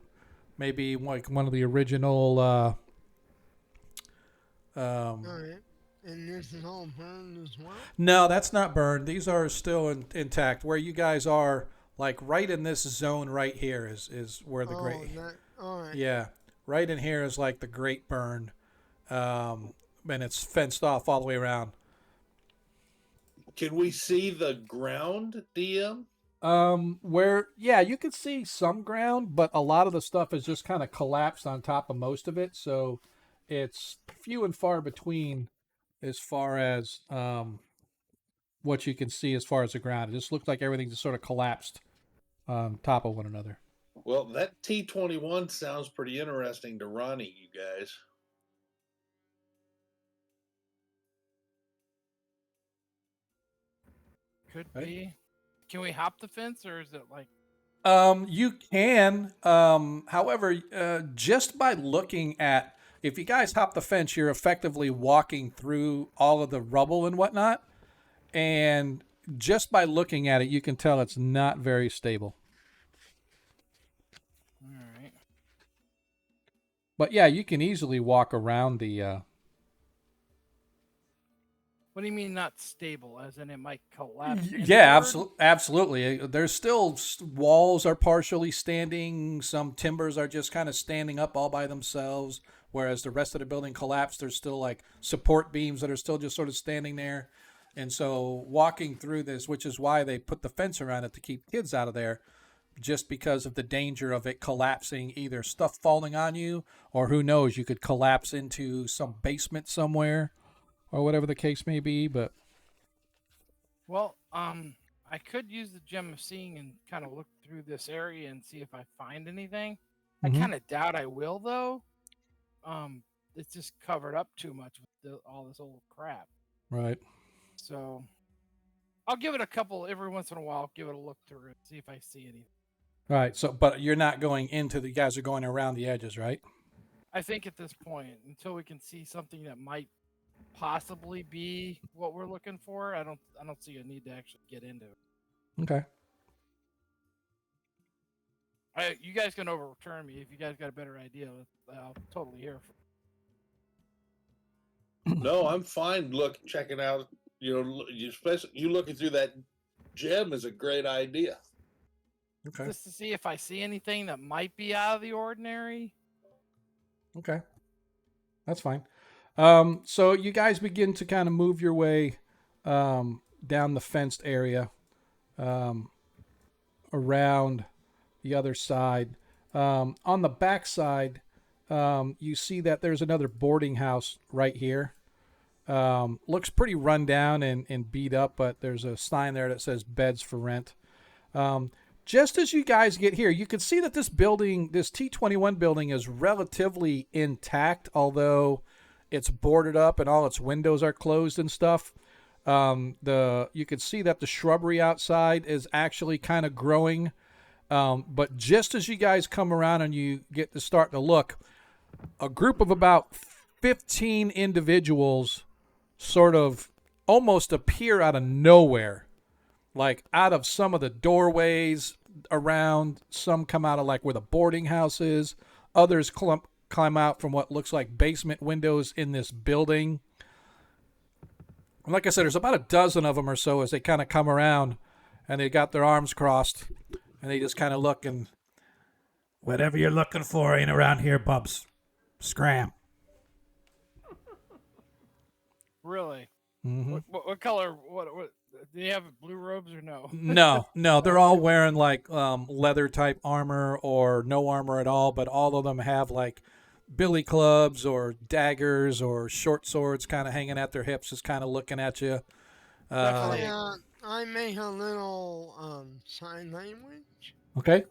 maybe like one of the original. All right. And this is all burned as well? No, that's not burned. These are still intact. Where you guys are, like right in this zone right here is where the great. All right. Yeah, right in here is like the great burn, and it's fenced off all the way around. Can we see the ground, DM? Where yeah, you can see some ground, but a lot of the stuff is just kind of collapsed on top of most of it, so it's few and far between as far as what you can see as far as the ground. It just looks like everything just sort of collapsed on top of one another. Well, that T21 sounds pretty interesting to Ronnie, you guys. Could Right. be. Can we hop the fence, or is it like? You can. However, just by looking at, if you guys hop the fence, you're effectively walking through all of the rubble and whatnot. And just by looking at it, you can tell it's not very stable. All right. But yeah, you can easily walk around the. What do you mean not stable? As in it might collapse? Yeah, inward? absolutely. There's still walls are partially standing. Some timbers are just kind of standing up all by themselves, whereas the rest of the building collapsed. There's still like support beams that are still just sort of standing there. And so walking through this, which is why they put the fence around it to keep kids out of there, just because of the danger of it collapsing, either stuff falling on you, or who knows, you could collapse into some basement somewhere, or whatever the case may be. But Well, I could use the gem of seeing and kind of look through this area and see if I find anything. I Mhm. kind of doubt I will, though. It's just covered up too much with all this old crap. right. So I'll give it a couple every once in a while. Give it a look through and see if I see anything. Right. So, but you're not going into the, you guys are going around the edges, right? I think at this point, until we can see something that might possibly be what we're looking for, I don't see a need to actually get into it. Okay. You guys can overturn me if you guys got a better idea. I'll totally hear from. No, I'm fine. Look, checking out. Especially you looking through that gem is a great idea. Okay. Just to see if I see anything that might be out of the ordinary. Okay. That's fine. So you guys begin to kind of move your way down the fenced area around the other side. On the back side, you see that there's another boarding house right here. Looks pretty run down and beat up, but there's a sign there that says beds for rent. Just as you guys get here, you can see that this building, this T21 building, is relatively intact, although it's boarded up and all its windows are closed and stuff. You can see that the shrubbery outside is actually kind of growing. But just as you guys come around and you get to start to look, a group of about 15 individuals sort of almost appear out of nowhere, like out of some of the doorways around. Some come out of like where the boarding house is. Others climb out from what looks like basement windows in this building. And like I said, there's about a dozen of them or so as they kind of come around, and they got their arms crossed, and they just kind of look and, whatever you're looking for ain't around here, bubs. Scram. Really? Mm-hmm. What color? What? Do they have blue robes or no? No, they're all wearing like leather type armor or no armor at all, but all of them have like billy clubs or daggers or short swords kind of hanging at their hips, just kind of looking at you. Definitely. I make a little sign language Okay.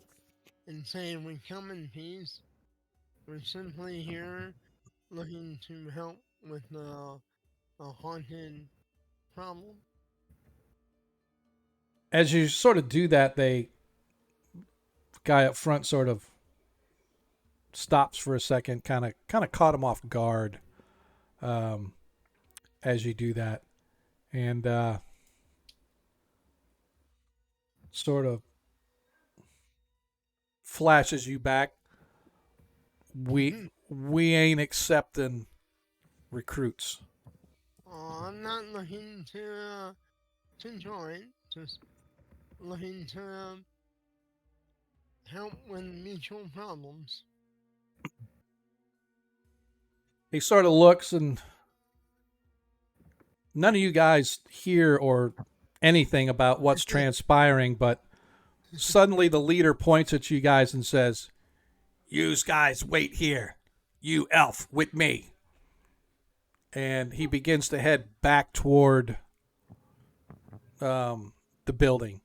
and say we come in peace. We're simply here looking to help with a haunted problem. As you sort of do that, the guy up front sort of stops for a second, kind of caught him off guard as you do that, and sort of flashes you back. We ain't accepting recruits. I'm not looking to join, just looking to help with mutual problems. He sort of looks, and none of you guys hear or anything about what's transpiring, but suddenly the leader points at you guys and says, "You guys wait here. You elf with me." And he begins to head back toward the building.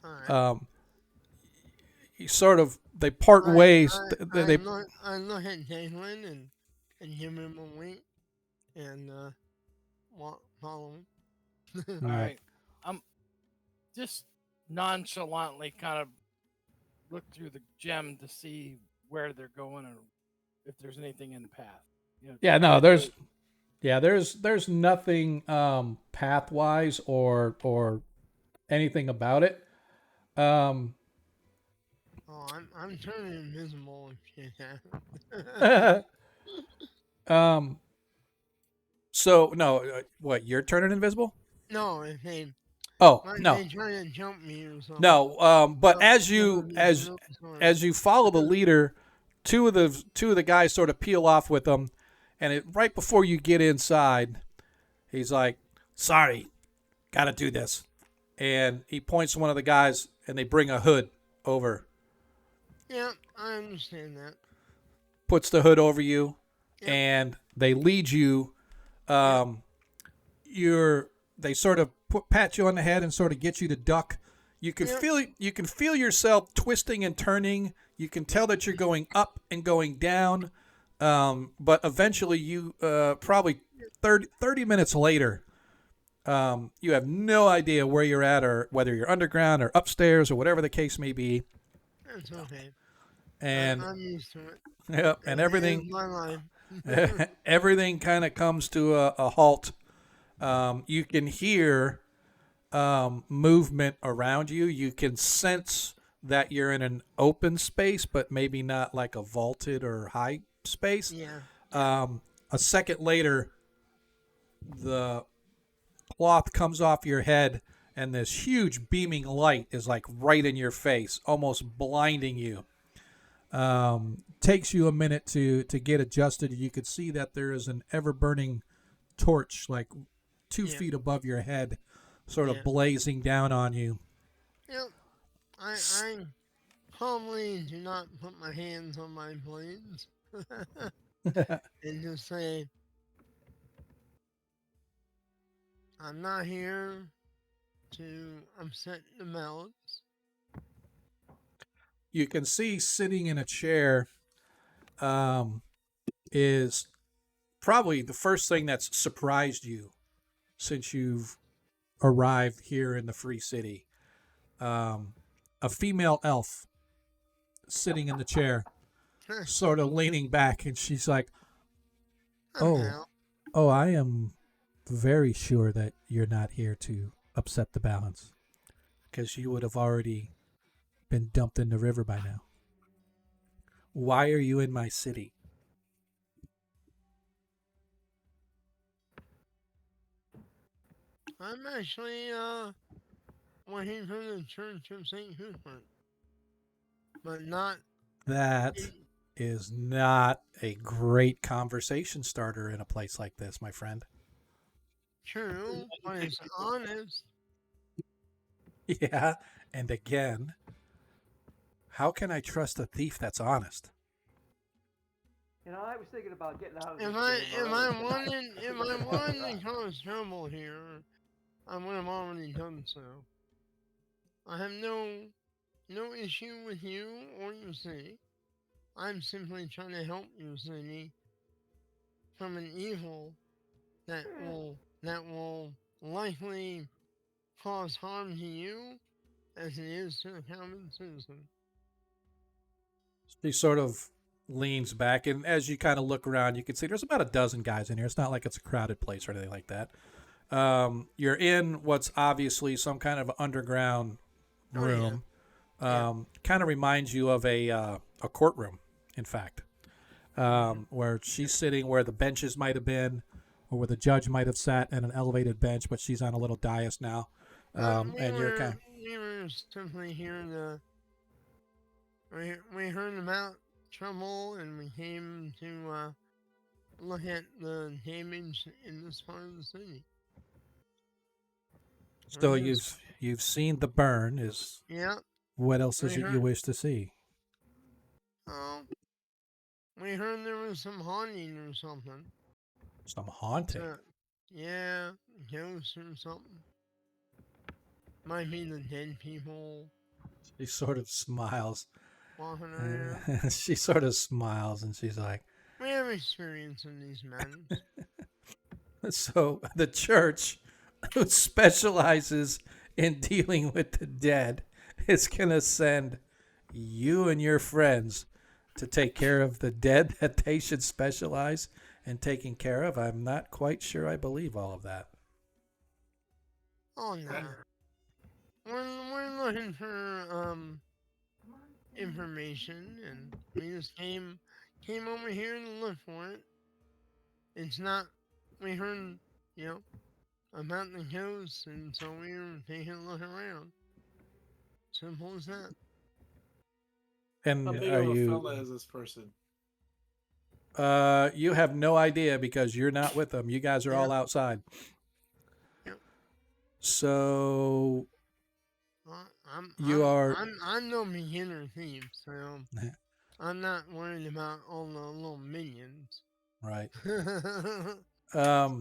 Alright. He sort of, they part ways. I They look at Jalen and give him a wink and follow him. All right. Just nonchalantly kind of look through the gem to see where they're going or if there's anything in the path. You know, Yeah, no, there's nothing pathwise or anything about it. Oh, I'm turning invisible if you can. So no, what, you're turning invisible? No, if they Oh, like no. they try to jump me or something. No, but Oh, as no, as you follow the leader, two of the guys sort of peel off with them, and right before you get inside, he's like, "Sorry, gotta do this," and he points to one of the guys, and they bring a hood over, Yeah, I understand that. puts the hood over you, Yep. and they lead you. They sort of pat you on the head and sort of get you to duck. You can feel yourself twisting and turning. You can tell that you're going up and going down. But eventually, you probably 30 minutes later, you have no idea where you're at or whether you're underground or upstairs or whatever the case may be. That's okay. And I'm used to it. yep, and everything It's my life. everything kind of comes to a halt. You can hear movement around you. You can sense that you're in an open space, but maybe not like a vaulted or high space. Yeah. A second later, the cloth comes off your head, and this huge beaming light is like right in your face, almost blinding you. Takes you a minute to get adjusted. You could see that there is an ever-burning torch like 2 feet above your head, sort of blazing down on you. Yep. I calmly do not put my hands on my blades and just say, I'm not here to upset the melons. You can see sitting in a chair is probably the first thing that's surprised you since you've arrived here in the Free City. A female elf sitting in the chair, sort of leaning back, and she's like, "Oh, Somehow. oh, I am very sure that you're not here to upset the balance, because you would have already been dumped in the river by now. Why are you in my city?" I'm actually working for the Church of St. Cuthbert, but not That in is not a great conversation starter in a place like this, my friend. true, but it's honest. Yeah, and again, how can I trust a thief that's honest? You know, I was thinking about getting out of this If I game if early I tonight. wanted if Figured I I'd have wanted to to cause trouble here, I would have already done so. I have no issue with you or your city. I'm simply trying to help your city from an evil that will likely cause harm to you as it is to the common citizen. She sort of leans back, and as you kind of look around, you can see there's about a dozen guys in here. It's not like it's a crowded place or anything like that. You're in what's obviously some kind of underground Oh yeah, room. yeah. Kind of reminds you of a courtroom, in fact, Mhm. where she's sitting where the benches might have been, or where the judge might have sat at an elevated bench, but she's on a little dais now. We And you're were kind we were simply here to we heard about trouble and we came to look at the damage in this part of the city. so We're just you've seen the burn. Is yeah. what else is We it you heard wish to see? oh we heard there was some haunting or something. Some haunting. So yeah, ghosts or something. Might be the dead people She sort of smiles. walking around. She sort of smiles and she's like, We have experience in these matters. "So the church, who specializes in dealing with the dead, is going to send you and your friends to take care of the dead that they should specialize in taking care of?" I'm not quite sure I believe all of that. Oh no. We're looking for information and we just came over here to look for it. It's not we heard you know about the ghosts and so we were taking a look around. Simple as that. How And big are of a you fella is this person? you have no idea because you're not with them. You guys are Yeah. all outside. Yeah. So Uh, I'm you I'm are I'm I'm no beginner thief, so I'm not worried about all the little minions. right.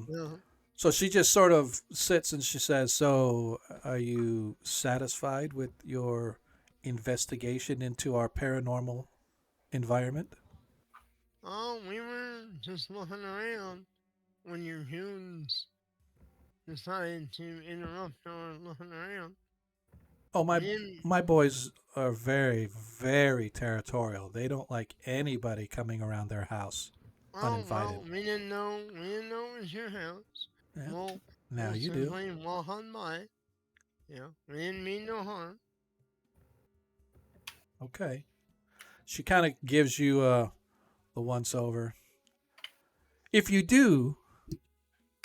No. So she just sort of sits and she says, "So, are you satisfied with your investigation into our paranormal environment?" Oh, we were just looking around when your humans decided to interrupt our looking around. Oh, We didn't. my boys are very, very territorial. They don't like anybody coming around their house Oh uninvited. well, we didn't know. We didn't know it was your house. Yeah, We'll now we'll you do. simply walk on by. Yeah, we didn't mean no harm. Okay. She kind of gives you the once over. If you do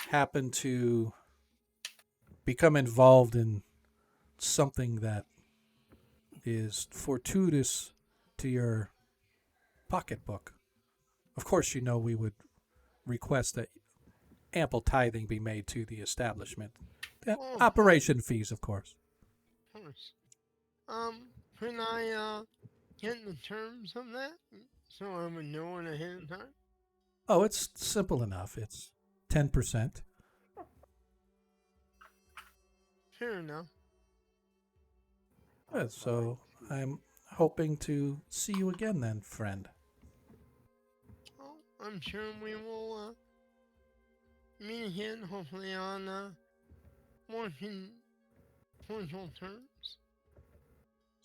happen to become involved in something that is fortuitous to your pocketbook, of course, you know we would request that ample tithing be made to the establishment. Oh, Operation fees, of course. of course. Could I get the terms of that so I would know it ahead of time? Oh, it's simple enough. It's 10%. Fair enough. Good. So I'm hoping to see you again then, friend. Oh, I'm sure we will meet again, hopefully on more cordial terms.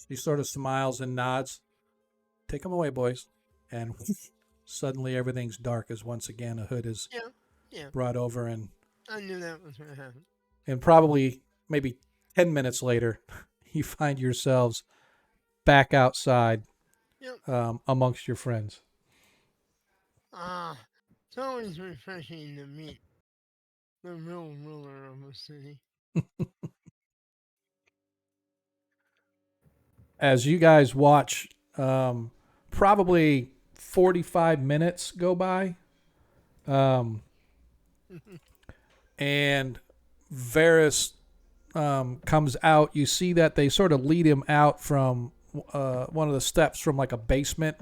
She sort of smiles and nods. take them away, boys. And suddenly everything's dark as once again a hood is Yeah, yeah. brought over, and I knew that was going to happen. probably maybe 10 minutes later, you find yourselves back outside Yep. amongst your friends. It's always refreshing to meet the real ruler of a city. As you guys watch, probably 45 minutes go by, and Varys comes out. You see that they sort of lead him out from one of the steps from like a basement,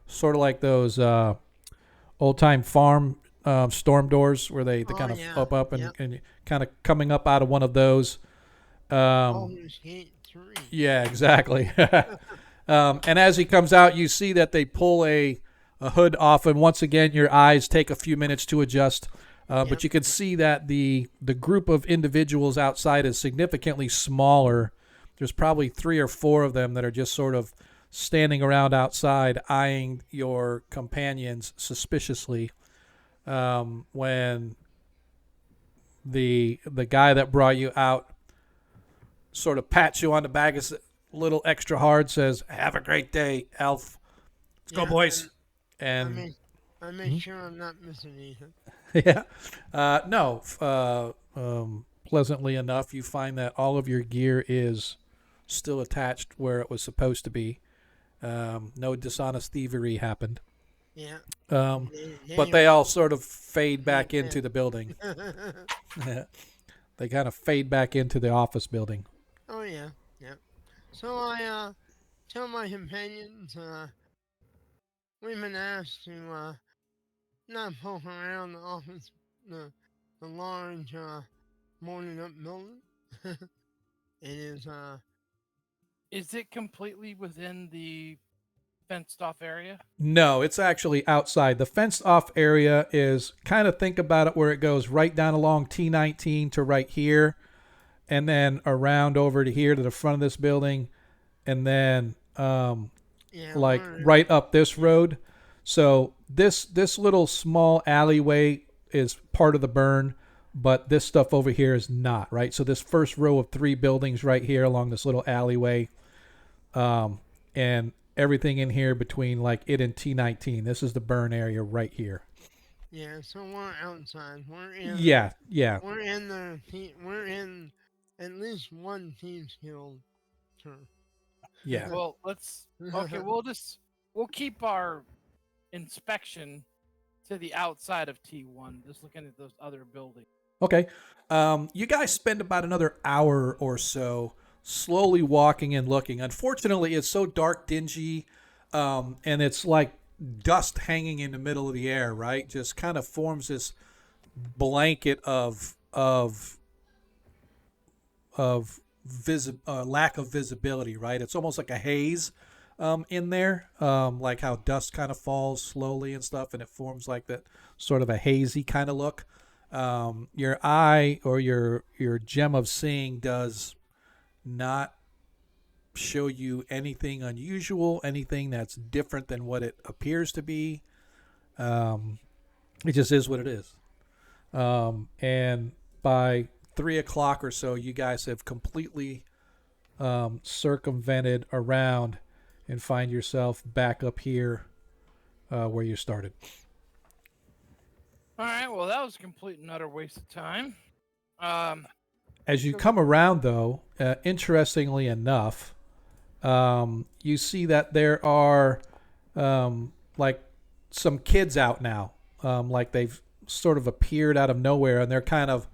sort of like those old time farm storm doors where they kind of yeah. up and, Yep. and kind of coming up out of one of those. Baldur's Gate 3. Yeah, exactly. And as he comes out, you see that they pull a hood off, and once again, your eyes take a few minutes to adjust. But you can see that the group of individuals outside is significantly smaller. There's probably 3 or 4 of them that are just sort of standing around outside, eyeing your companions suspiciously. When the guy that brought you out sort of pats you on the back a little extra hard, says, "Have a great day, Elf. Let's go, boys." And I make sure I'm not missing anything. yeah, no. Pleasantly enough, you find that all of your gear is still attached where it was supposed to be. No dishonest thievery happened. Yeah. But they all sort of fade back into the building. They kind of fade back into the office building. Oh, yeah. Yeah. So I tell my companions we've been asked to not poke around the office, the large boarded up building. It Is it completely within the fenced off area? No, it's actually outside. The fenced off area is kind of, think about it, where it goes right down along T19 to right here, and then around over to here to the front of this building, and then like right up this road. So this little small alleyway is part of the burn, but this stuff over here is not, right? So this first row of 3 buildings right here along this little alleyway, and everything in here between like it and T19. This is the burn area right here. Yeah, so we're outside. We're in. Yeah. We're in at least one Thieves Guild turn. Yeah. Well, we'll keep our inspection to the outside of T1, just looking at those other buildings. Okay. You guys spend about another hour or so slowly walking and looking. Unfortunately, it's so dark, dingy, and it's like dust hanging in the middle of the air, right? Just kind of forms this blanket of lack of visibility, right? It's almost like a haze in there, like how dust kind of falls slowly and stuff, and it forms like that sort of a hazy kind of look. Your eye or your gem of seeing does not show you anything unusual, anything that's different than what it appears to be. It just is what it is. And by 3 o'clock or so, you guys have completely circumvented around and find yourself back up here where you started. All right, well, that was a complete and utter waste of time. As you come around, though, interestingly enough, you see that there are like some kids out now. Like they've sort of appeared out of nowhere, and they're kind of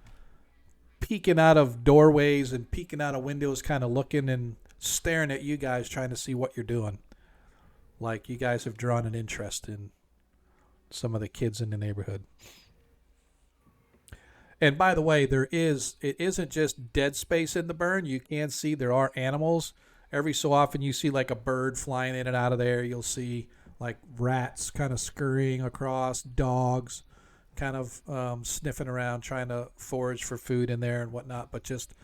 peeking out of doorways and peeking out of windows, kind of looking and staring at you guys, trying to see what you're doing. Like you guys have drawn an interest in some of the kids in the neighborhood. And by the way, it isn't just dead space in the burn. You can see there are animals. Every so often you see like a bird flying in and out of there. You'll see like rats kind of scurrying across, dogs kind of sniffing around, trying to forage for food in there and whatnot, but just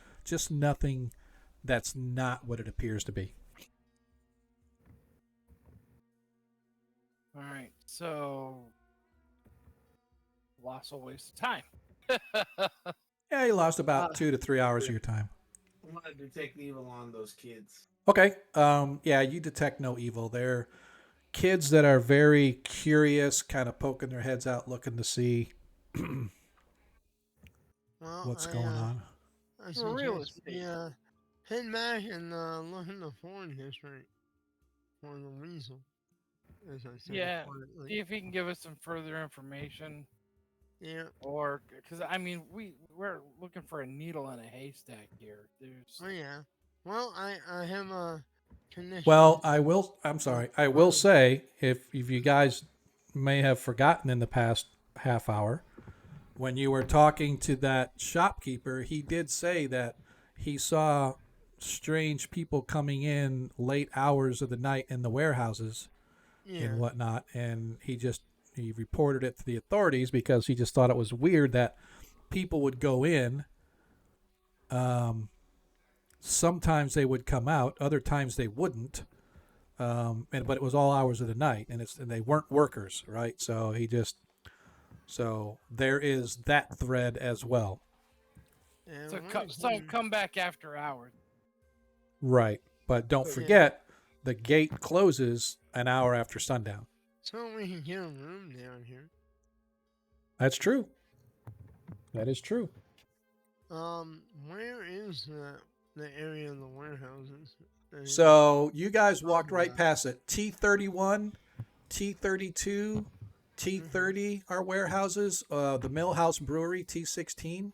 nothing that's not what it appears to be. All right, so lost a waste of time. Yeah, you lost about 2 to 3 hours of your time. I wanted to take evil on those kids. Okay. Yeah, you detect no evil. They're kids that are very curious, kind of poking their heads out, looking to see Well, what's going on. I Real suggest we estate. head back and look in the Ford district for the weasel, as I say Yeah, quietly. see if he can give us some further information, Yeah. or because I mean we're looking for a needle in a haystack here. There's Oh yeah. Well, I have a condition. Well, I'm sorry. I will Oh. say, if you guys may have forgotten in the past half hour, when you were talking to that shopkeeper, he did say that he saw strange people coming in late hours of the night in the warehouses Yeah. and whatnot, and he reported it to the authorities because he just thought it was weird that people would go in. Sometimes they would come out, other times they wouldn't. But it was all hours of the night, and they weren't workers, right? So there is that thread as well, And so one thing- come back after hours. right? But don't Yeah. forget, the gate closes an hour after sundown. So we can get a room down here. That's true. That is true. Where is the area of the warehouses? So you guys walked right past it. T31, T32, T30 are warehouses. The Mill House Brewery, T16.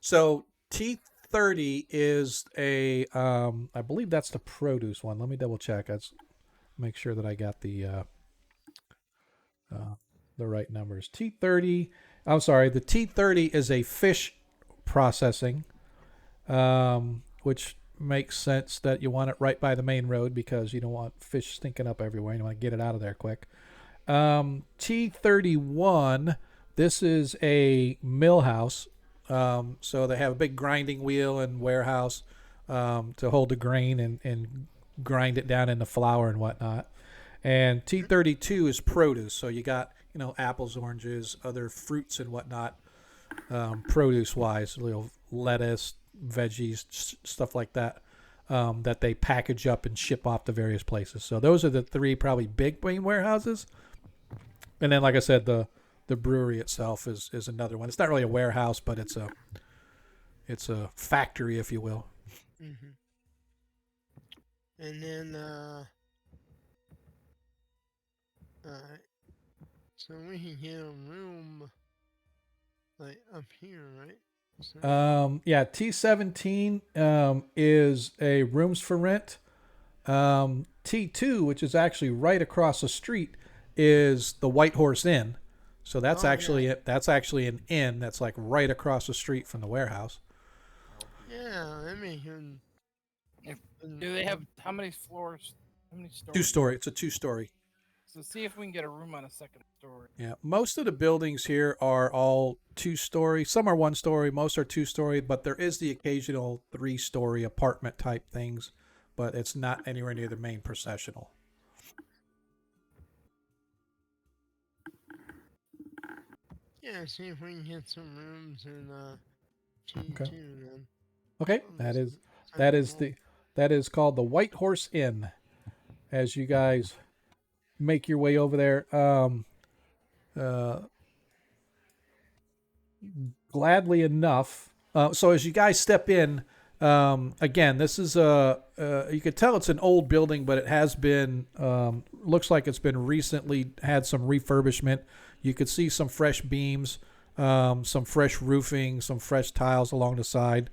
So T30 is I believe that's the produce one. Let me double check. Let's make sure that I got the right numbers. T30. I'm sorry. The T30 is a fish processing, which makes sense that you want it right by the main road because you don't want fish stinking up everywhere. You want to get it out of there quick. T31. This is a mill house. So they have a big grinding wheel and warehouse to hold the grain and grind it down into flour and whatnot. And T32 is produce. So you got, apples, oranges, other fruits and whatnot, produce-wise, lettuce, veggies, stuff like that, that they package up and ship off to various places. So those are the three probably big main warehouses. And then, like I said, the brewery itself is another one. It's not really a warehouse, but it's a factory, if you will. Mm-hmm. And then, so we can get a room, like, up here, right? So, Yeah, T17 is a rooms for rent. T2, which is actually right across the street, is the White Horse Inn. So that's that's actually an inn that's like right across the street from the warehouse. yeah, I mean, Do they have how many floors? How many stories? 2-story. It's a 2-story. So see if we can get a room on a second story. Yeah, most of the buildings here are all 2-story. Some are 1-story. Most are 2-story, but there is the occasional 3-story apartment type things, but it's not anywhere near the main processional. yeah, see if we can get some rooms in T2 then. Okay, that is called the White Horse Inn. As you guys make your way over there, gladly enough. So as you guys step in, again, this is you could tell it's an old building, but it has been looks like it's been recently had some refurbishment. You could see some fresh beams, some fresh roofing, some fresh tiles along the side,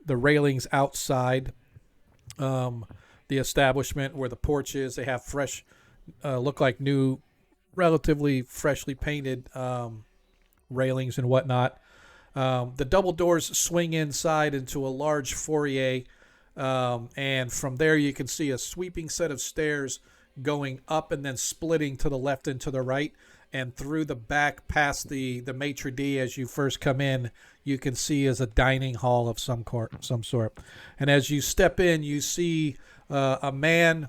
the railings outside the establishment where the porch is. They have fresh, look like new, relatively freshly painted railings and whatnot. The double doors swing inside into a large foyer, and from there you can see a sweeping set of stairs going up and then splitting to the left and to the right. and through the back past the maitre d' as you first come in, you can see is a dining hall of some sort. And as you step in, you see a man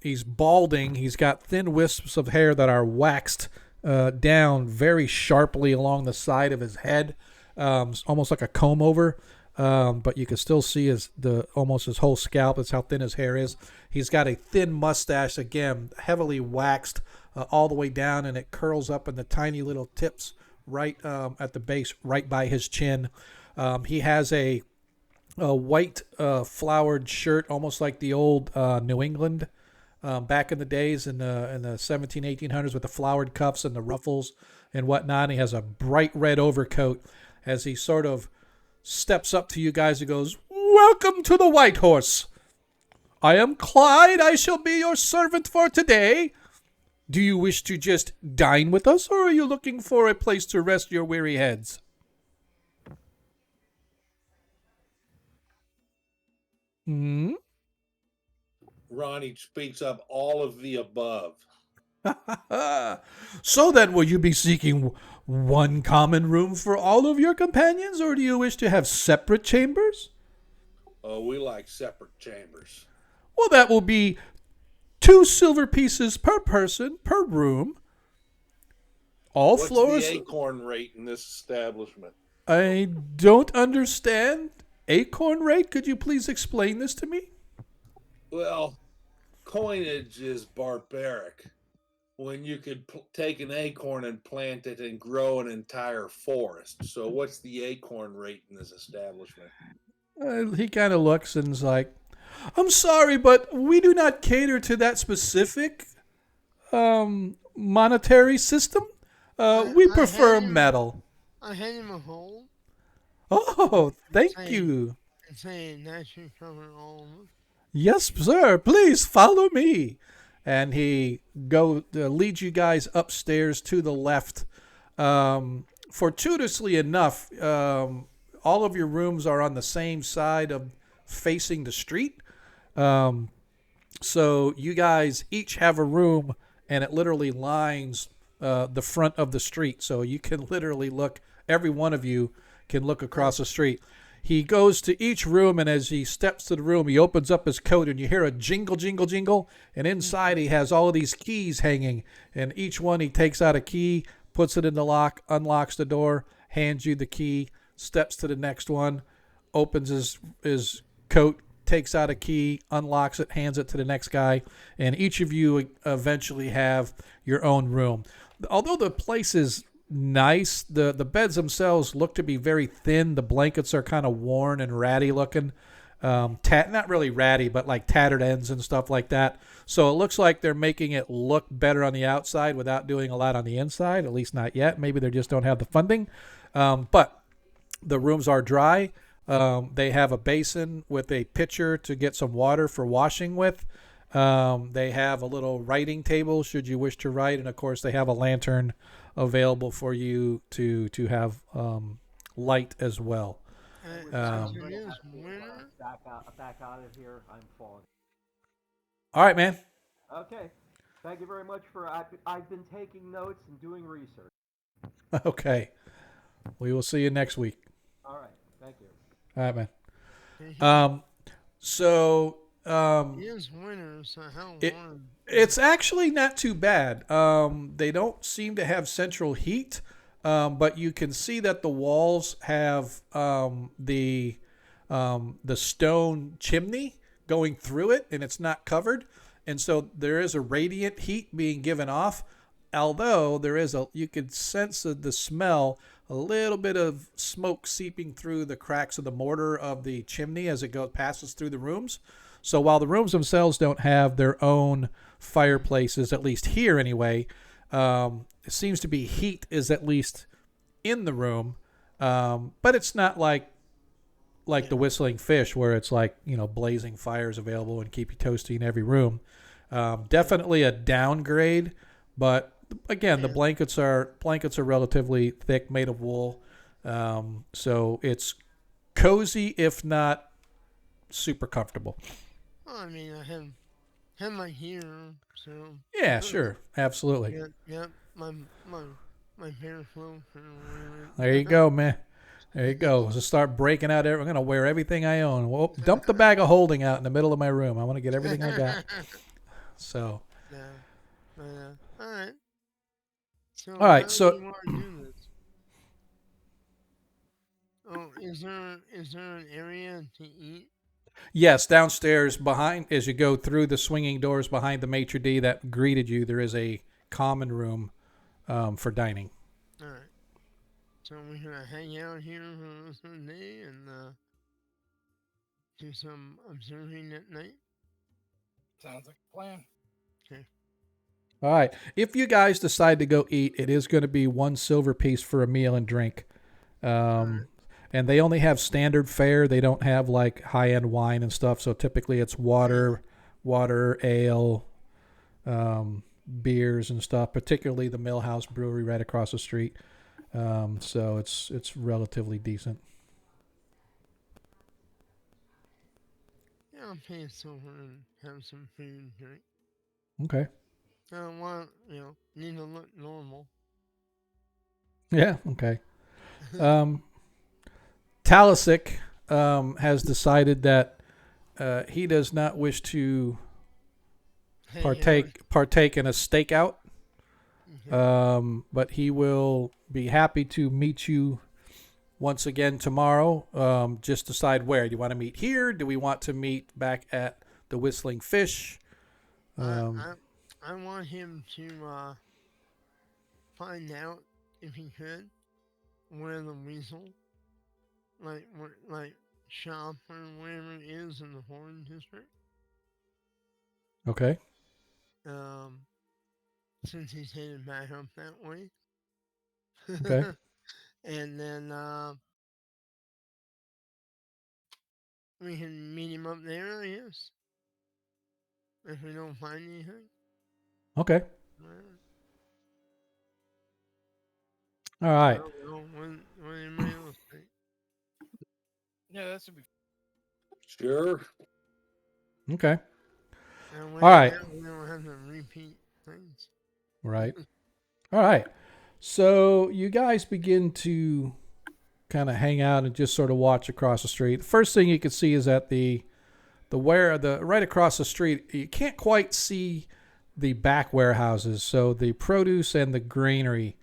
he's balding. He's got thin wisps of hair that are waxed down very sharply along the side of his head, almost like a comb over. But you can still see almost his whole scalp. That's how thin his hair is. He's got a thin mustache, again, heavily waxed all the way down, and it curls up in the tiny little tips right at the base, right by his chin. He has a white flowered shirt, almost like the old New England back in the days in the 1800s with the flowered cuffs and the ruffles and whatnot. He has a bright red overcoat as he sort of steps up to you guys and goes, "Welcome to the White Horse. I am Clyde. I shall be your servant for today. Do you wish to just dine with us, or are you looking for a place to rest your weary heads?" Hmm? Ronnie speaks up, all of the above. So then, will you be seeking one common room for all of your companions, or do you wish to have separate chambers? Oh, we like separate chambers. Well, that will be 2 silver pieces per person per room. All What's floors. the acorn rate in this establishment? I don't understand. Acorn rate? Could you please explain this to me? Well, coinage is barbaric. When you could take an acorn and plant it and grow an entire forest. So what's the acorn rate in this establishment? He kind of looks and is like, "I'm sorry, but we do not cater to that specific monetary system. We prefer metal." I hand him a hole Oh, thank Say- you. and say that should cover all of us. Yes, sir. Please follow me. And he leads you guys upstairs to the left. Fortuitously enough, all of your rooms are on the same side of facing the street. So you guys each have a room, and it literally lines the front of the street. So you can literally look. Every one of you can look across the street. He goes to each room, and as he steps to the room, he opens up his coat, and you hear a jingle, jingle, jingle. And inside, he has all of these keys hanging. And each one, he takes out a key, puts it in the lock, unlocks the door, hands you the key, steps to the next one, opens his coat, takes out a key, unlocks it, hands it to the next guy. And each of you eventually have your own room. Although the place is nice, the beds themselves look to be very thin. The blankets are kind of worn and ratty looking, not really ratty, but like tattered ends and stuff like that. So it looks like they're making it look better on the outside without doing a lot on the inside, at least not yet. Maybe they just don't have the funding. But the rooms are dry. They have a basin with a pitcher to get some water for washing with. They have a little writing table should you wish to write, and of course they have a lantern available for you to have light as well. Since it is winter, Back out of here. I'm falling. All right, man. Okay. Thank you very much for. I've been taking notes and doing research. Okay. We will see you next week. All right. Thank you. All right, man. it is winter, so how warm? It's actually not too bad. They don't seem to have central heat, but you can see that the walls have the stone chimney going through it, and it's not covered, and so there is a radiant heat being given off. Although you could sense the smell, a little bit of smoke seeping through the cracks of the mortar of the chimney as it passes through the rooms. So while the rooms themselves don't have their own fireplaces, at least here anyway, it seems to be heat is at least in the room. But it's not like the Whistling Fish where it's like, blazing fires available and keep you toasty in every room. Definitely a downgrade, but again, the blankets are relatively thick, made of wool. So it's cozy, if not super comfortable. Well, I mean, I have my heater, so Yeah, sure. Absolutely. yeah. my my my hair flow or whatever. There you go, man. There you go. Just start breaking out. I'm going to wear everything I own. Well, dump the bag of holding out in the middle of my room. I want to get everything I got. So, Yeah. All right. So all how right. do So, you want to do this? Oh, is there an area to eat? yes, downstairs behind, as you go through the swinging doors behind the maitre d' that greeted you, there is a common room for dining. All right. So we're gonna hang out here for the rest of the day and do some observing at night. Sounds like a plan. Okay. All right. If you guys decide to go eat, it is going to be 1 silver piece for a meal and drink. Alright. And they only have standard fare. They don't have like high-end wine and stuff. So typically it's water, ale, beers and stuff. Particularly the Millhouse Brewery right across the street. So it's relatively decent. Yeah, I'll pay silver and have some food and drink. Okay. I don't want, need to look normal. Yeah. Okay. Talisic has decided that he does not wish to Hang partake in a stakeout. out. Okay. But he will be happy to meet you once again tomorrow. Just decide where. Do you want to meet here? Do we want to meet back at the Whistling Fish? I want him to find out, if he could, where the weasel, like shop or wherever it is in the Horn District. Okay. Since he's headed back up that way. Okay. And then we can meet him up there, I guess. If we don't find anything. Okay. Alright. All right. I don't know what anybody else think. Yeah, that should be. Sure. Okay. And All right. we don't have to repeat things. Right. All right. So you guys begin to kind of hang out and just sort of watch across the street. The first thing you can see is that the right across the street, you can't quite see the back warehouses. So the produce and the granary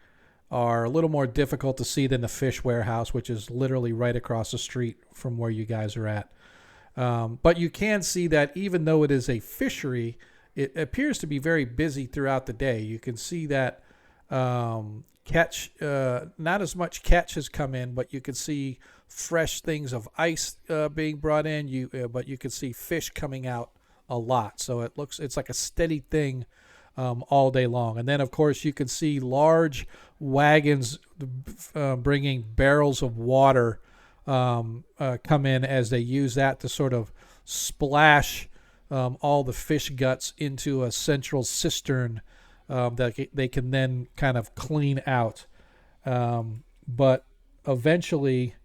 are a little more difficult to see than the fish warehouse, which is literally right across the street from where you guys are at. But you can see that even though it is a fishery, it appears to be very busy throughout the day. You can see that catch, not as much catch has come in, but you can see fresh things of ice being brought in. But you can see fish coming out a lot. So it's like a steady thing all day long. And then, of course, you can see large wagons bringing barrels of water come in as they use that to sort of splash all the fish guts into a central cistern that they can then kind of clean out. But eventually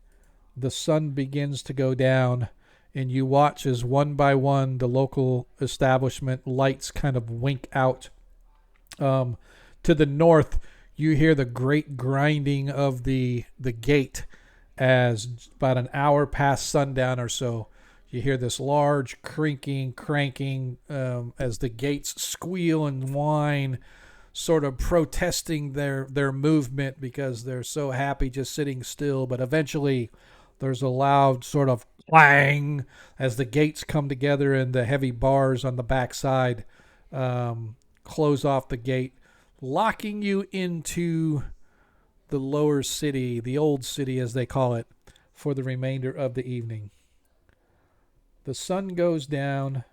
the sun begins to go down, and you watch as one by one the local establishment lights kind of wink out. To the north, you hear the great grinding of the gate as about an hour past sundown or so. You hear this large cranking as the gates squeal and whine, sort of protesting their movement because they're so happy just sitting still. But eventually there's a loud sort of clang as the gates come together and the heavy bars on the backside close off the gate, locking you into the lower city, the old city as they call it, for the remainder of the evening. The sun goes down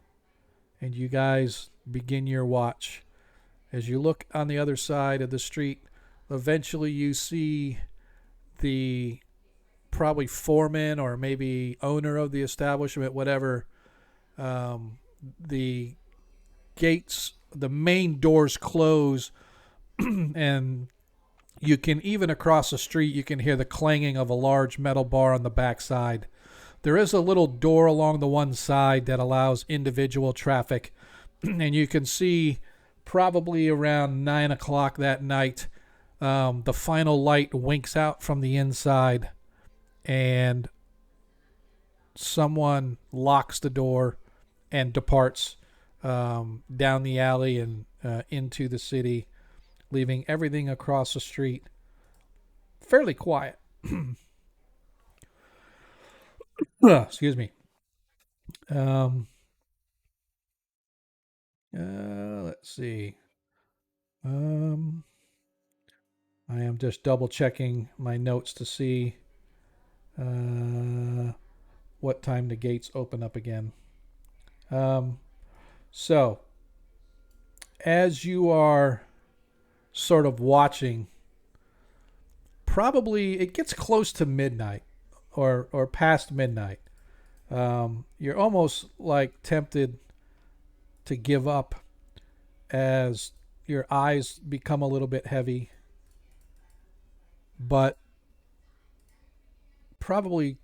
and you guys begin your watch. As you look on the other side of the street, eventually you see the probably foreman or maybe owner of the establishment, whatever. The gates, the main doors close, and you can, even across the street, you can hear the clanging of a large metal bar on the backside. There is a little door along the one side that allows individual traffic, and you can see probably around 9 o'clock that night, the final light winks out from the inside, and someone locks the door and departs down the alley and into the city, leaving everything across the street fairly quiet. Excuse me. Let's see. I am just double checking my notes to see what time the gates open up again. So, as you are sort of watching, probably it gets close to midnight or past midnight. You're almost like tempted to give up as your eyes become a little bit heavy, but probably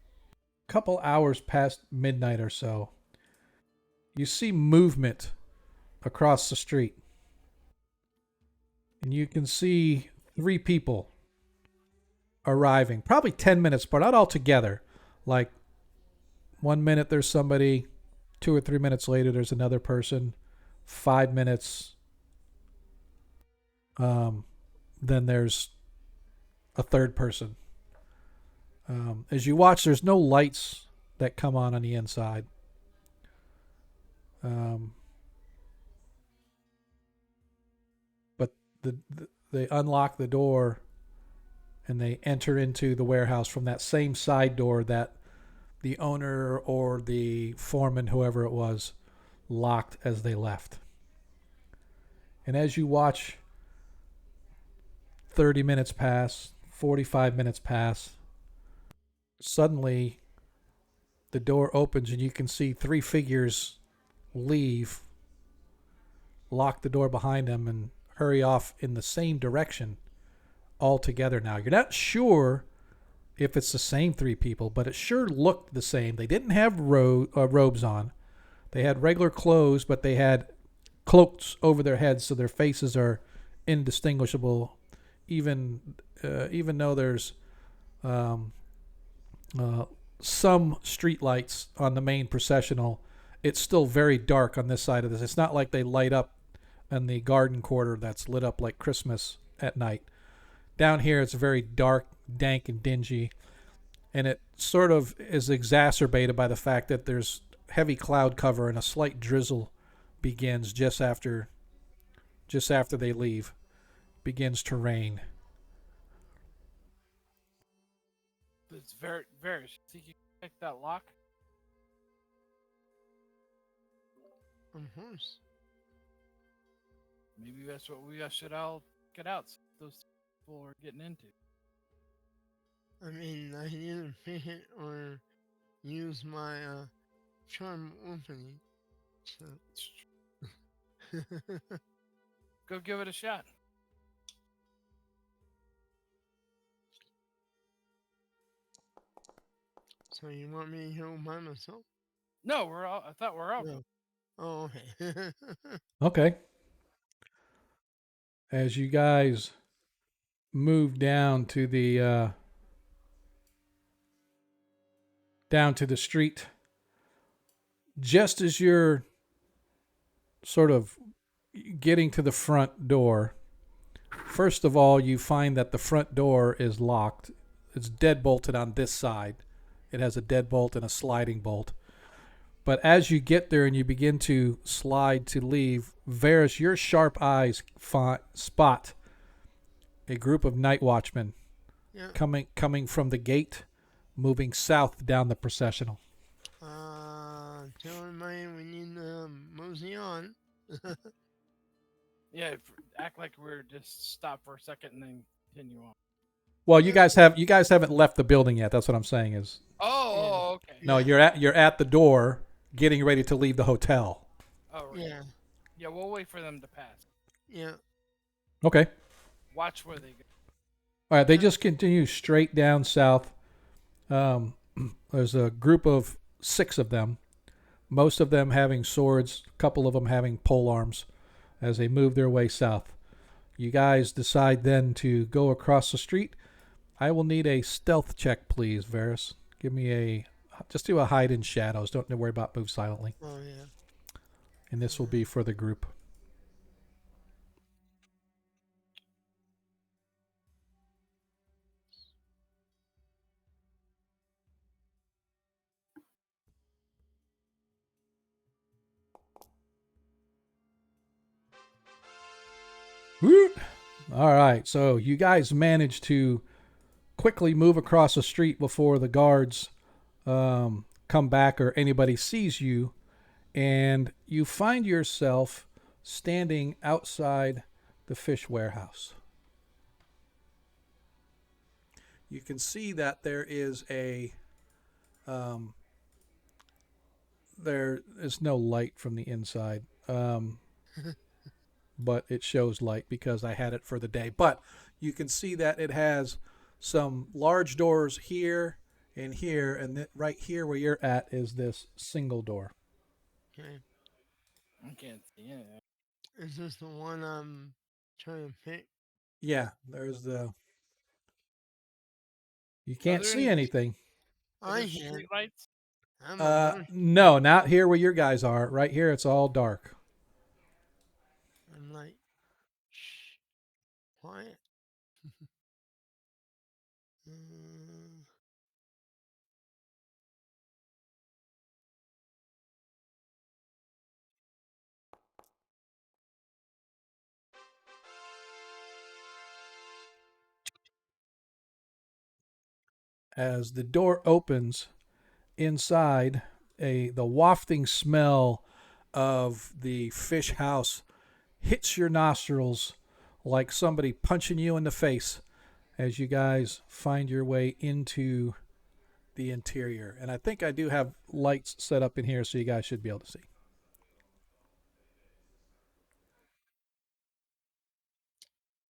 a couple hours past midnight or so, you see movement across the street. And you can see 3 people arriving, probably 10 minutes, but not all together. Like 1 minute there's somebody, 2 or 3 minutes later there's another person, 5 minutes, then there's a third person. As you watch, there's no lights that come on the inside. But they unlock the door and they enter into the warehouse from that same side door that the owner or the foreman, whoever it was, locked as they left. And as you watch 30 minutes pass, 45 minutes pass, suddenly the door opens and you can see 3 figures leave, lock the door behind them, and hurry off in the same direction all together now. You're not sure if it's the same 3 people, but it sure looked the same. They didn't have robes on. They had regular clothes, but they had cloaks over their heads, so their faces are indistinguishable, even though there's some street lights on the main processional. It's still very dark on this side of this. It's not like they light up in the garden quarter that's lit up like Christmas at night. Down here, it's very dark, dank, and dingy, and it sort of is exacerbated by the fact that there's heavy cloud cover and a slight drizzle begins just after they leave. Begins to rain. It's very, very. See, you pick that lock. Of course. Maybe that's what we should all get out. See what those people are getting into. I mean, I can either pick it or use my charm opening. So. Go give it a shot. So you want me to go by myself? No, we're all. I thought we're out. No. Oh, okay. Okay. As you guys move down to the street, just as you're sort of getting to the front door, first of all, you find that the front door is locked. It's deadbolted on this side. It has a deadbolt and a sliding bolt. But as you get there and you begin to slide to leave, Varys, your sharp eyes spot a group of night watchmen coming from the gate, moving south down the processional. Tell everybody we need to mosey on. Yeah, act like we're just stop for a second and then continue on. Well, you guys haven't left the building yet. That's what I'm saying is. Oh, okay. No, you're at the door, getting ready to leave the hotel. Oh, right. Yeah. Yeah, we'll wait for them to pass. Yeah. Okay. Watch where they go. All right. They just continue straight down south. There's a group of 6 of them. Most of them having swords. A couple of them having pole arms. as they move their way south. You guys decide then to go across the street. I will need a stealth check, please, Varys. Give me a. Just do a hide in shadows. Don't worry about move silently. Oh yeah. And this will be for the group. Woo! All right, so you guys managed to quickly move across the street before the guards come back or anybody sees you, and you find yourself standing outside the fish warehouse. You can see that there is there is no light from the inside. But it shows light because I had it for the day. But you can see that it has some large doors here and here, and right here where you're at is this single door. Okay. I can't see it. Is this the one I'm trying to pick? Yeah, there's the. You Are can't there see any anything. I there can. street lights? I'm a No, not here where your guys are. Right here, it's all dark. I'm like, shh, quiet. Mm, As the door opens, inside, the wafting smell of the fish house hits your nostrils like somebody punching you in the face as you guys find your way into the interior. And I think I do have lights set up in here so you guys should be able to see.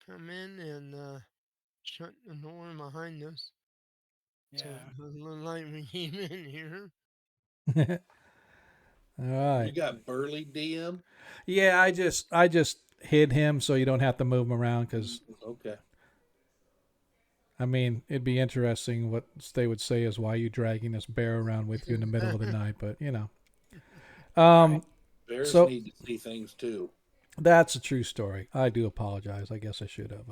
come in and shut the door behind us. Yeah. So it doesn't look like we came in here. All You right. got Burley DM? Yeah, I just hid him so you don't have to move him around because Okay. I mean it'd be interesting what they would say is why you dragging this bear around with you in the middle of the night, but you know. Bears So- need to see things too. That's a true story. I do apologize. I guess I should have.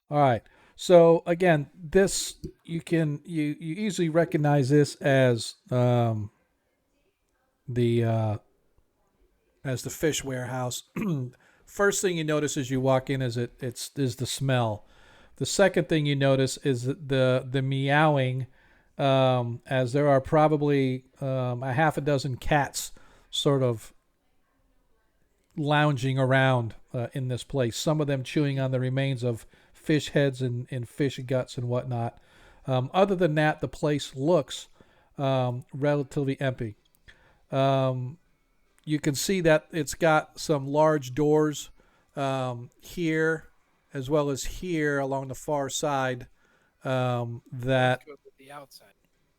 All right. So again, this you easily recognize this the as the fish warehouse. First thing you notice as you walk in is it's the smell. The second thing you notice is the meowing, as there are probably a half a dozen cats sort of lounging around in this place. Some of them chewing on the remains of fish heads and fish guts and whatnot. Other than that, the place looks relatively empty. You can see that it's got some large doors here as well as here along the far side that Go to the outside.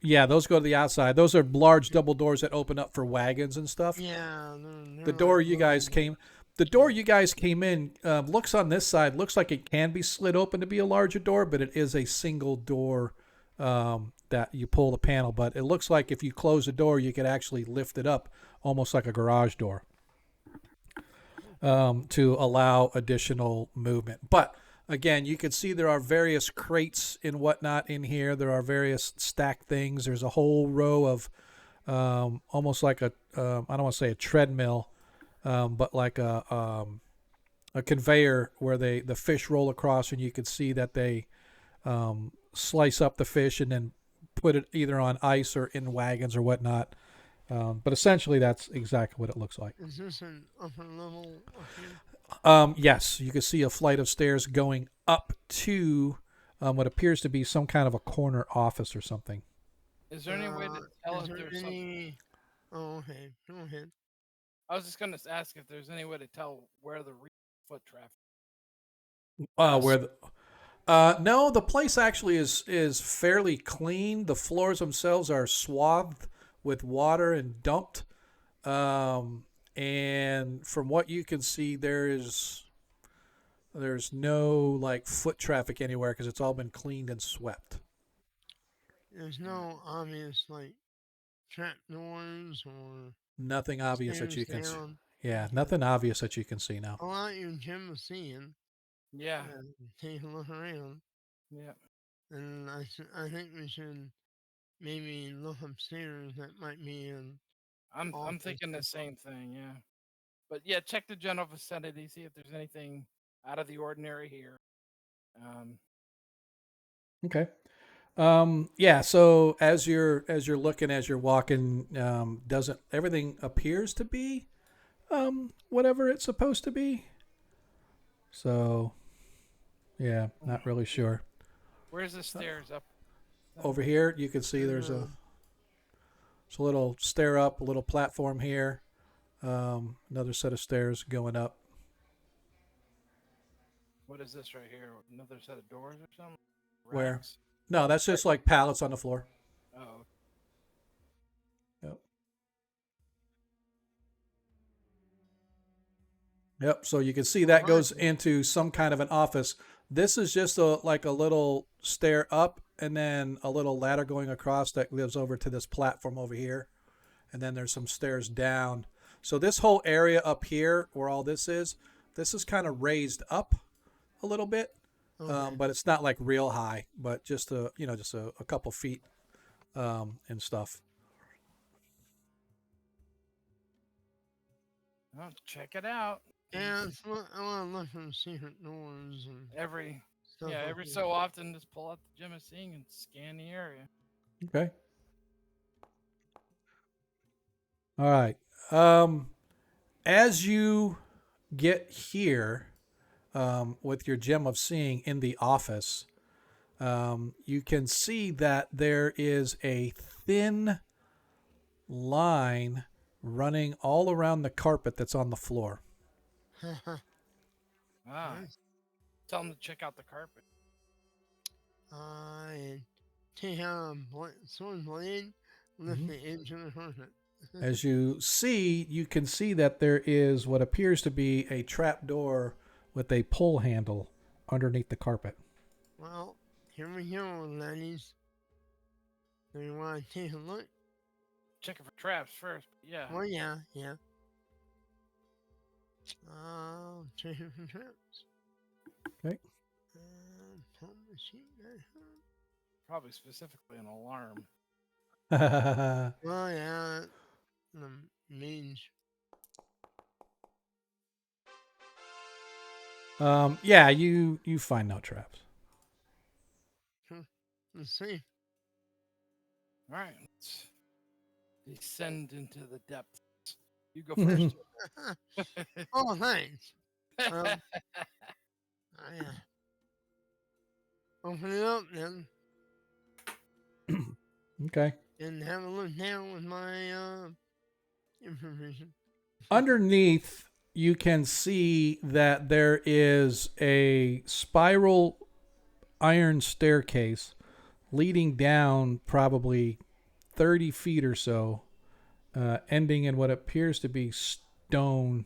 yeah, those go to the outside. Those are large double doors that open up for wagons and stuff. Yeah. The door you guys came in looks on this side looks like it can be slid open to be a larger door, but it is a single door that you pull the panel. But it looks like if you close the door, you could actually lift it up almost like a garage door to allow additional movement. But again, you can see there are various crates and whatnot in here. There are various stacked things. There's a whole row of almost like I don't want to say a treadmill, but like a conveyor where the fish roll across, and you can see that they slice up the fish and then put it either on ice or in wagons or whatnot. But essentially, that's exactly what it looks like. Is this an upper level up here? Yes, you can see a flight of stairs going up to what appears to be some kind of a corner office or something. Is there any way to tell Is if there there's something? any? Oh, okay. Go ahead. I was just gonna ask if there's any way to tell where the foot traffic. Where the no, the place actually is fairly clean. The floors themselves are swathed with water and dumped. and from what you can see, there's no like foot traffic anywhere because it's all been cleaned and swept. There's no obvious like trap doors or Nothing obvious that stairs you can see. down. Yeah, Okay. nothing obvious that you can see now. I'll let you Jim of seeing Yeah. and take a look around. Yeah. And I think we should maybe look upstairs. That might be an I'm office thinking or the same thing. Yeah. But yeah, check the general vicinity, see if there's anything out of the ordinary here. Um, Okay. Yeah. So as you're looking, as you're walking, doesn't everything appears to be whatever it's supposed to be? So yeah, not really sure. where's the stairs up? Over here, you can see there's a little stair up, a little platform here, another set of stairs going up. What is this right here? Another set of doors or something? Where? Racks? No, that's just like pallets on the floor. Oh, Yep. Yep. So you can see that goes into some kind of an office. This is just like a little stair up and then a little ladder going across that goes over to this platform over here. And then there's some stairs down. So this whole area up here where all this is kind of raised up a little bit. Okay. But it's not like real high, but just a couple feet and stuff. well, check it out. Yeah, I want to look for secret doors and Every stuff. yeah, like every that. so often, just pull out the Jim seeing and scan the area. Okay. All right. As you get here with your gem of seeing in the office, you can see that there is a thin line running all around the carpet that's on the floor. Ah, Nice. tell them to check out the carpet. I take out a sword blade, lift the edge of the carpet. As you see, you can see that there is what appears to be a trap door with a pull handle underneath the carpet. Well, here we go, laddies. Do you want to take a look? Checking for traps first. But yeah. Well, yeah. Check it for traps. Okay. Pull the sheet back up. Probably specifically an alarm. Well, yeah. The mage. Yeah, you find no traps. Let's see. All right, let's descend into the depths. You go first. Oh, thanks. Yeah. Open it up then Okay. and have a look down with my information. Underneath, you can see that there is a spiral iron staircase leading down probably 30 feet or so, ending in what appears to be stone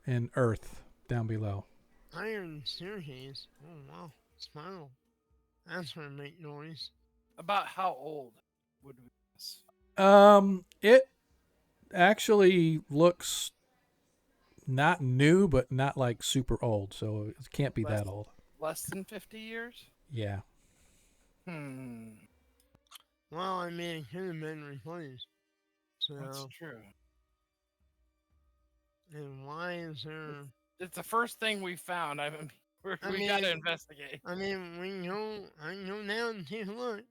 and earth down below. Iron staircase. Oh, wow. Spiral. That's gonna make noise. About how old would we guess? It actually looks not new, but not like super old, so it can't be that old. Less than 50 years? Yeah. Hmm. Well, I mean, it could have been replaced. That's So, true. and why is there? It's the first thing we found. I mean, we got to mean- investigate. I mean, I can go down and take a look.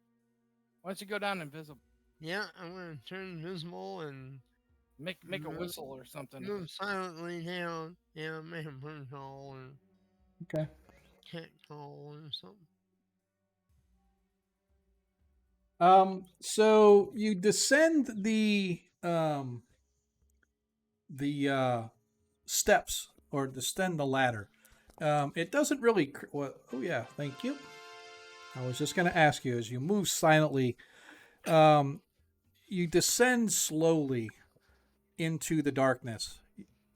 Why don't you go down invisible? Yeah, I'm gonna turn invisible and Make a No. whistle or something. move silently down. Yeah, make a bird call or Okay. cat call or something. So you descend the steps or descend the ladder. It doesn't really. Oh yeah, thank you. I was just going to ask you as you move silently. You descend slowly into the darkness.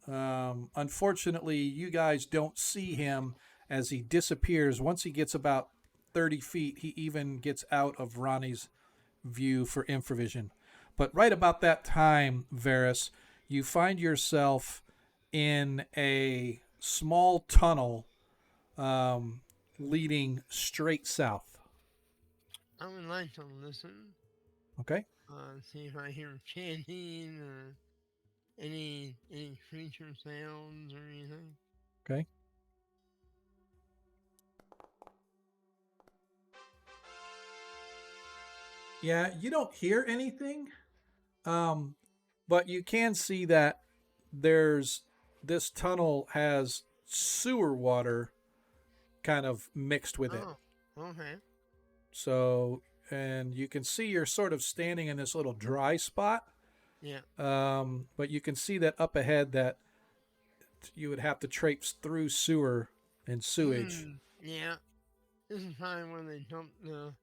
Unfortunately, you guys don't see him as he disappears. Once he gets about 30 feet, he even gets out of Ronnie's view for infravision. But right about that time, Varys, you find yourself in a small tunnel leading straight south. I would like to listen. Okay? See if I hear chanting or any creature sounds or anything. Okay. Yeah, you don't hear anything, but you can see that this tunnel has sewer water kind of mixed with it. Oh, okay. So, and you can see you're sort of standing in this little dry spot. Yeah. But you can see that up ahead that you would have to traipse through sewer and sewage. Yeah. This is probably where they dump the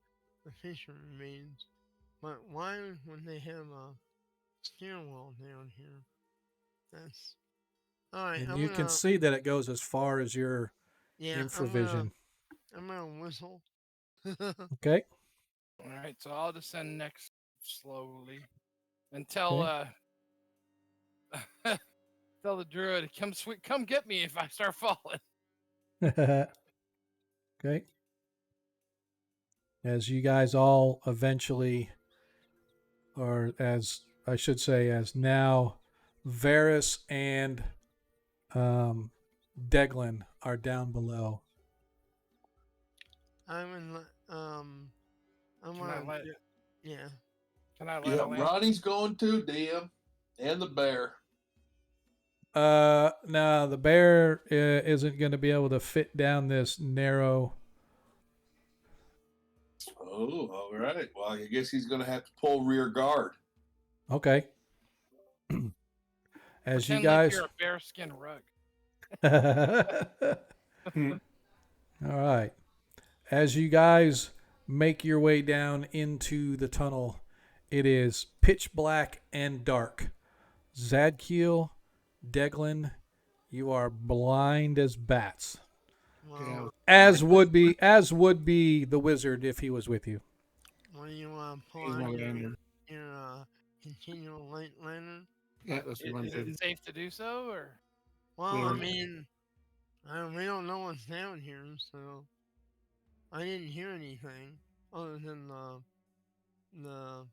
fisher remains. But why would they have a stairwell down here? That's alright. And you can see that it goes as far as your yeah. infravision. I'm gonna whistle. Okay. All right, so I'll descend next slowly and tell tell the druid, come get me if I start falling. Okay. As you guys all eventually, or as I should say, as now Varys and Deglin are down below. I would I'm Can I gonna let? yeah. Can I let? Yeah, a land? Ronnie's going too, DM, and the bear. No, the bear isn't going to be able to fit down this narrow. Oh, all right. Well, I guess he's going to have to pull rear guard. Okay. As Pretend you guys, like you're a bearskin rug. all right. As you guys make your way down into the tunnel, it is pitch black and dark. Zadkiel, Deglin, you are blind as bats. Well, As would be the wizard if he was with you. what do you pull out your continual light lantern? Yeah, that's what I'm Is doing. it safe to do so, or? Well, Yeah. I mean, we don't know what's down here, so I didn't hear anything other than the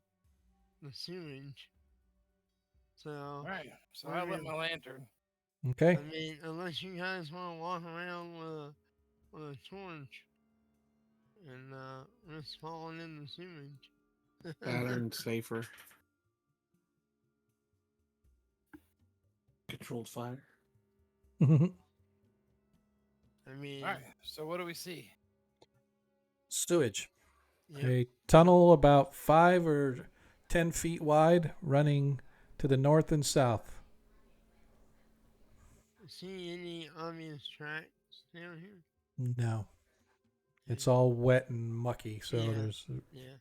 the sewage. So All right, so I I lit mean, my lantern. Okay. I mean, unless you guys want to walk around with a torch and risk falling in the sewage. Better and safer. Controlled fire. I mean, All right, so what do we see? Sewage. yep. A tunnel about 5 or 10 feet wide running to the north and south. See any obvious tracks down here? No. It's all wet and mucky, so Yeah. there's Yeah.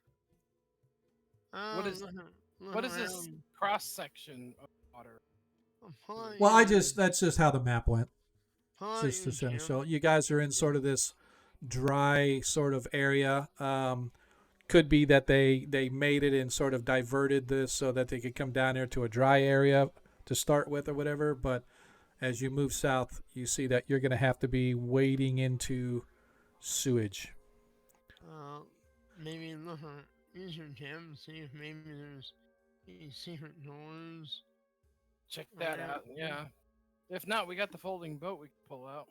What is- look What is this around. cross section of water? well, that's just how the map went. Pull Just out to your show. So gem. you guys are in sort of this dry sort of area. Could be that they made it and sort of diverted this so that they could come down here to a dry area to start with or whatever. But as you move south, you see that you're going to have to be wading into sewage. Maybe look at use your gem, see if maybe there's any secret doors. Check that Right. out. Yeah. If not, we got the folding boat we can pull out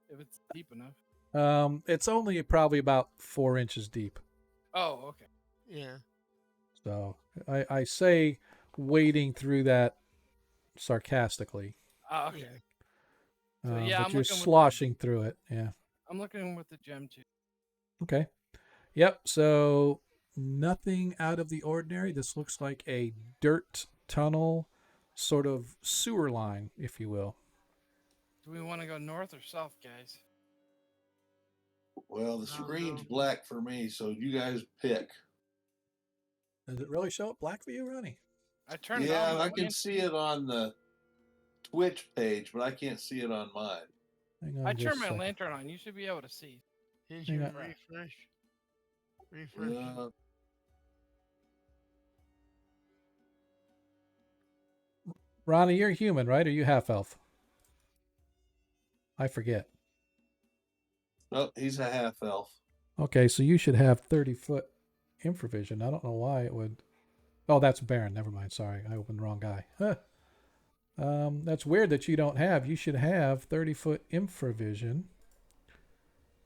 if it's deep enough. It's only probably about 4 inches deep. Oh, okay. Yeah. So I say wading through that sarcastically. Oh, okay. Yeah. So, yeah, but I'm you're looking with sloshing through it. Yeah. I'm looking with the gem too. Okay. Yep. So nothing out of the ordinary. This looks like a dirt tunnel, sort of sewer line, if you will. Do we want to go north or south, guys? Well, the Oh, screen's no. black for me, so you guys pick. Does it really show up black for you, Ronnie? I turned Yeah, on I my can see it on the Twitch page, but I can't see it on mine. Hang on I just turned a my second. lantern on. You should be able to see. Did Hang you on. refresh? Refresh. Uh, Ronnie, you're human, right? Or you half elf? I forget. oh, he's a half elf. Okay, so you should have 30-foot infravision. I don't know why it would. Oh, that's Baron. Never mind. Sorry, I opened the wrong guy. Huh. That's weird that you don't have. You should have 30-foot infravision.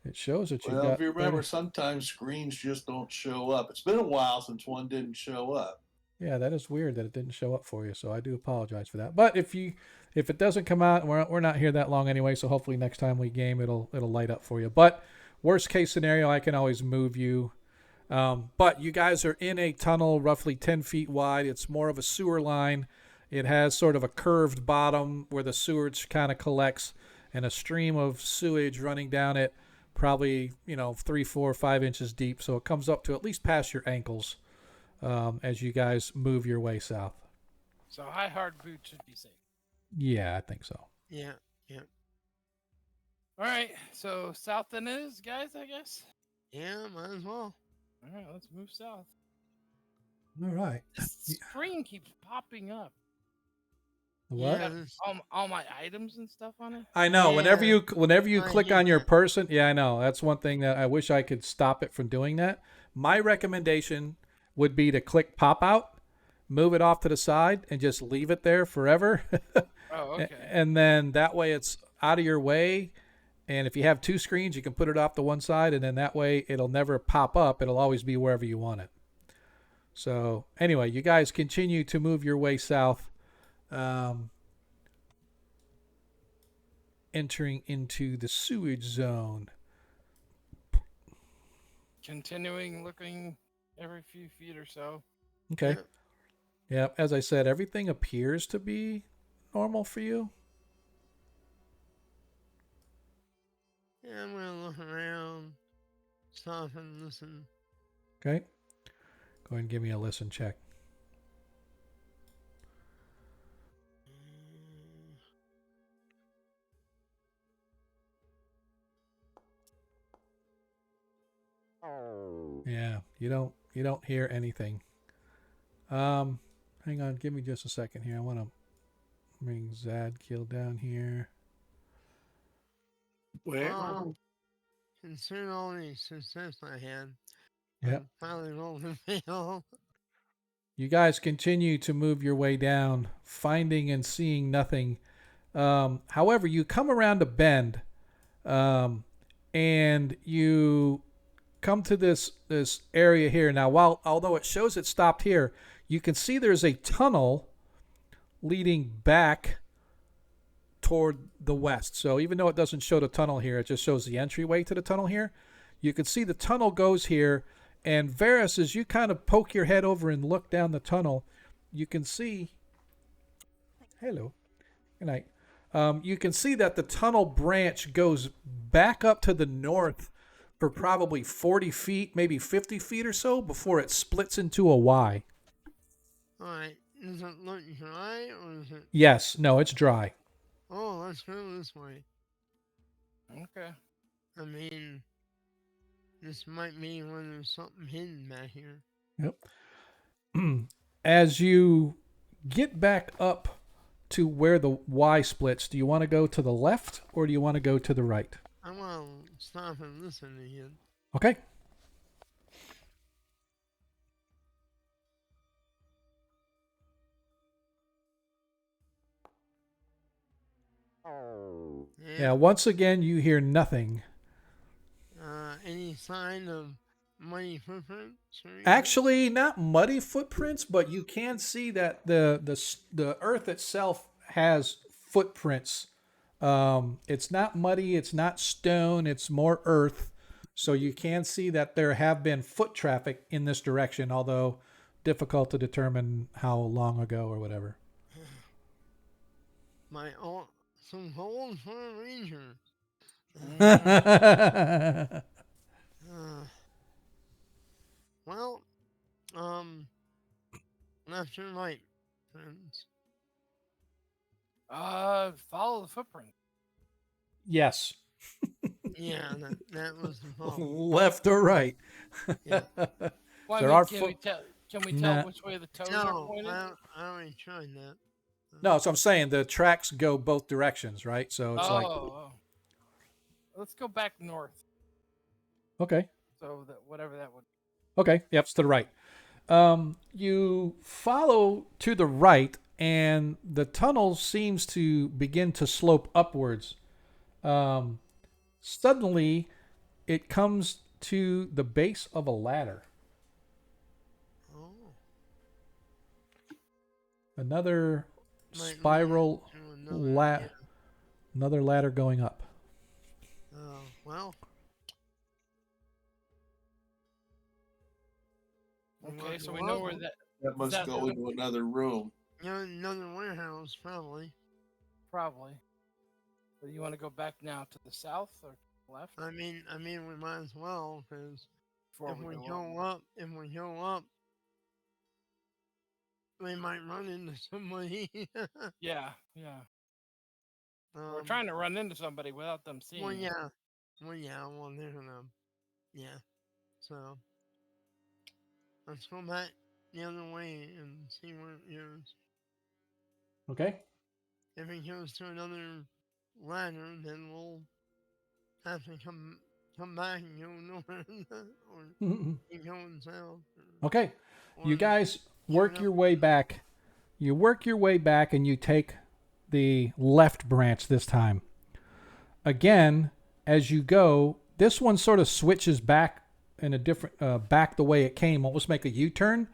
It shows that you've Well, got if you remember, 30. sometimes screens just don't show up. It's been a while since one didn't show up. Yeah, that is weird that it didn't show up for you. So I do apologize for that. But if it doesn't come out, we're not here that long anyway. So hopefully next time we game, it'll light up for you. But worst case scenario, I can always move you. But you guys are in a tunnel roughly 10 feet wide. It's more of a sewer line. It has sort of a curved bottom where the sewage kind of collects, and a stream of sewage running down it, probably 3, 4, 5 inches deep. So it comes up to at least past your ankles as you guys move your way south. So high hard boots should be safe. Yeah, I think so. Yeah, yeah. All right, so south then is, guys, I guess. Yeah, might as well. All right, let's move south. All right. This screen keeps popping up. What? Yeah, All my items and stuff on it. I know. Whenever Yeah. you I click hear on your that. person, yeah, I know. That's one thing that I wish I could stop it from doing that. My recommendation would be to click pop out, move it off to the side, and just leave it there forever. Oh, okay. And then that way it's out of your way. And if you have two screens, you can put it off to one side, and then that way it'll never pop up. It'll always be wherever you want it. So anyway, you guys continue to move your way south, entering into the sewage zone. Continuing looking every few feet or so. Okay. Yeah, as I said, everything appears to be normal for you. Yeah, I'm gonna look around, stop and listen. Okay. Go ahead and give me a listen check. Yeah, you don't hear anything. Hang on, give me just a second here. I want to bring Zadkill down here. Where? Well, considering all the success I had, Yep. I finally rolled a fail. You guys continue to move your way down, finding and seeing nothing. However, you come around a bend, and you come to this area here. Now, although it shows it stopped here, you can see there's a tunnel leading back toward the west. So even though it doesn't show the tunnel here, it just shows the entryway to the tunnel here. You can see the tunnel goes here. And Varys, as you kind of poke your head over and look down the tunnel, you can see. Hello. Good night. You can see that the tunnel branch goes back up to the north for probably 40 feet, maybe 50 feet or so before it splits into a Y. Alright, does it look dry or is it? Yes. No, it's dry. Oh, let's go this way. Okay. I mean, this might be when there's something hidden back here. Yep. As you get back up to where the Y splits, do you want to go to the left or do you want to go to the right? I want to stop and listen again. Okay. Yeah, once again, you hear nothing. Any sign of muddy footprints? Or anything? Actually, not muddy footprints, but you can see that the earth itself has footprints. It's not muddy, it's not stone, it's more earth. So you can see that there have been foot traffic in this direction, although difficult to determine how long ago or whatever. Some holes for a ranger. Well, left or right? footprints? Follow the footprint. Yes. Yeah, that was the problem. Left or right. Yeah. Well, I There mean, are can we foot. tell? Can we Nah. tell which way the toes are No, pointed? I already tried that. No, so I'm saying the tracks go both directions, right? So it's like, Oh. Let's go back north. okay, So that whatever that would. okay, yep, it's to the right. You follow to the right, and the tunnel seems to begin to slope upwards. Suddenly, it comes to the base of a ladder. Oh. Another Might spiral lead to another. Yeah. another ladder going up. Oh, well. Okay, so we know where that. That must that go into another room. Another warehouse, probably. Probably. But you want to go back now to the south or left? I mean, we might as well, because Before if we go go up, we might run into somebody. Yeah, yeah. We're Um, trying to run into somebody without them seeing. Well, us. yeah. Well, they're gonna. Yeah. So let's go back the other way and see where it goes. Okay. If it goes to another ladder, then we'll have to come back and go north or keep going south. Okay. You Or guys keep work it your up. way back. You work your way back and you take the left branch this time. Again, as you go, this one sort of switches back in a different, back the way it came, almost make a U-turn,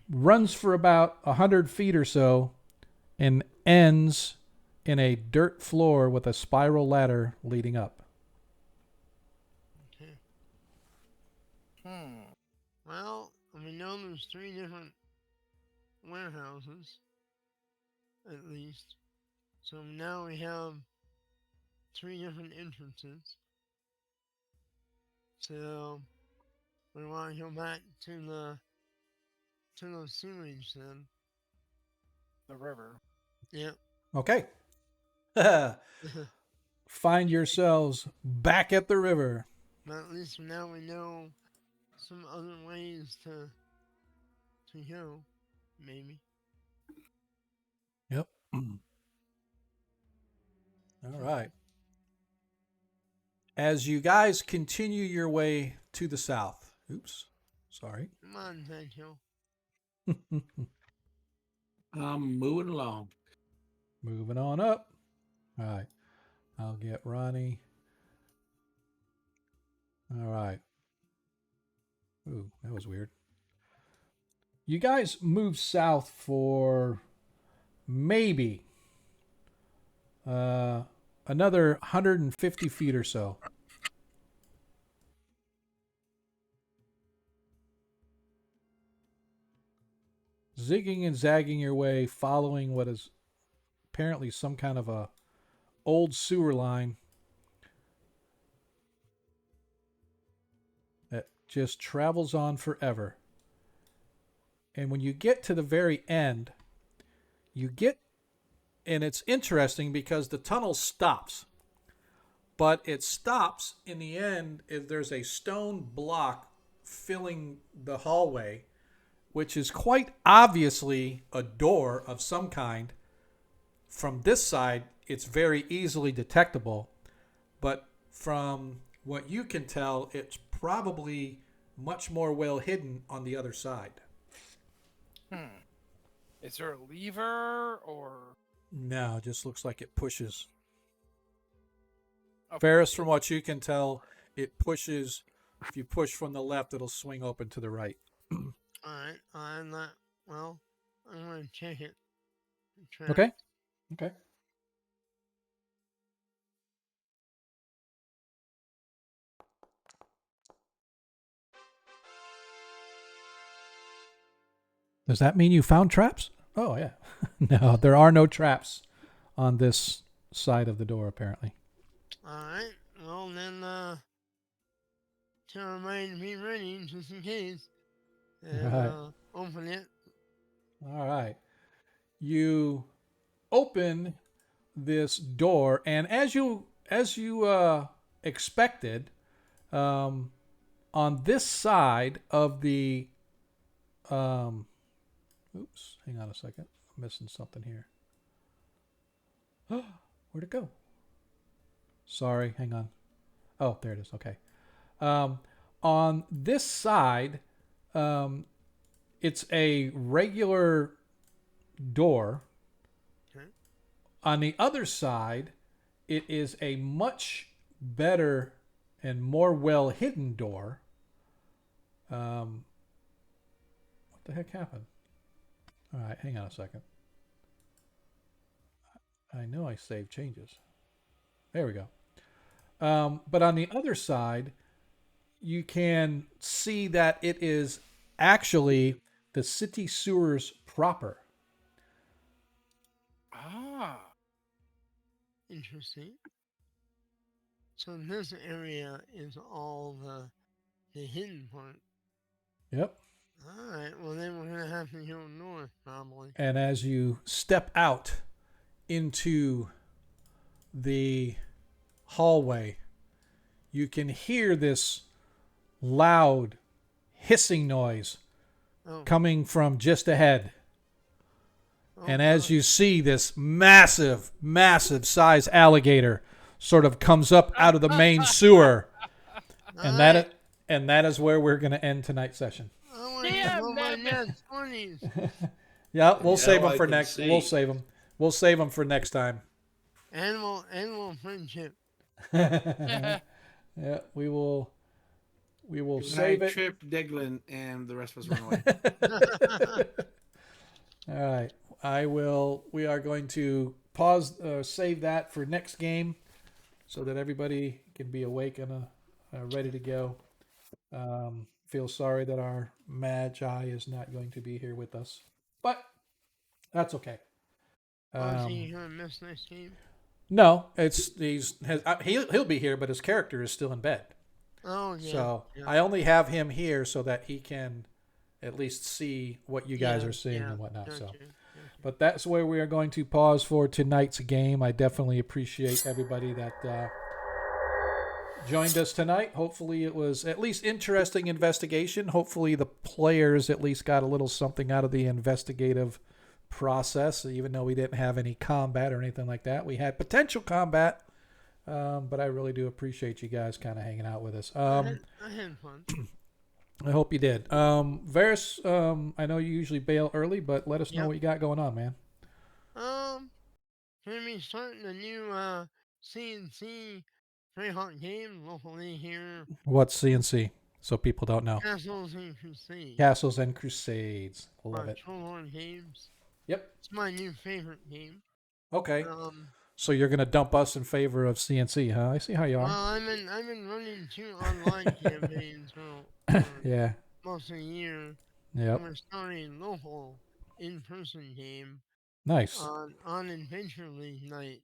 runs for about 100 feet or so, and ends in a dirt floor with a spiral ladder leading up. Okay. Hmm. Well, we know there's 3 different warehouses, at least. So now we have 3 different entrances. So we want to go back to the sewage then. The river. Yep. Okay. Find yourselves back at the river. But at least now we know some other ways to go, maybe. Yep. All right. As you guys continue your way to the south. Oops. Sorry. Come on, Sancho. I'm moving along. Moving on up. All right. I'll get Ronnie. All right. Ooh, that was weird. You guys move south for maybe another 150 feet or so. Zigging and zagging your way, following what is apparently some kind of a old sewer line that just travels on forever. And when you get to the very end, and it's interesting because the tunnel stops. But it stops in the end. There's a stone block filling the hallway, which is quite obviously a door of some kind. From this side, it's very easily detectable. But from what you can tell, it's probably much more well hidden on the other side. Is there a lever or? No, it just looks like it pushes. Okay. Ferris, from what you can tell, it pushes. If you push from the left, it'll swing open to the right. Alright, I'm not. Well, I'm going to check it. Try. Okay. Okay. Does that mean you found traps? Oh, yeah. No, there are no traps on this side of the door, apparently. Alright, well then, tell everybody to be ready just in case. And, Right. open it. All right. you open this door, and as you expected, um, on this side of the oops, hang on a second, I'm missing something here. Where'd it go? Sorry, hang on. Oh, there it is. Okay. Um, on this side, um, it's a regular door. Okay. On the other side, it is a much better and more well hidden door. What the heck happened? All right, hang on a second. I know I saved changes. There we go. But on the other side, you can see that it is actually the city sewers proper. Ah. Interesting. So this area is all the hidden part. Yep. All right. Well, then we're gonna have to go north, probably. And as you step out into the hallway, you can hear this loud hissing noise Oh. coming from just ahead. Oh, And as God. you see this massive, massive size alligator sort of comes up out of the main sewer, and All right. that is where we're going to end tonight's session. I want to Damn, go my man. dad's 20s. Yeah, we'll Yeah, save them I for can next. see. We'll save them. We'll save them for next time. Animal friendship. Yeah, we will. We will Good save night, it. Trip, Diglin, and the rest of us run away. All right. I will. We are going to pause, save that for next game, so that everybody can be awake and ready to go. Feel sorry that our Magi is not going to be here with us, but that's okay. Oh, so you're gonna miss next game? No, he'll be here, but his character is still in bed. Oh, yeah. So yeah. I only have him here so that he can at least see what you guys Yeah, are seeing yeah, and whatnot. gotcha, So, gotcha. but that's where we are going to pause for tonight's game. I definitely appreciate everybody that joined us tonight. Hopefully it was at least interesting investigation. Hopefully the players at least got a little something out of the investigative process, even though we didn't have any combat or anything like that. We had potential combat, but I really do appreciate you guys kind of hanging out with us. I had fun. I hope you did. Varys, I know you usually bail early, but let us know Yep. what you got going on, man. Gonna be starting a new CNC Greyhawk game locally here. What's CNC? So people don't know. Castles and Crusade. Castles and Crusades. I love it. Trollhorn Games. Yep. It's my new favorite game. Okay. So you're gonna dump us in favor of CNC, huh? I see how you Well, are. I've been running 2 online campaigns for Yeah. most of a year. Yep. And we're starting local in-person game Nice. on Adventure League night.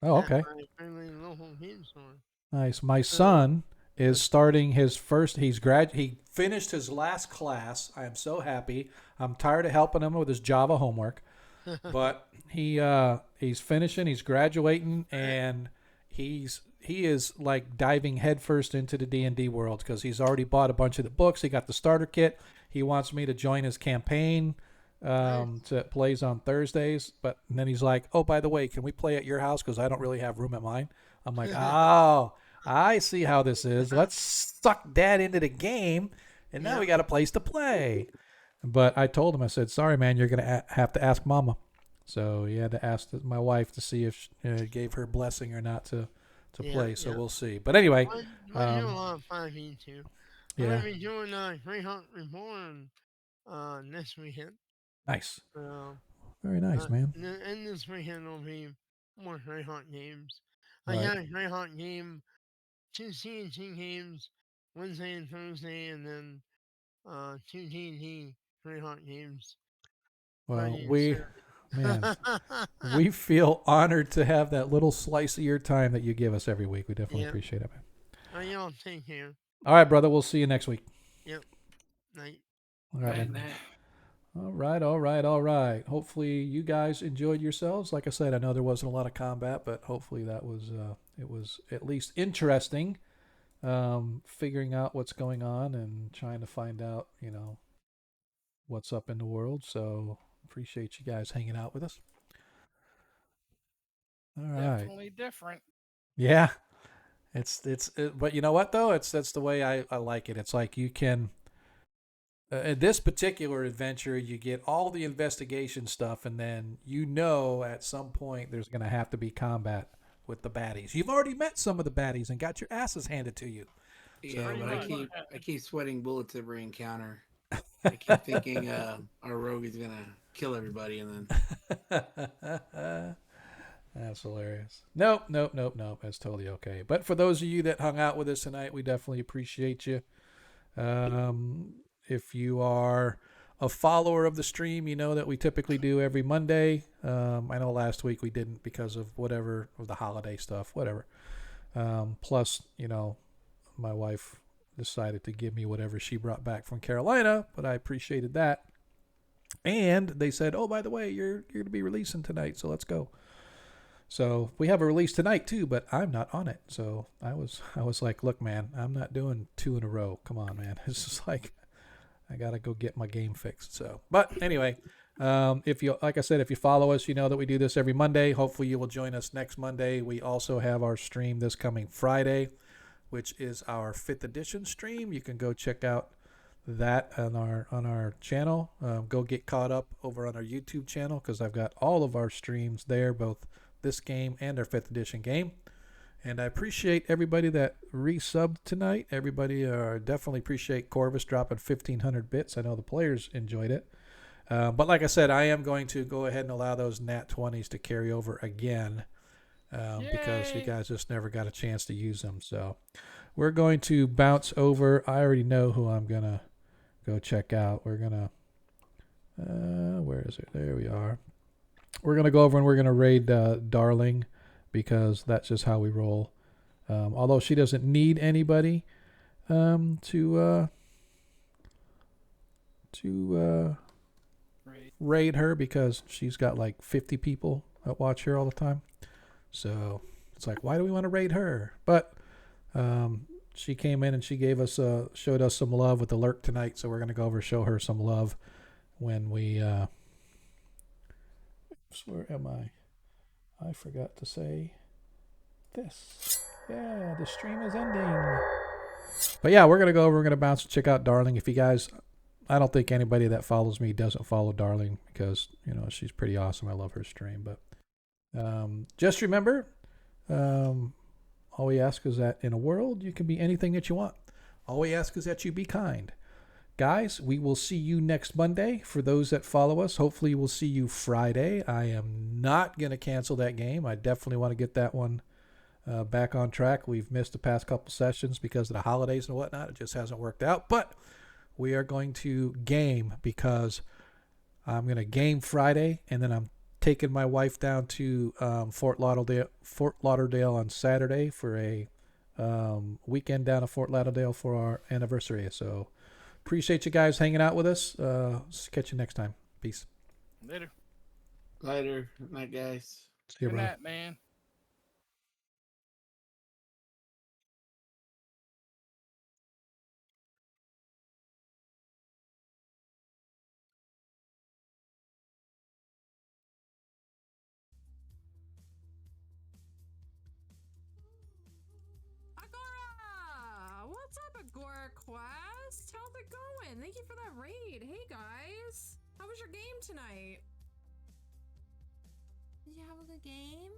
Oh, at okay. my friendly local game store. Nice. My son is starting his first. He finished his last class. I am so happy. I'm tired of helping him with his Java homework, but he's finishing. He's graduating, and he is like diving headfirst into the D&D world because he's already bought a bunch of the books. He got the starter kit. He wants me to join his campaign. That plays on Thursdays, but then he's like, "Oh, by the way, can we play at your house? Because I don't really have room at mine." I'm like, "Oh, I see how this is. Let's suck Dad into the game, and now we got a place to play." But I told him, I said, "Sorry, man, you're gonna have to ask Mama." So he had to ask my wife to see if she gave her blessing or not to play. So we'll see. But anyway, I do a lot of 5e too. I'm yeah, gonna be doing Greyhawk Reborn next weekend. nice, So, very nice, man. and this weekend will be more Greyhawk games. Right. I got a Greyhawk game, 2 CNC games, Wednesday and Thursday, and then 2 D&D Greyhawk games. Well, Friday and man, Saturday. we feel honored to have that little slice of your time that you give us every week. We definitely Yeah. appreciate it, man. Y'all take care. All right, brother. We'll see you next week. Yep. Night. All right, Right, man. night. All right, all right, all right. Hopefully you guys enjoyed yourselves. Like I said, I know there wasn't a lot of combat, but hopefully that was it was at least interesting. Figuring out what's going on and trying to find out, what's up in the world. So appreciate you guys hanging out with us. All right. Definitely different. Yeah. But you know what though? That's the way I like it. It's like you can in this particular adventure, you get all the investigation stuff, and then at some point there's going to have to be combat with the baddies. You've already met some of the baddies and got your asses handed to you. Yeah, Pretty but much. I keep sweating bullets every encounter. I keep thinking our rogue is gonna kill everybody, and then That's hilarious. Nope, nope, nope, nope. That's totally okay. But for those of you that hung out with us tonight, we definitely appreciate you. Um, if you are a follower of the stream, you know that we typically do every Monday. I know last week we didn't because of whatever, of the holiday stuff, whatever. Plus, my wife decided to give me whatever she brought back from Carolina, but I appreciated that. And they said, "Oh, by the way, you're going to be releasing tonight, so let's go." So we have a release tonight too, but I'm not on it. So I was like, "Look, man, I'm not doing 2 in a row. Come on, man. It's just like I gotta go get my game fixed." So, but anyway, if you, like I said, if you follow us, you know that we do this every Monday. Hopefully, you will join us next Monday. We also have our stream this coming Friday, which is our 5th edition stream. You can go check out that on our channel. Go get caught up over on our YouTube channel because I've got all of our streams there, both this game and our 5th edition game. And I appreciate everybody that resubbed tonight. Everybody definitely appreciate Corvus dropping 1,500 bits. I know the players enjoyed it. But like I said, I am going to go ahead and allow those Nat 20s to carry over again because you guys just never got a chance to use them. So we're going to bounce over. I already know who I'm going to go check out. We're going to... where is it? There we are. We're going to go over and we're going to raid Darling because that's just how we roll. Although she doesn't need anybody to raid her because she's got like 50 people that watch her all the time. So it's like, why do we want to raid her? But she came in and she showed us some love with the lurk tonight. So we're going to go over and show her some love when we... where am I? I forgot to say this. Yeah, the stream is ending. But yeah, we're going to go over, we're going to bounce and check out Darling. If you guys, I don't think anybody that follows me doesn't follow Darling because, she's pretty awesome. I love her stream. But just remember, all we ask is that in a world, you can be anything that you want. All we ask is that you be kind. Guys, we will see you next Monday. For those that follow us, hopefully we'll see you Friday. I am not going to cancel that game. I definitely want to get that one back on track. We've missed the past couple sessions because of the holidays and whatnot. It just hasn't worked out. But we are going to game because I'm going to game Friday, and then I'm taking my wife down to Fort Lauderdale on Saturday for a weekend down to Fort Lauderdale for our anniversary. So appreciate you guys hanging out with us. Catch you next time. Peace. Later. later, night, guys. See you, Good bro. night, man. Agora! What's up, Agora Quest? How's it going? Thank you for that raid. Hey, guys. How was your game tonight? Did you have a good game?